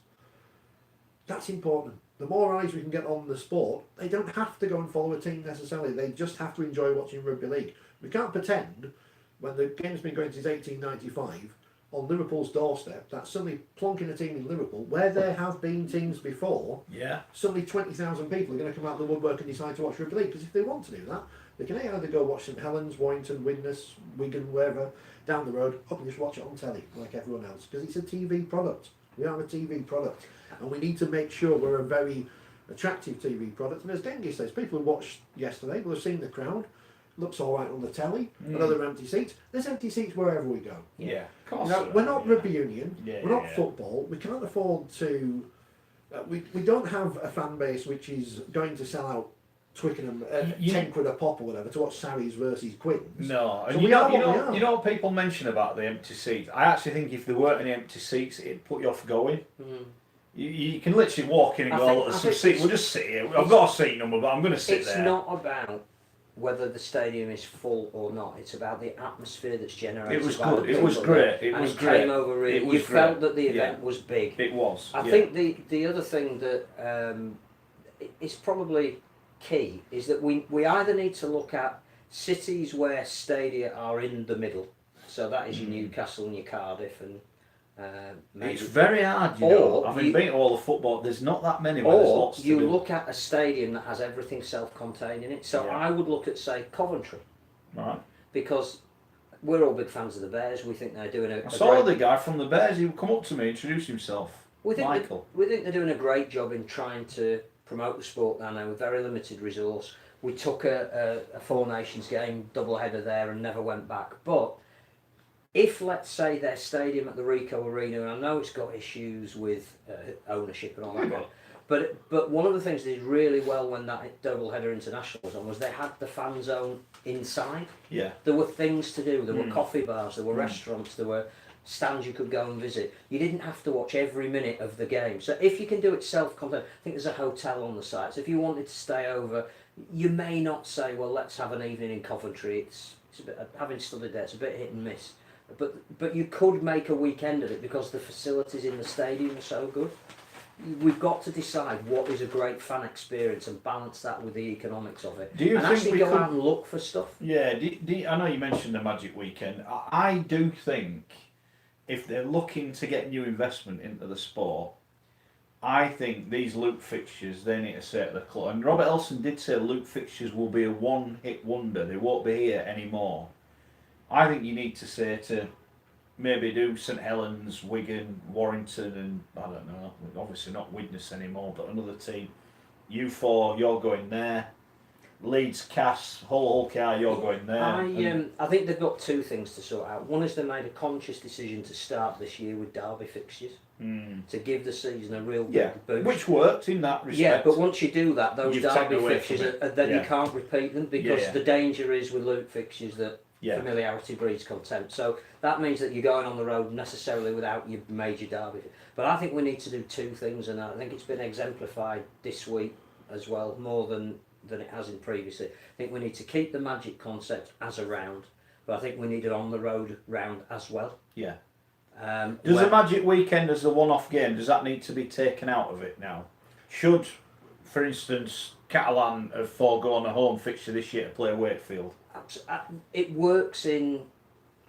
That's important. The more eyes we can get on the sport, they don't have to go and follow a team necessarily. They just have to enjoy watching rugby league. We can't pretend, when the game's been going since 1895, on Liverpool's doorstep, that suddenly plonking a team in Liverpool, where there have been teams before, suddenly 20,000 people are going to come out of the woodwork and decide to watch rugby league. Because if they want to do that, they can either go watch St Helens, Warrington, Widnes, Wigan, wherever, down the road, or just watch it on telly, like everyone else. Because it's a TV product. We are a TV product. And we need to make sure we're a very attractive TV product. And as Genghis says, people who watched yesterday will have seen the crowd. Looks all right on the telly. Another empty seats. There's empty seats wherever we go. Yeah, of course. We're not rugby union. Yeah, we're not football. We can't afford to. We don't have a fan base which is going to sell out Twickenham at 10 quid a pop or whatever to watch Sarries versus Quins. No, and So you know what people mention about the empty seats? I actually think if there weren't any empty seats, it'd put you off going. You can literally walk in and go, there's some seats, we'll just sit here. I've got a seat number, but I'm going to sit there. It's not about whether the stadium is full or not. It's about the atmosphere that's generated. It was by good. the It was people great. there. It was it great. came over really. It was You felt great. that the event was big. It was. I think the other thing that is probably key is that we either need to look at cities where stadia are in the middle. So that is your Newcastle and your Cardiff and maybe. It's very hard, you know. Having been to all the football, there's not that many where there's lots to do. Or you look at a stadium that has everything self-contained in it. So I would look at, say, Coventry. Right. Because we're all big fans of the Bears. We think they're doing I saw the guy from the Bears. He would come up to me, introduce himself. Michael. We think they're doing a great job in trying to promote the sport down there with very limited resource. We took a Four Nations game, double header there, and never went back. But if, let's say, their stadium at the Ricoh Arena, and I know it's got issues with ownership and all that, but one of the things they did really well when that double header international was on was they had the fan zone inside. Yeah. There were things to do. There were coffee bars. There were restaurants. There were stands you could go and visit. You didn't have to watch every minute of the game. So if you can do it self-contained, I think there's a hotel on the site. So if you wanted to stay over, you may not say, well, let's have an evening in Coventry. It's a bit, having studied there, it's a bit hit and miss. But you could make a weekend of it because the facilities in the stadium are so good. We've got to decide what is a great fan experience and balance that with the economics of it. Do you and think actually we go could... out and look for stuff? Yeah, I know you mentioned the Magic Weekend. I do think if they're looking to get new investment into the sport, I think these Luke fixtures, they need to say at the club. And Robert Elson did say Luke fixtures will be a one-hit wonder. They won't be here anymore. I think you need to say to maybe do St Helens, Wigan, Warrington, and I don't know, obviously not Widnes anymore, but another team. You four, you're going there. Leeds, Cass, Hull, you're going there. I think they've got two things to sort out. One is they made a conscious decision to start this year with derby fixtures to give the season a real big boost. Which worked in that respect. Yeah, but once you do that, those You've derby taken away fixtures, from it. then you can't repeat them because the danger is with Luke fixtures that familiarity breeds contempt. So that means that you're going on the road necessarily without your major derby. But I think we need to do two things, and I think it's been exemplified this week as well, more than it has in previously. I think we need to keep the Magic concept as a round, but I think we need an on-the-road round as well. Yeah. Does the Magic weekend as a one-off game, does that need to be taken out of it now? Should, for instance, Catalan have foregone a home fixture this year to play Wakefield? It works in...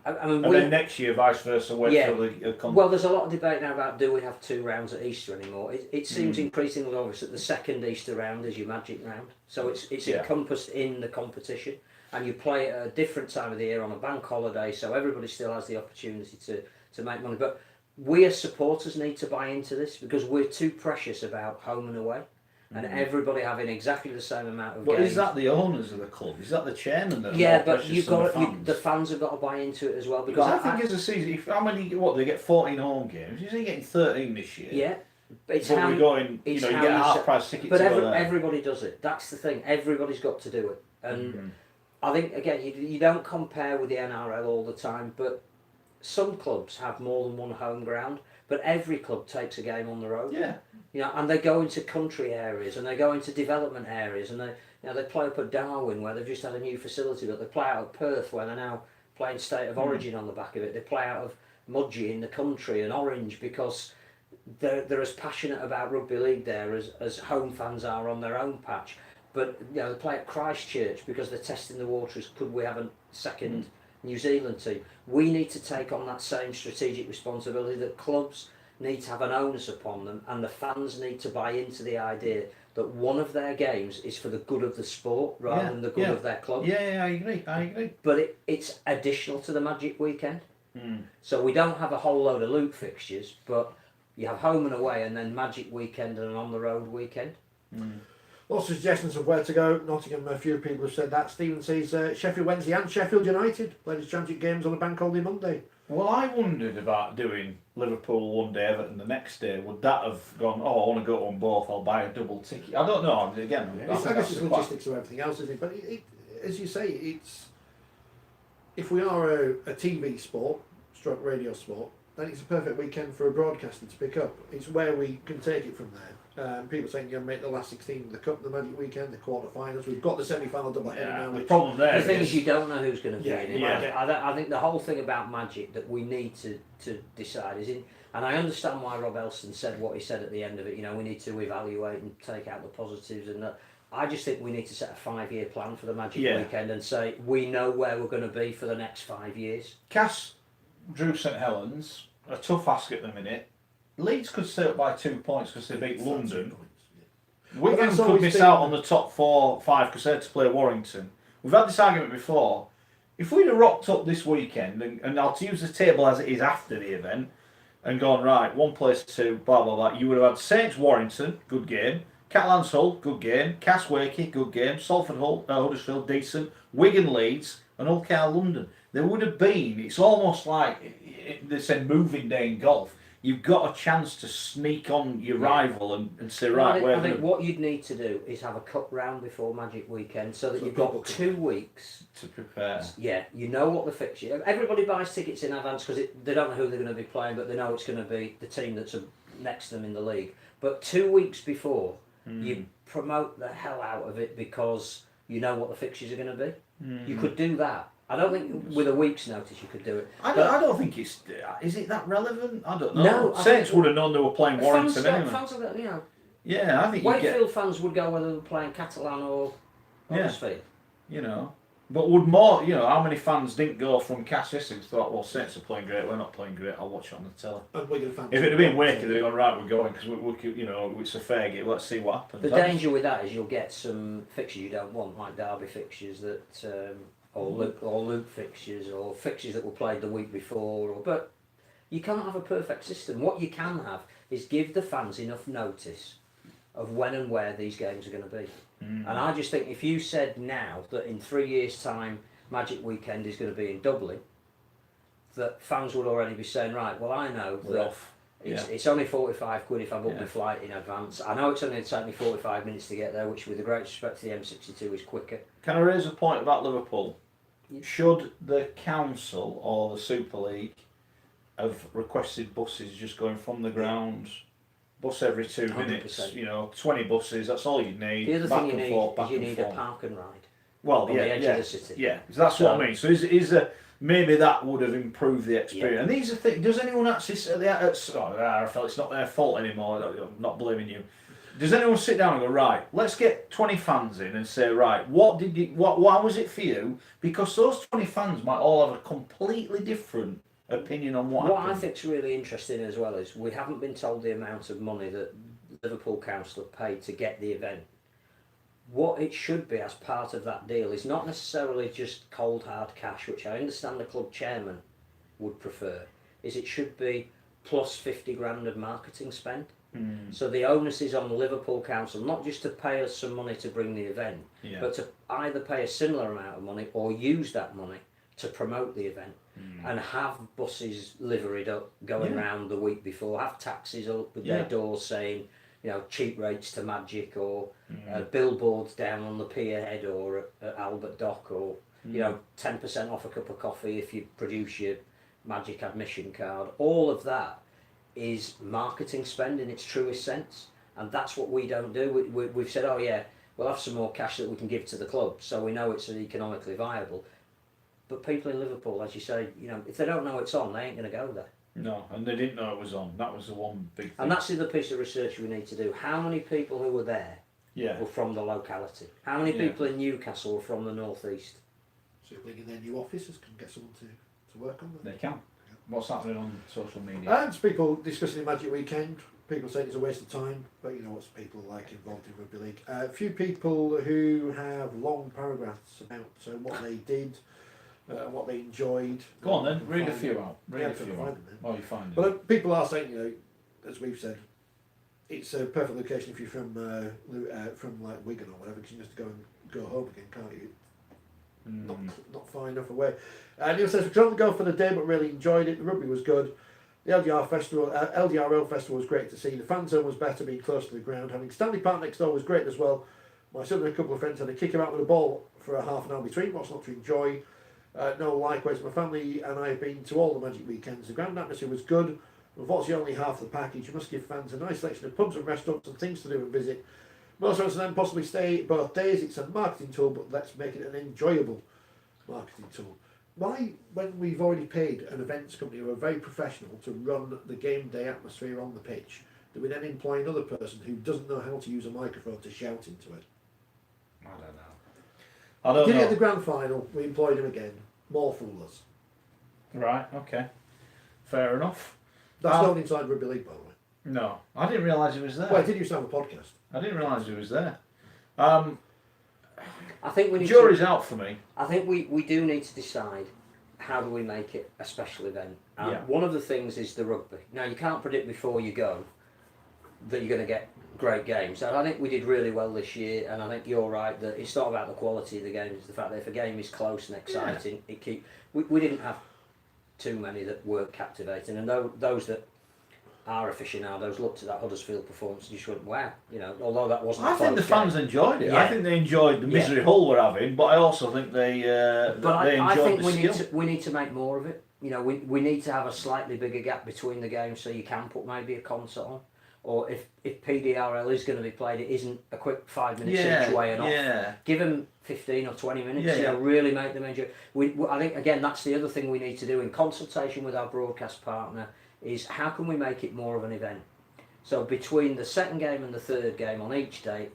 I mean, and then next year, vice versa, Wakefield... Well, there's a lot of debate now about do we have 2 rounds at Easter anymore. It seems increasingly obvious that the second Easter round is your Magic round. So it's encompassed in the competition. And you play at a different time of the year on a bank holiday, so everybody still has the opportunity to make money. But we as supporters need to buy into this because we're too precious about home and away. And everybody having exactly the same amount of games. But is that the owners of the club? Is that the chairman that? Yeah, but the fans have got to buy into it as well. Because I think as a season, they get 14 home games. You're getting 13 this year. Yeah, but we're going. You get a half price ticket. But everybody does it. That's the thing. Everybody's got to do it. And I think again, you don't compare with the NRL all the time, but some clubs have more than one home ground. But every club takes a game on the road. Yeah. And they go into country areas and they go into development areas and they play up at Darwin where they've just had a new facility, but they play out of Perth where they're now playing State of Origin on the back of it. They play out of Mudgee in the country and Orange because they're as passionate about rugby league there as home fans are on their own patch. But they play at Christchurch because they're testing the waters. Could we have a second New Zealand team? We need to take on that same strategic responsibility that clubs need to have an onus upon them, and the fans need to buy into the idea that one of their games is for the good of the sport rather than the good of their club. Yeah, I agree. But it's additional to the Magic weekend. So we don't have a whole load of Luke fixtures, but you have home and away and then Magic weekend and an on-the-road weekend. Lots of suggestions of where to go. Nottingham, a few people have said that. Stephen says Sheffield Wednesday and Sheffield United play the tragic games on a bank holiday Monday. Well, I wondered about doing Liverpool one day, Everton the next day. Would that have gone, I want to go on both, I'll buy a double ticket? I don't know. Again, I guess it's logistics of everything else, isn't it? But as you say, it's if we are a TV sport, stroke radio sport, then it's a perfect weekend for a broadcaster to pick up. It's where we can take it from there. People saying you're going to make the last 16 of the Cup, the Magic weekend, the quarter-finals. We've got the semi-final double header now. The problem there the thing is you don't know who's going to be in it. Yeah. I think the whole thing about Magic that we need to decide is in, and I understand why Rob Elston said what he said at the end of it. We need to evaluate and take out the positives and that. I just think we need to set a 5-year plan for the Magic weekend and say we know where we're going to be for the next 5 years. Cass drew St Helens, a tough ask at the minute. Leeds could stay up by 2 points because they beat London. Wigan could miss out on the top 4-5 because they had to play Warrington. We've had this argument before. If we'd have rocked up this weekend, and I'll use the table as it is after the event, and gone, right, 1 place 2, blah, blah, blah, you would have had Saints Warrington, good game. Catalans Hull, good game. Cass Wakey, good game. Salford Hull, Huddersfield, decent. Wigan Leeds, and Hull London. There would have been, it's almost like they said moving day in golf. You've got a chance to sneak on your rival and say, right, I think what you'd need to do is have a cup round before Magic weekend so that you've got 2 weeks to prepare. Yeah, you know what the fixture. Everybody buys tickets in advance because they don't know who they're going to be playing, but they know it's going to be the team that's next to them in the league. But 2 weeks before, you promote the hell out of it because you know what the fixtures are going to be. You could do that. I don't think with a week's notice you could do it. I don't think it's... Is it that relevant? I don't know. No, Saints would have known they were playing Warrington anyway. Fans, yeah, I think Wakefield fans would go whether they're playing Catalan or Huddersfield. But would more... how many fans didn't go from Cass yesterday and thought, well, Saints are playing great, we're not playing great, I'll watch it on the telly. And Wigan fans. If it had been Wakey, they'd have gone, right, we're going, because it's a fair game, let's see what happens. The danger with that is you'll get some fixtures you don't want, like derby fixtures that... Or Luke fixtures, or fixtures that were played the week before. But you can't have a perfect system. What you can have is give the fans enough notice of when and where these games are going to be. And I just think if you said now that in 3 years' time Magic Weekend is going to be in Dublin, that fans would already be saying, right, well, I know We're that off. it's only 45 quid if I book Yeah. my flight in advance. I know it's only going to take me 45 minutes to get there, which with the great respect to the M62 is quicker. Can I raise a point about Liverpool? Yeah. Should the council or the Super League have requested buses just going from the ground, bus every 2 minutes, 100%. you know, 20 buses, that's all you need. The other back thing you and need forth, is back you and need a forth. park and ride Well, on yeah, the edge yeah, of the city. yeah. So that's what I mean. So is a maybe that would have improved the experience. Yeah. And these are things. Does anyone actually sit at the RFL? It's not their fault anymore. I'm not blaming you. Does anyone sit down and go, right, let's get 20 fans in and say, right, what why was it for you? Because those 20 fans might all have a completely different opinion on what What happened. I think's really interesting as well is we haven't been told the amount of money that Liverpool Council have paid to get the event. What it should be as part of that deal is not necessarily just cold hard cash, which I understand the club chairman would prefer, is it should be plus 50 grand of marketing spend. So the onus is on the Liverpool Council not just to pay us some money to bring the event, Yeah. but to either pay a similar amount of money or use that money to promote the event and have buses liveried up going round the week before, have taxis up with their doors saying, you know, cheap rates to Magic, or billboards down on the pier head or at Albert Dock, or you know, 10% off a cup of coffee if you produce your Magic admission card. All of that is marketing spend in its truest sense, and that's what we don't do. We've said, oh yeah, we'll have some more cash that we can give to the club, so we know it's economically viable. But people in Liverpool, as you say, you know, if they don't know it's on, they ain't going to go there. No, and they didn't know it was on. That was the one big thing. And that's the other piece of research we need to do. How many people who were there Yeah. were from the locality? How many Yeah. people in Newcastle were from the northeast? Super League in their new offices can get someone to work on that. They can. What's happening on social media? And people discussing the Magic Weekend, people saying it's a waste of time, but you know what's people like involved in Rugby League. A few people who have long paragraphs about what they did, what they enjoyed. Go on then, read a few out. Read Yeah, a few find out. them then. Oh, you find it. But people are saying, you know, as we've said, it's a perfect location if you're from like Wigan or whatever, because you just go home again, can't you? Not far enough away. Neil says, we couldn't go for the day, but really enjoyed it. The rugby was good. The LDRL festival was great to see. The fan zone was better, being close to the ground. Having Stanley Park next door was great as well. My son and a couple of friends had a kick about with a ball for a half an hour between. What's not to enjoy? No, likewise, my family and I have been to all the Magic Weekends. The ground atmosphere was good. Unfortunately, only half the package. You must give fans a nice selection of pubs and restaurants and things to do and visit. Most fans then possibly stay both days. It's a marketing tool, but let's make it an enjoyable marketing tool. Why, when we've already paid an events company who are very professional to run the game day atmosphere on the pitch, do we then employ another person who doesn't know how to use a microphone to shout into it? I don't Did it know. at the grand final, we employed him again. More foolers. Right, okay. Fair enough. That's not inside Rugby League, by the way. No, I didn't realise he was there. Well, I did used to have a podcast. I didn't realise he was there. I think we need Jury's out for me. I think we do need to decide how do we make it a special event. And Yeah. one of the things is the rugby. Now, you can't predict before you go that you're going to get great games. And I think we did really well this year, and I think you're right that it's not about the quality of the game, it's the fact that if a game is close and exciting, we didn't have too many that weren't captivating, and those that are aficionados looked at that Huddersfield performance and just went, wow, you know, although that wasn't a I think the close fans game. enjoyed it. Yeah. I think they enjoyed the misery Hull were having, but I also think they But they I enjoyed think the skill. we need to make more of it. You know, we need to have a slightly bigger gap between the games so you can put maybe a concert on. Or if PDRL is going to be played, it isn't a quick 5 minutes each way and off. Yeah. Give them 15 or 20 minutes, Yeah, you know, yeah. really make them enjoy. I think, again, that's the other thing we need to do in consultation with our broadcast partner is how can we make it more of an event? So between the second game and the third game on each day,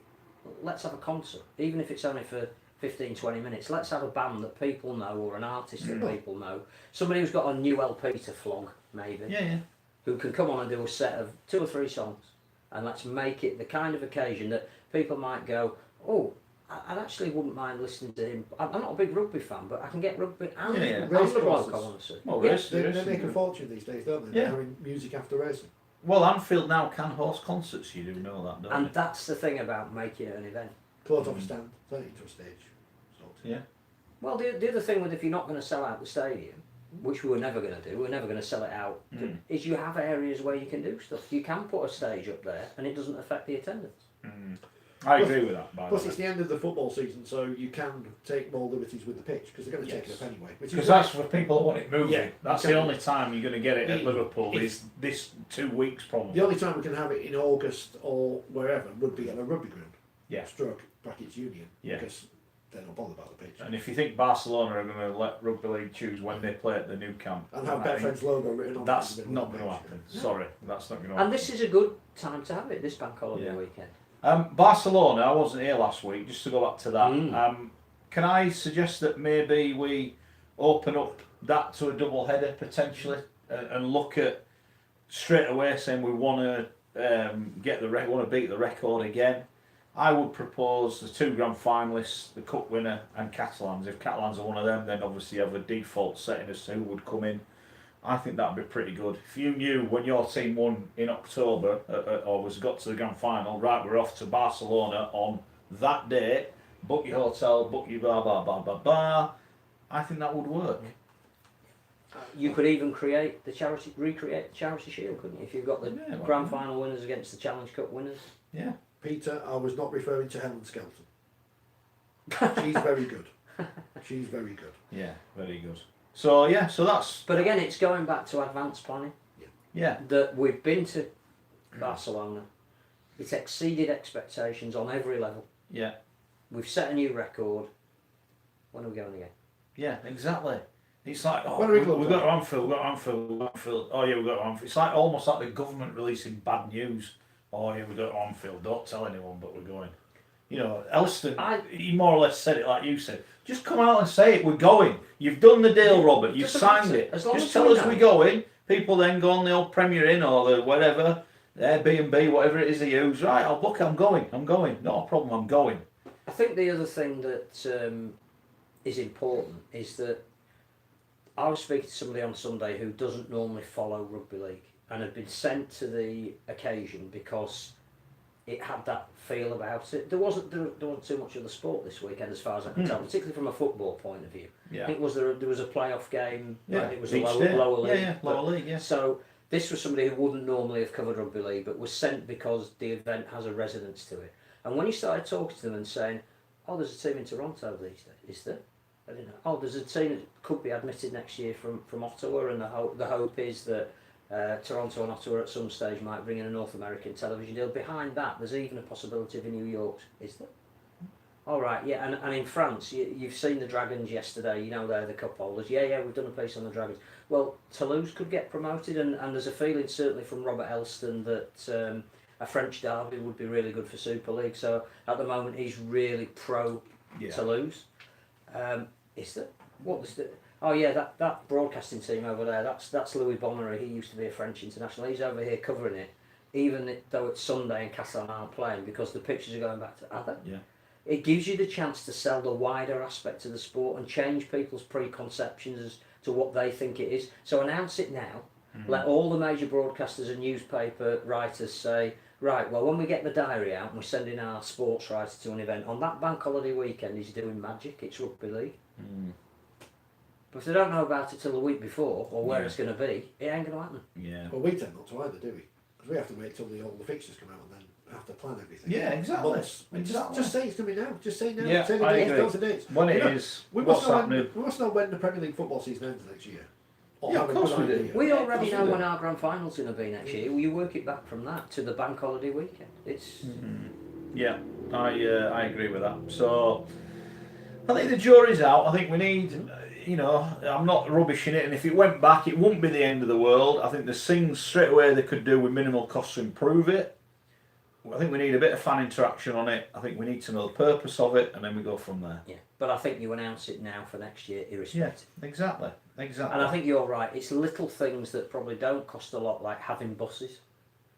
let's have a concert, even if it's only for 15, 20 minutes. Let's have a band that people know or an artist that people know. Somebody who's got a new LP to flog, maybe. Yeah. Who can come on and do a set of 2 or 3 songs, and let's make it the kind of occasion that people might go, oh, I actually wouldn't mind listening to him. I'm not a big rugby fan, but I can get rugby and Yeah. the bloke I Race want to see. Well, Yeah. race- They make a fortune these days, don't they? Yeah. They're having music after racing. Well, Anfield now can host concerts. You do know that, don't And you? that's the thing about making it an event. close off a stand, turn it into a stage. Yeah. Well, the other thing with if you're not going to sell out the stadium, which we were never going to do, we're never going to sell it out, is you have areas where you can do stuff. You can put a stage up there and it doesn't affect the attendance. I agree with that, by the Plus, way. it's the end of the football season, so you can take more liberties with the pitch because they're going to take it up anyway. Because that's for people who want it moving. Yeah, That's the only time you're going to get it at Liverpool is this 2 weeks probably. The only time we can have it in August or wherever would be at a rugby ground. Yeah. Stroke brackets union. Yeah. Because they're not bothered about the pitch. And if you think Barcelona are going to let Rugby League choose when they play at the new camp, And have Betfred's logo written on that's it. not going to happen. Sorry, that's not going to happen. And this is a good time to have it, this bank holiday weekend. Barcelona, I wasn't here last week, just to go back to that. Can I suggest that maybe we open up that to a double header potentially and look at straight away saying we want to want to beat the record again? I would propose the 2 grand finalists, the cup winner, and Catalans. If Catalans are one of them, then obviously you have a default setting as to who would come in. I think that'd be pretty good. If you knew when your team won in October or got to the grand final, right, we're off to Barcelona on that date, book your hotel, book your blah blah blah blah blah. I think that would work. You could even recreate the charity shield, couldn't you? If you've got the grand final winners against the Challenge Cup winners. Yeah. Peter, I was not referring to Helen Skelton. She's very good. She's very good. Yeah, very good. So that's. But again, it's going back to advanced planning. Yeah. That we've been to Barcelona. It's exceeded expectations on every level. Yeah. We've set a new record. When are we going again? Yeah, exactly. It's like, we've got to Anfield, we've got to Anfield. Oh yeah, we've got to Anfield. It's like almost like the government releasing bad news. Oh yeah, we've got to Anfield. Don't tell anyone, but we're going. You know, Elston, he more or less said it like you said. Just come out and say it, we're going. You've done the deal, Robert. You've signed it. Just tell us we're going. People then go on the old Premier Inn or the whatever, Airbnb, whatever it is they use. Right, I'll book it, I'm going. Not a problem, I'm going. I think the other thing that is important is that I was speaking to somebody on Sunday who doesn't normally follow Rugby League and had been sent to the occasion because it had that feel about it. There wasn't too much of the sport this weekend as far as I can tell, particularly from a football point of view. Yeah. I think there was a playoff game, Yeah. it was a lower league. Yeah, lower league, yeah. So this was somebody who wouldn't normally have covered Rugby League but was sent because the event has a resonance to it. And when you started talking to them and saying, oh, there's a team in Toronto these days, is there? I didn't know. Oh, there's a team that could be admitted next year from Ottawa, and the hope is that Toronto and Ottawa at some stage might bring in a North American television deal. Behind that, there's even a possibility of a New York. Is there? All right, yeah, and in France, you've seen the Dragons yesterday. You know they're the cup holders. Yeah, we've done a piece on the Dragons. Well, Toulouse could get promoted, and there's a feeling certainly from Robert Elston that a French derby would be really good for Super League. So at the moment, he's really pro Toulouse. Is there? What was the? Oh yeah, that broadcasting team over there. That's Louis Bonnery. He used to be a French international. He's over here covering it, even though it's Sunday and Catalan aren't playing because the pictures are going back to other. Yeah. It gives you the chance to sell the wider aspect of the sport and change people's preconceptions as to what they think it is. So announce it now. Mm-hmm. Let all the major broadcasters and newspaper writers say, right, well, when we get the diary out and we're sending our sports writer to an event, on that bank holiday weekend he's doing magic, it's Rugby League. Mm. But if they don't know about it till the week before or where it's going to be, it ain't going to happen. Yeah. Well, we tend not to either, do we? Because we have to wait till all the fixtures come out and then have to plan everything. Yeah, exactly. Just say it's coming now. Just say now. Yeah, say the I dates, agree. don't the dates. When it is, we what's happening? We must know when the Premier League football season ends next year. Yeah, of course we do. We already know when our grand final's going to be next year. You work it back from that to the bank holiday weekend. It's Yeah, I agree with that. So I think the jury's out. I think we need, I'm not rubbishing it, and if it went back, it wouldn't be the end of the world. I think there's things straight away they could do with minimal cost to improve it. I think we need a bit of fan interaction on it. I think we need to know the purpose of it, and then we go from there. Yeah, but I think you announce it now for next year, irrespective. Yeah, exactly. And I think you're right. It's little things that probably don't cost a lot, like having buses.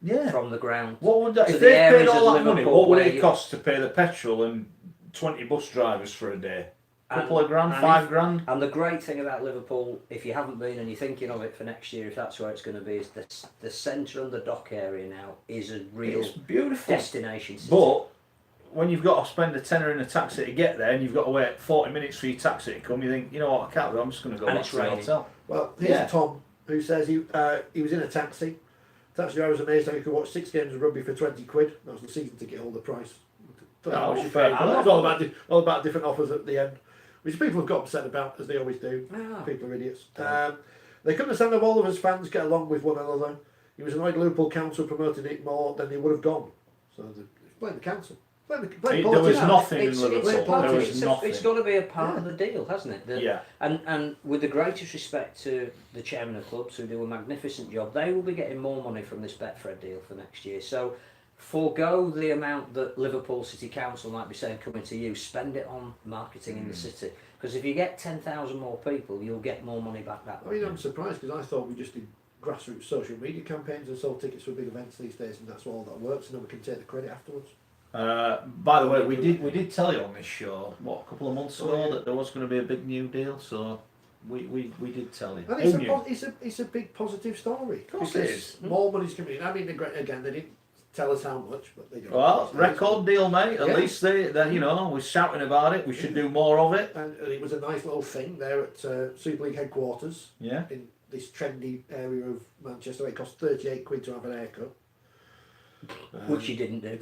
Yeah. From the ground. What would that, if they paid all that money, what would it cost to pay the petrol and 20 bus drivers for a day? Couple of grand, £5 grand. And the great thing about Liverpool, if you haven't been and you're thinking of it for next year, if that's where it's going to be, is the centre and the dock area now is a real beautiful destination city. But when you've got to spend a tenner in a taxi to get there, and you've got to wait 40 minutes for your taxi to come, you think, you know what, I can't go. I'm just going to go And back it's to the raining. hotel. Well, here's Tom, who says he was in a taxi. Taxi driver was amazed how he could watch 6 games of rugby for 20 quid. That was the season ticket holder price. Don't know how much you fair paid. play. It's all about different offers at the end, which people have got upset about, as they always do. Ah. People are idiots. They couldn't understand how all of us fans get along with one another. He was annoyed Liverpool Council promoted it more than they would have gone. So blame the council. Blame There was politics. nothing in It's Liverpool. There politics. was nothing. It's got to be a part of the deal, hasn't it? Yeah. And with the greatest respect to the chairman of clubs, who do a magnificent job, they will be getting more money from this Betfred deal for next year. So forego the amount that Liverpool City Council might be saying coming to you, spend it on marketing in the city. Because if you get 10,000 more people, you'll get more money back that I way. mean, I'm surprised because I thought we just did grassroots social media campaigns and sold tickets for big events these days, and that's all that works, and then we can take the credit afterwards. By the way, we did tell you on this show, what, a couple of months ago, yeah. that there was going to be a big new deal, so we did tell you. And Who knew? it's a big positive story. Of course because it is. more money's coming in. I mean, again, they didn't tell us how much, but they got Well, record deal, mate. At Yeah. least they, you know, we're shouting about it. We should do more of it. And it was a nice little thing there at Super League headquarters Yeah. in this trendy area of Manchester. It cost 38 quid to have an haircut. Which you didn't do.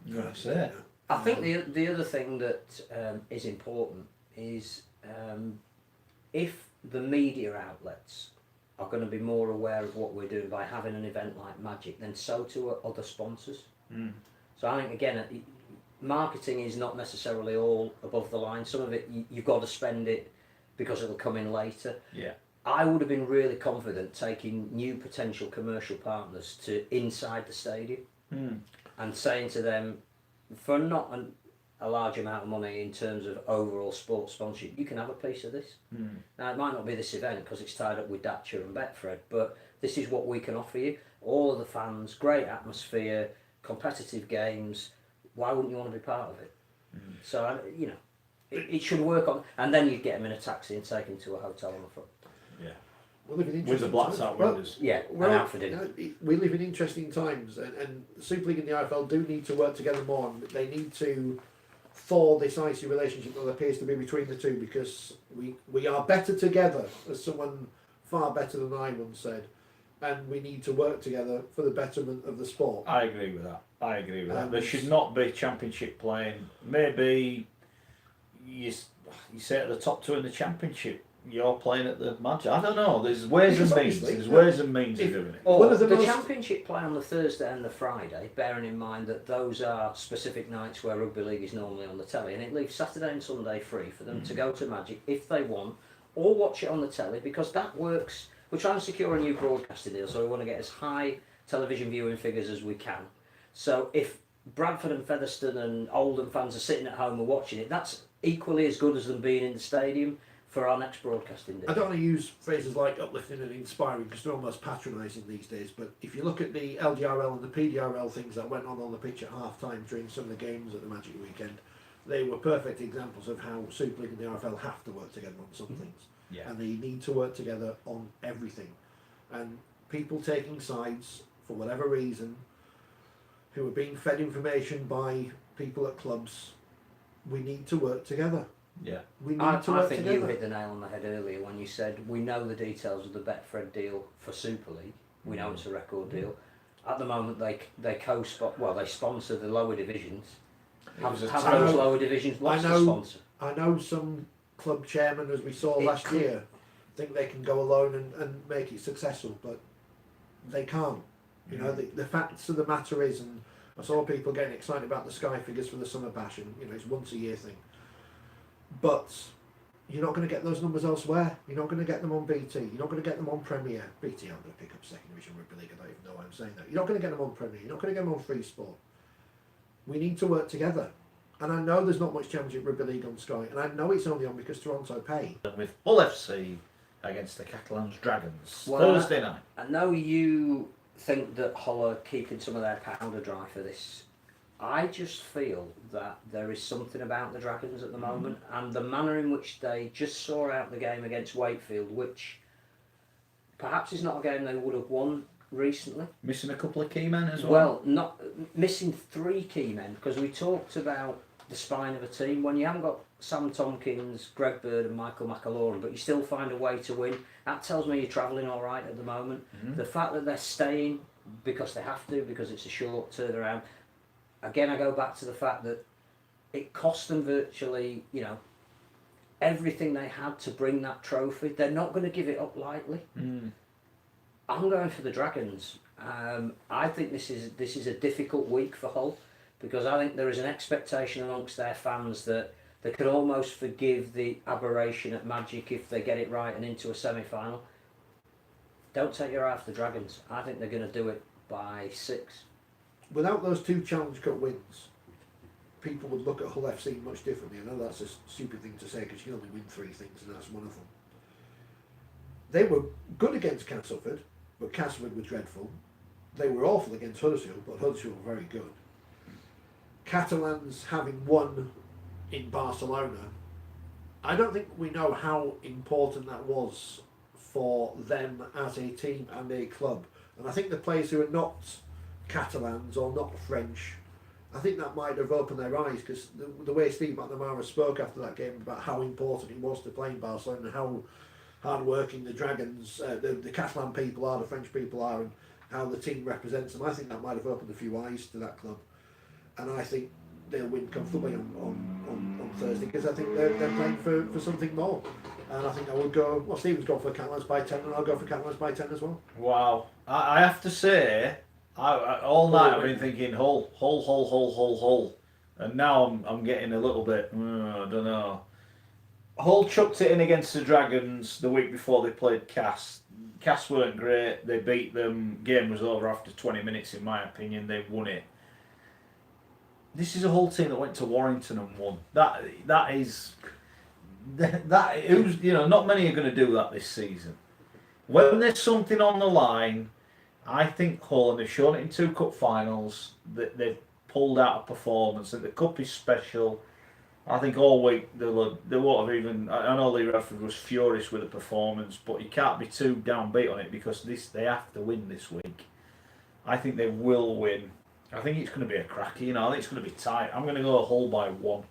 No, That's it. I think the other thing that is important is if the media outlets are going to be more aware of what we're doing by having an event like Magic, then so too are other sponsors. So I think, again, marketing is not necessarily all above the line. Some of it, you've got to spend it because it'll come in later. Yeah. I would have been really confident taking new potential commercial partners to inside the stadium and saying to them, for not a large amount of money in terms of overall sports sponsorship, you can have a piece of this. Now, it might not be this event because it's tied up with Thatcher and Betfred, but this is what we can offer you. All of the fans, great atmosphere, competitive games. Why wouldn't you want to be part of it? So, you know, it should work on, and then you'd get them in a taxi and take them to a hotel on the front. Yeah. We live in With the interesting blacks times. out Well, windows. Yeah, Well, and out for dinner. we live in interesting times, and the Super League and the IFL do need to work together more. And they need to thaw this icy relationship that appears to be between the two, because we are better together, as someone far better than I once said, and we need to work together for the betterment of the sport. I agree with that. And There should not be championship playing. Maybe you say at the top two in the championship, you're playing at the match. I don't know. There's ways and Because means. obviously, There's ways and means of doing it. Or One of the the most- championship play on the Thursday and the Friday, bearing in mind that those are specific nights where rugby league is normally on the telly, and it leaves Saturday and Sunday free for them to go to Magic if they want, or watch it on the telly, because that works. We're trying to secure a new broadcasting deal, so we want to get as high television viewing figures as we can. So if Bradford and Featherstone and Oldham fans are sitting at home and watching it, that's equally as good as them being in the stadium for our next broadcasting deal. I don't want to use phrases like uplifting and inspiring because they're almost patronising these days, but if you look at the LGRL and the PDRL things that went on the pitch at half time during some of the games at the Magic weekend, they were perfect examples of how Super League and the RFL have to work together on some things. Yeah. And they need to work together on everything. And people taking sides for whatever reason, who are being fed information by people at clubs, we need to work together. Yeah. We need I to work think together. you hit the nail on the head earlier when you said we know the details of the Betfred deal for Super League. We know it's a record deal. At the moment, they they sponsor the lower divisions. Have those lower divisions lost a sponsor? I know some club chairman, as we saw last year, think they can go alone and make it successful, but they can't. You know, the facts of the matter is, and I saw people getting excited about the Sky figures for the Summer Bash, and you know, it's once a year thing. But you're not going to get those numbers elsewhere. You're not going to get them on BT. You're not going to get them on Premier. BT aren't going to pick up second division rugby league. I don't even know why I'm saying that. You're not going to get them on Premier. You're not going to get them on Free Sport. We need to work together. And I know there's not much Championship Rugby League on Sky, and I know it's only on because Toronto pay. With Hull FC against the Catalans Dragons Well, Thursday night. I know you think that Hull are keeping some of their powder dry for this. I just feel that there is something about the Dragons at the moment, and the manner in which they just saw out the game against Wakefield, which perhaps is not a game they would have won recently. Missing a couple of key men as well. Well, not missing 3 key men, because we talked about the spine of a team. When you haven't got Sam Tompkins, Greg Bird and Michael McAloran, but you still find a way to win, that tells me you're travelling all right at the moment. The fact that they're staying because they have to, because it's a short turnaround. Again, I go back to the fact that it cost them virtually, everything they had to bring that trophy. They're not going to give it up lightly. I'm going for the Dragons. I think this is a difficult week for Hull, because I think there is an expectation amongst their fans that they could almost forgive the aberration at Magic if they get it right and into a semi-final. Don't take your eye off the Dragons. I think they're going to do it by 6. Without those 2 Challenge Cup wins, people would look at Hull FC much differently. I know that's a stupid thing to say, because you can only win 3 things, and that's one of them. They were good against Castleford, but Castleford were dreadful. They were awful against Huddersfield, but Huddersfield were very good. Catalans having won in Barcelona, I don't think we know how important that was for them as a team and a club. And I think the players who are not Catalans or not French, I think that might have opened their eyes, because the way Steve McNamara spoke after that game about how important it was to play in Barcelona, and how hard-working the Dragons, the Catalan people are, the French people are, and how the team represents them. I think that might have opened a few eyes to that club, and I think they'll win comfortably on Thursday, because I think they're playing for something more. And I think I would go, well, Stephen's gone for Catalans by 10, and I'll go for Catalans by 10 as well. Wow. I have to say, all night I've been thinking Hull. And now I'm getting a little bit, I don't know. Hull chucked it in against the Dragons the week before they played Cass. Cass weren't great. They beat them. Game was over after 20 minutes, in my opinion. They won it. This is a Hull team that went to Warrington and won. That is not many are going to do that this season. When there's something on the line, I think Hull, and they've shown it in 2 cup finals, that they've pulled out a performance, that the cup is special. I think all week they won't have even. I know Lee Radford was furious with the performance, but you can't be too downbeat on it, because they have to win this week. I think they will win. I think it's going to be a cracker. I think it's going to be tight. I'm going to go Hull by 1.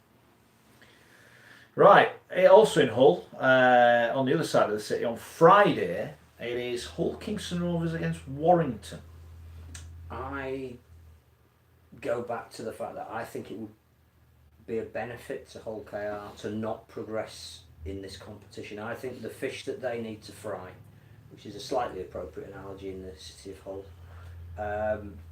Right, also in Hull, on the other side of the city, on Friday, it is Hull Kingston Rovers against Warrington. I go back to the fact that I think it would be a benefit to Hull KR to not progress in this competition. I think the fish that they need to fry, which is a slightly appropriate analogy in the city of Hull,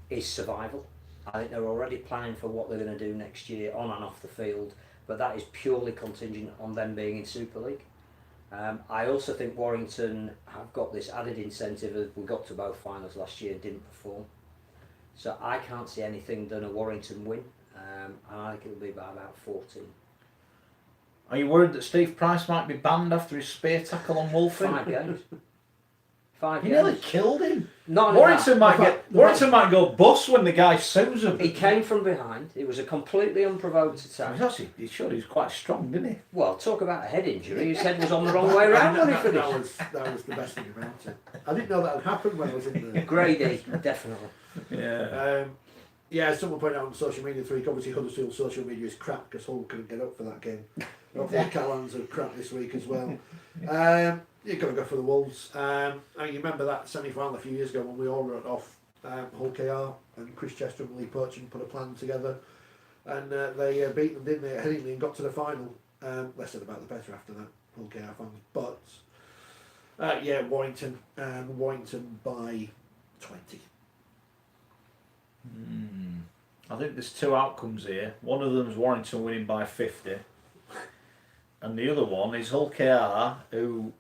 is survival. I think they're already planning for what they're going to do next year on and off the field, but that is purely contingent on them being in Super League. I also think Warrington have got this added incentive of we got to both finals last year and didn't perform. So I can't see anything than a Warrington win, and I think it'll be by about 14. Are you worried that Steve Price might be banned after his spear tackle on Wolfie? 5 games. 5 He games. nearly killed him. Not Warrington might go bust when the guy sues him. He came from behind. It was a completely unprovoked attack. He was quite strong, didn't he? Well, talk about a head injury. His head was on the wrong way around when he finished. That was the best thing about it. I didn't know that had happened when I was in the... Grady, definitely. Yeah. Someone pointed out on social media this week, obviously Huddersfield social media is crap because Hull couldn't get up for that game. Hopefully the Catalans are crap this week as well. You've got to go for the Wolves. I mean, you remember that semi-final a few years ago when we all wrote off Hull KR, and Chris Chester and Lee Purchin put a plan together, and they beat them, didn't they, at Headingley, and got to the final. Less said about the better after that, Hull KR fans. But Warrington by 20. I think there's 2 outcomes here. One of them is Warrington winning by 50, and the other one is Hull KR, who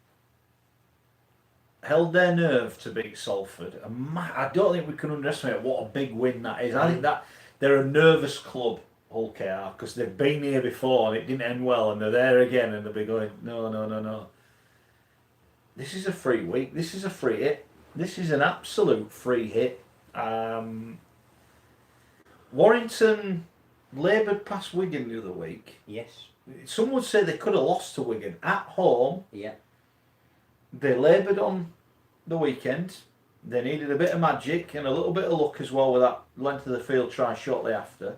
held their nerve to beat Salford. I don't think we can underestimate what a big win that is. I think that they're a nervous club, Hull KR, because they've been here before and it didn't end well, and they're there again and they'll be going, no. This is a free week. This is a free hit. This is an absolute free hit. Warrington laboured past Wigan the other week. Yes. Some would say they could have lost to Wigan at home. Yeah. They laboured on the weekend. They needed a bit of magic and a little bit of luck as well with that length of the field try shortly after.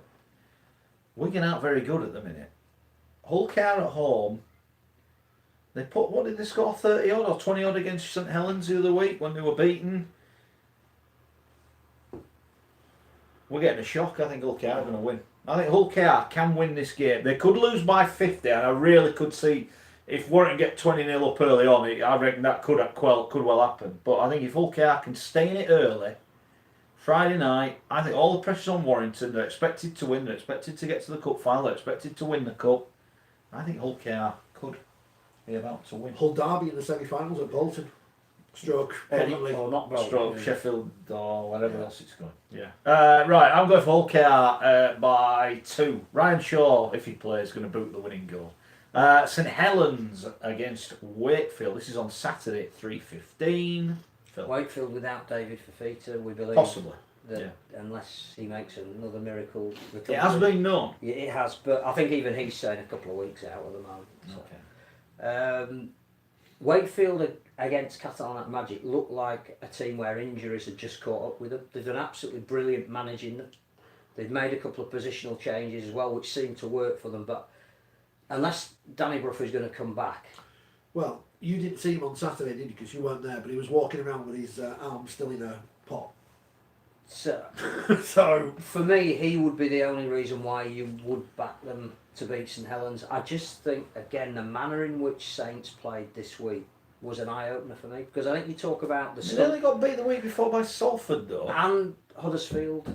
Wigan aren't very good at the minute. Hull KR at home. They put, what did they score, 30 odd or 20 odd against St Helens the other week when they were beaten? We're getting a shock. I think Hull KR are going to win. I think Hull KR can win this game. They could lose by 50, and I really could see if Warrington get 20-0 up early on, I reckon that could well happen. But I think if Hull KR can stay in it early, Friday night, I think all the pressure's on Warrington. They're expected to win. They're expected to get to the cup final. They're expected to win the cup. I think Hull KR could be about to win. Hull Derby in the semi-finals at Bolton. Stroke, probably. Or not Bolton. Stroke Sheffield or whatever else it's going. Yeah. Right, I'm going for Hull KR by 2. Ryan Shaw, if he plays, is going to boot the winning goal. St Helens against Wakefield. This is on Saturday at 3:15. Phil. Wakefield without David Fafita, we believe. Possibly. That unless he makes another miracle. It has been known. Yeah, it has, but I think even he's saying a couple of weeks out at the moment. So. Okay. Wakefield against Catalan at Magic looked like a team where injuries had just caught up with them. They've done absolutely brilliant managing them. They've made a couple of positional changes as well, which seemed to work for them. But unless Danny Brough is going to come back. Well, you didn't see him on Saturday, did you? Because you weren't there, but he was walking around with his arm still in a pot. So, So, for me, he would be the only reason why you would back them to beat St Helens. I just think, again, the manner in which Saints played this week was an eye-opener for me. Because I think you talk about the... They only got beat the week before by Salford, though. And Huddersfield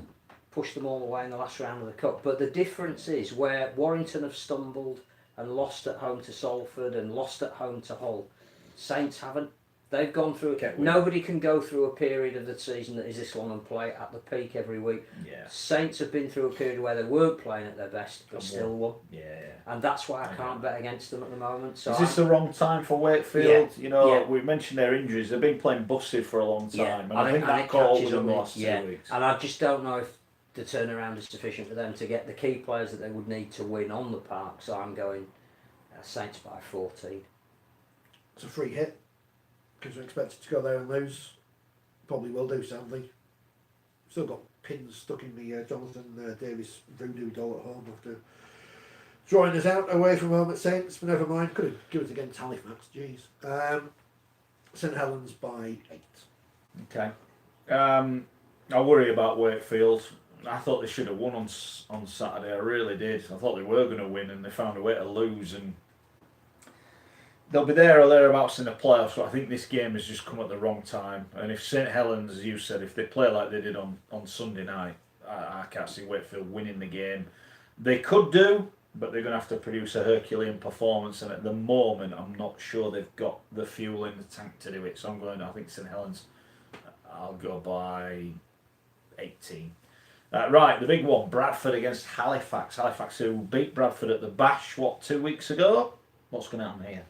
pushed them all away in the last round of the Cup. But the difference is where Warrington have stumbled and lost at home to Salford and lost at home to Hull, Saints haven't. They've gone through... Nobody can go through a period of the season that is this long and play at the peak every week. Yeah. Saints have been through a period where they weren't playing at their best, but still won. Yeah. And that's why I can't bet against them at the moment. So is this the wrong time for Wakefield? Yeah. You know, Yeah. we mentioned their injuries. They've been playing busted for a long time. Yeah. And I think that caught up with them the last 2 weeks. And I just don't know if the turnaround is sufficient for them to get the key players that they would need to win on the park. So I'm going Saints by 14. it's a free hit. Because we're expected to go there and lose. Probably will do, sadly. Still got pins stuck in the Jonathan Davis voodoo doll at home after drawing us out away from home at Saints, but never mind. Could have given it against Halifax, jeez. St Helens by 8. Okay. I worry about Wakefield. I thought they should have won on Saturday. I really did. I thought they were going to win, and they found a way to lose. And they'll be there or thereabouts in the playoffs. But I think this game has just come at the wrong time. And if St Helens, as you said, if they play like they did on Sunday night, I can't see Wakefield winning the game. They could do, but they're going to have to produce a Herculean performance. And at the moment, I'm not sure they've got the fuel in the tank to do it. So I think St Helens, I'll go by 18. Right, the big one, Bradford against Halifax. Halifax who beat Bradford at the Bash, 2 weeks ago? What's going to happen here?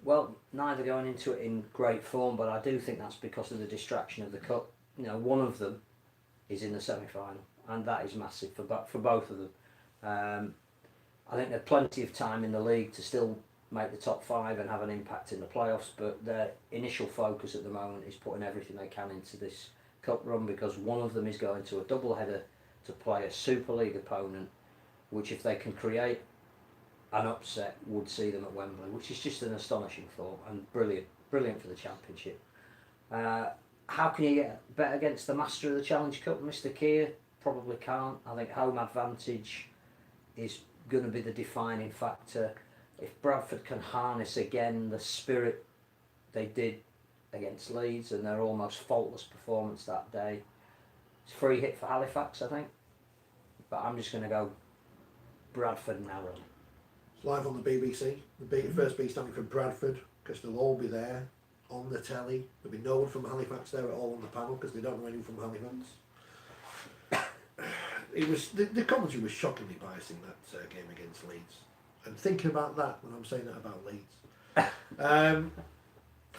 Well, neither going into it in great form, but I do think that's because of the distraction of the Cup. You know, one of them is in the semi-final, and that is massive for both of them. I think there's plenty of time in the league to still make the top 5 and have an impact in the playoffs, but their initial focus at the moment is putting everything they can into this Cup run, because one of them is going to a double-header to play a Super League opponent, which if they can create an upset would see them at Wembley, which is just an astonishing thought and brilliant for the Championship. How can you bet against the master of the Challenge Cup, Mr. Keir? Probably can't. I think home advantage is going to be the defining factor. If Bradford can harness again the spirit they did against Leeds and their almost faultless performance that day, it's a free hit for Halifax, I think. But I'm just going to go Bradford narrow. Live on the BBC. The first B standing for Bradford, because they'll all be there on the telly. There'll be no one from Halifax there at all on the panel, because they don't know anyone from Halifax. It was the commentary was shockingly biased in that game against Leeds. And thinking about that when I'm saying that about Leeds, I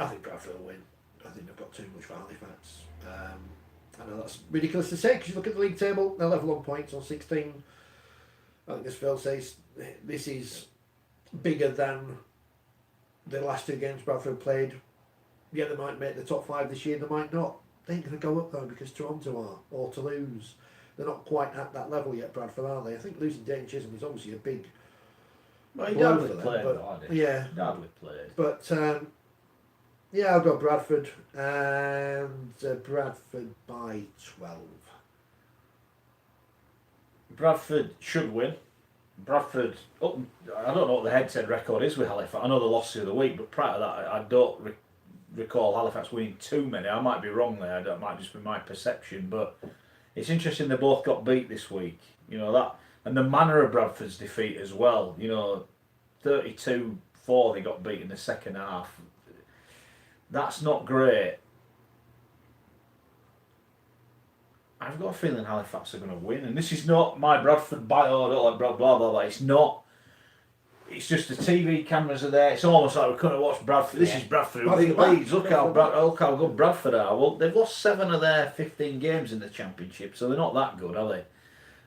think Bradford will win. I think they've got too much for Halifax. I know that's ridiculous to say, because you look at the league table, they're level on points on 16. I think as Phil says, this is bigger than the last 2 games Bradford played yeah, they might make the top 5 this year, they might not. They ain't going to go up though because Toronto are, or Toulouse. They're not quite at that level yet, Bradford, are they? I think losing Dane Chisholm was obviously a big Well, he blow hardly for them. played, But, though, had he? yeah, He hardly played. but yeah, I'll go Bradford, and Bradford by 12. Bradford should win. Bradford, I don't know what the head-to-head record is with Halifax. I know they lost the other week, but prior to that, I don't recall Halifax winning too many. I might be wrong there. That might just be my perception, but it's interesting they both got beat this week. You know that, and the manner of Bradford's defeat as well. You know, 32-4 they got beat in the second half. That's not great. I've got a feeling Halifax are going to win, and this is not my Bradford bio. I don't like blah blah blah. It's not. It's just the TV cameras are there. It's almost like we couldn't watch Bradford. This is Bradford who beat Leeds. Look how good Bradford are. Well, they've lost 7 of their 15 games in the Championship, so they're not that good, are they?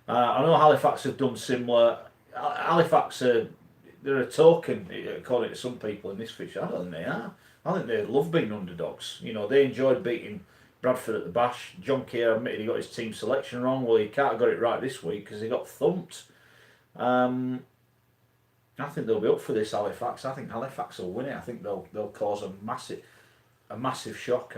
I know Halifax have done similar. Halifax they're a token, according to some people in this fixture. I don't think they are. I think they love being underdogs. You know, they enjoyed beating Bradford at the Bash. John Keir admitted he got his team selection wrong. Well, he can't have got it right this week because he got thumped. I think they'll be up for this, Halifax. I think Halifax will win it. I think they'll cause a massive shock.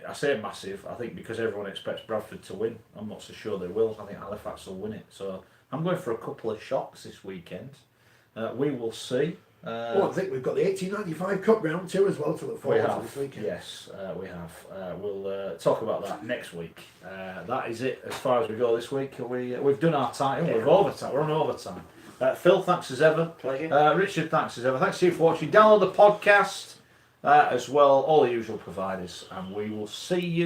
I say massive, I think because everyone expects Bradford to win. I'm not so sure they will. I think Halifax will win it. So I'm going for a couple of shocks this weekend. We will see. I think we've got the 1895 Cup round 2 as well to look forward to this weekend. Yes, we have. We'll talk about that next week. That is it as far as we go this week. We've done our time. We're overtime. We're on overtime. Phil, thanks as ever. Pleasure. Richard, thanks as ever. Thanks to you for watching. Download the podcast as well, all the usual providers, and we will see you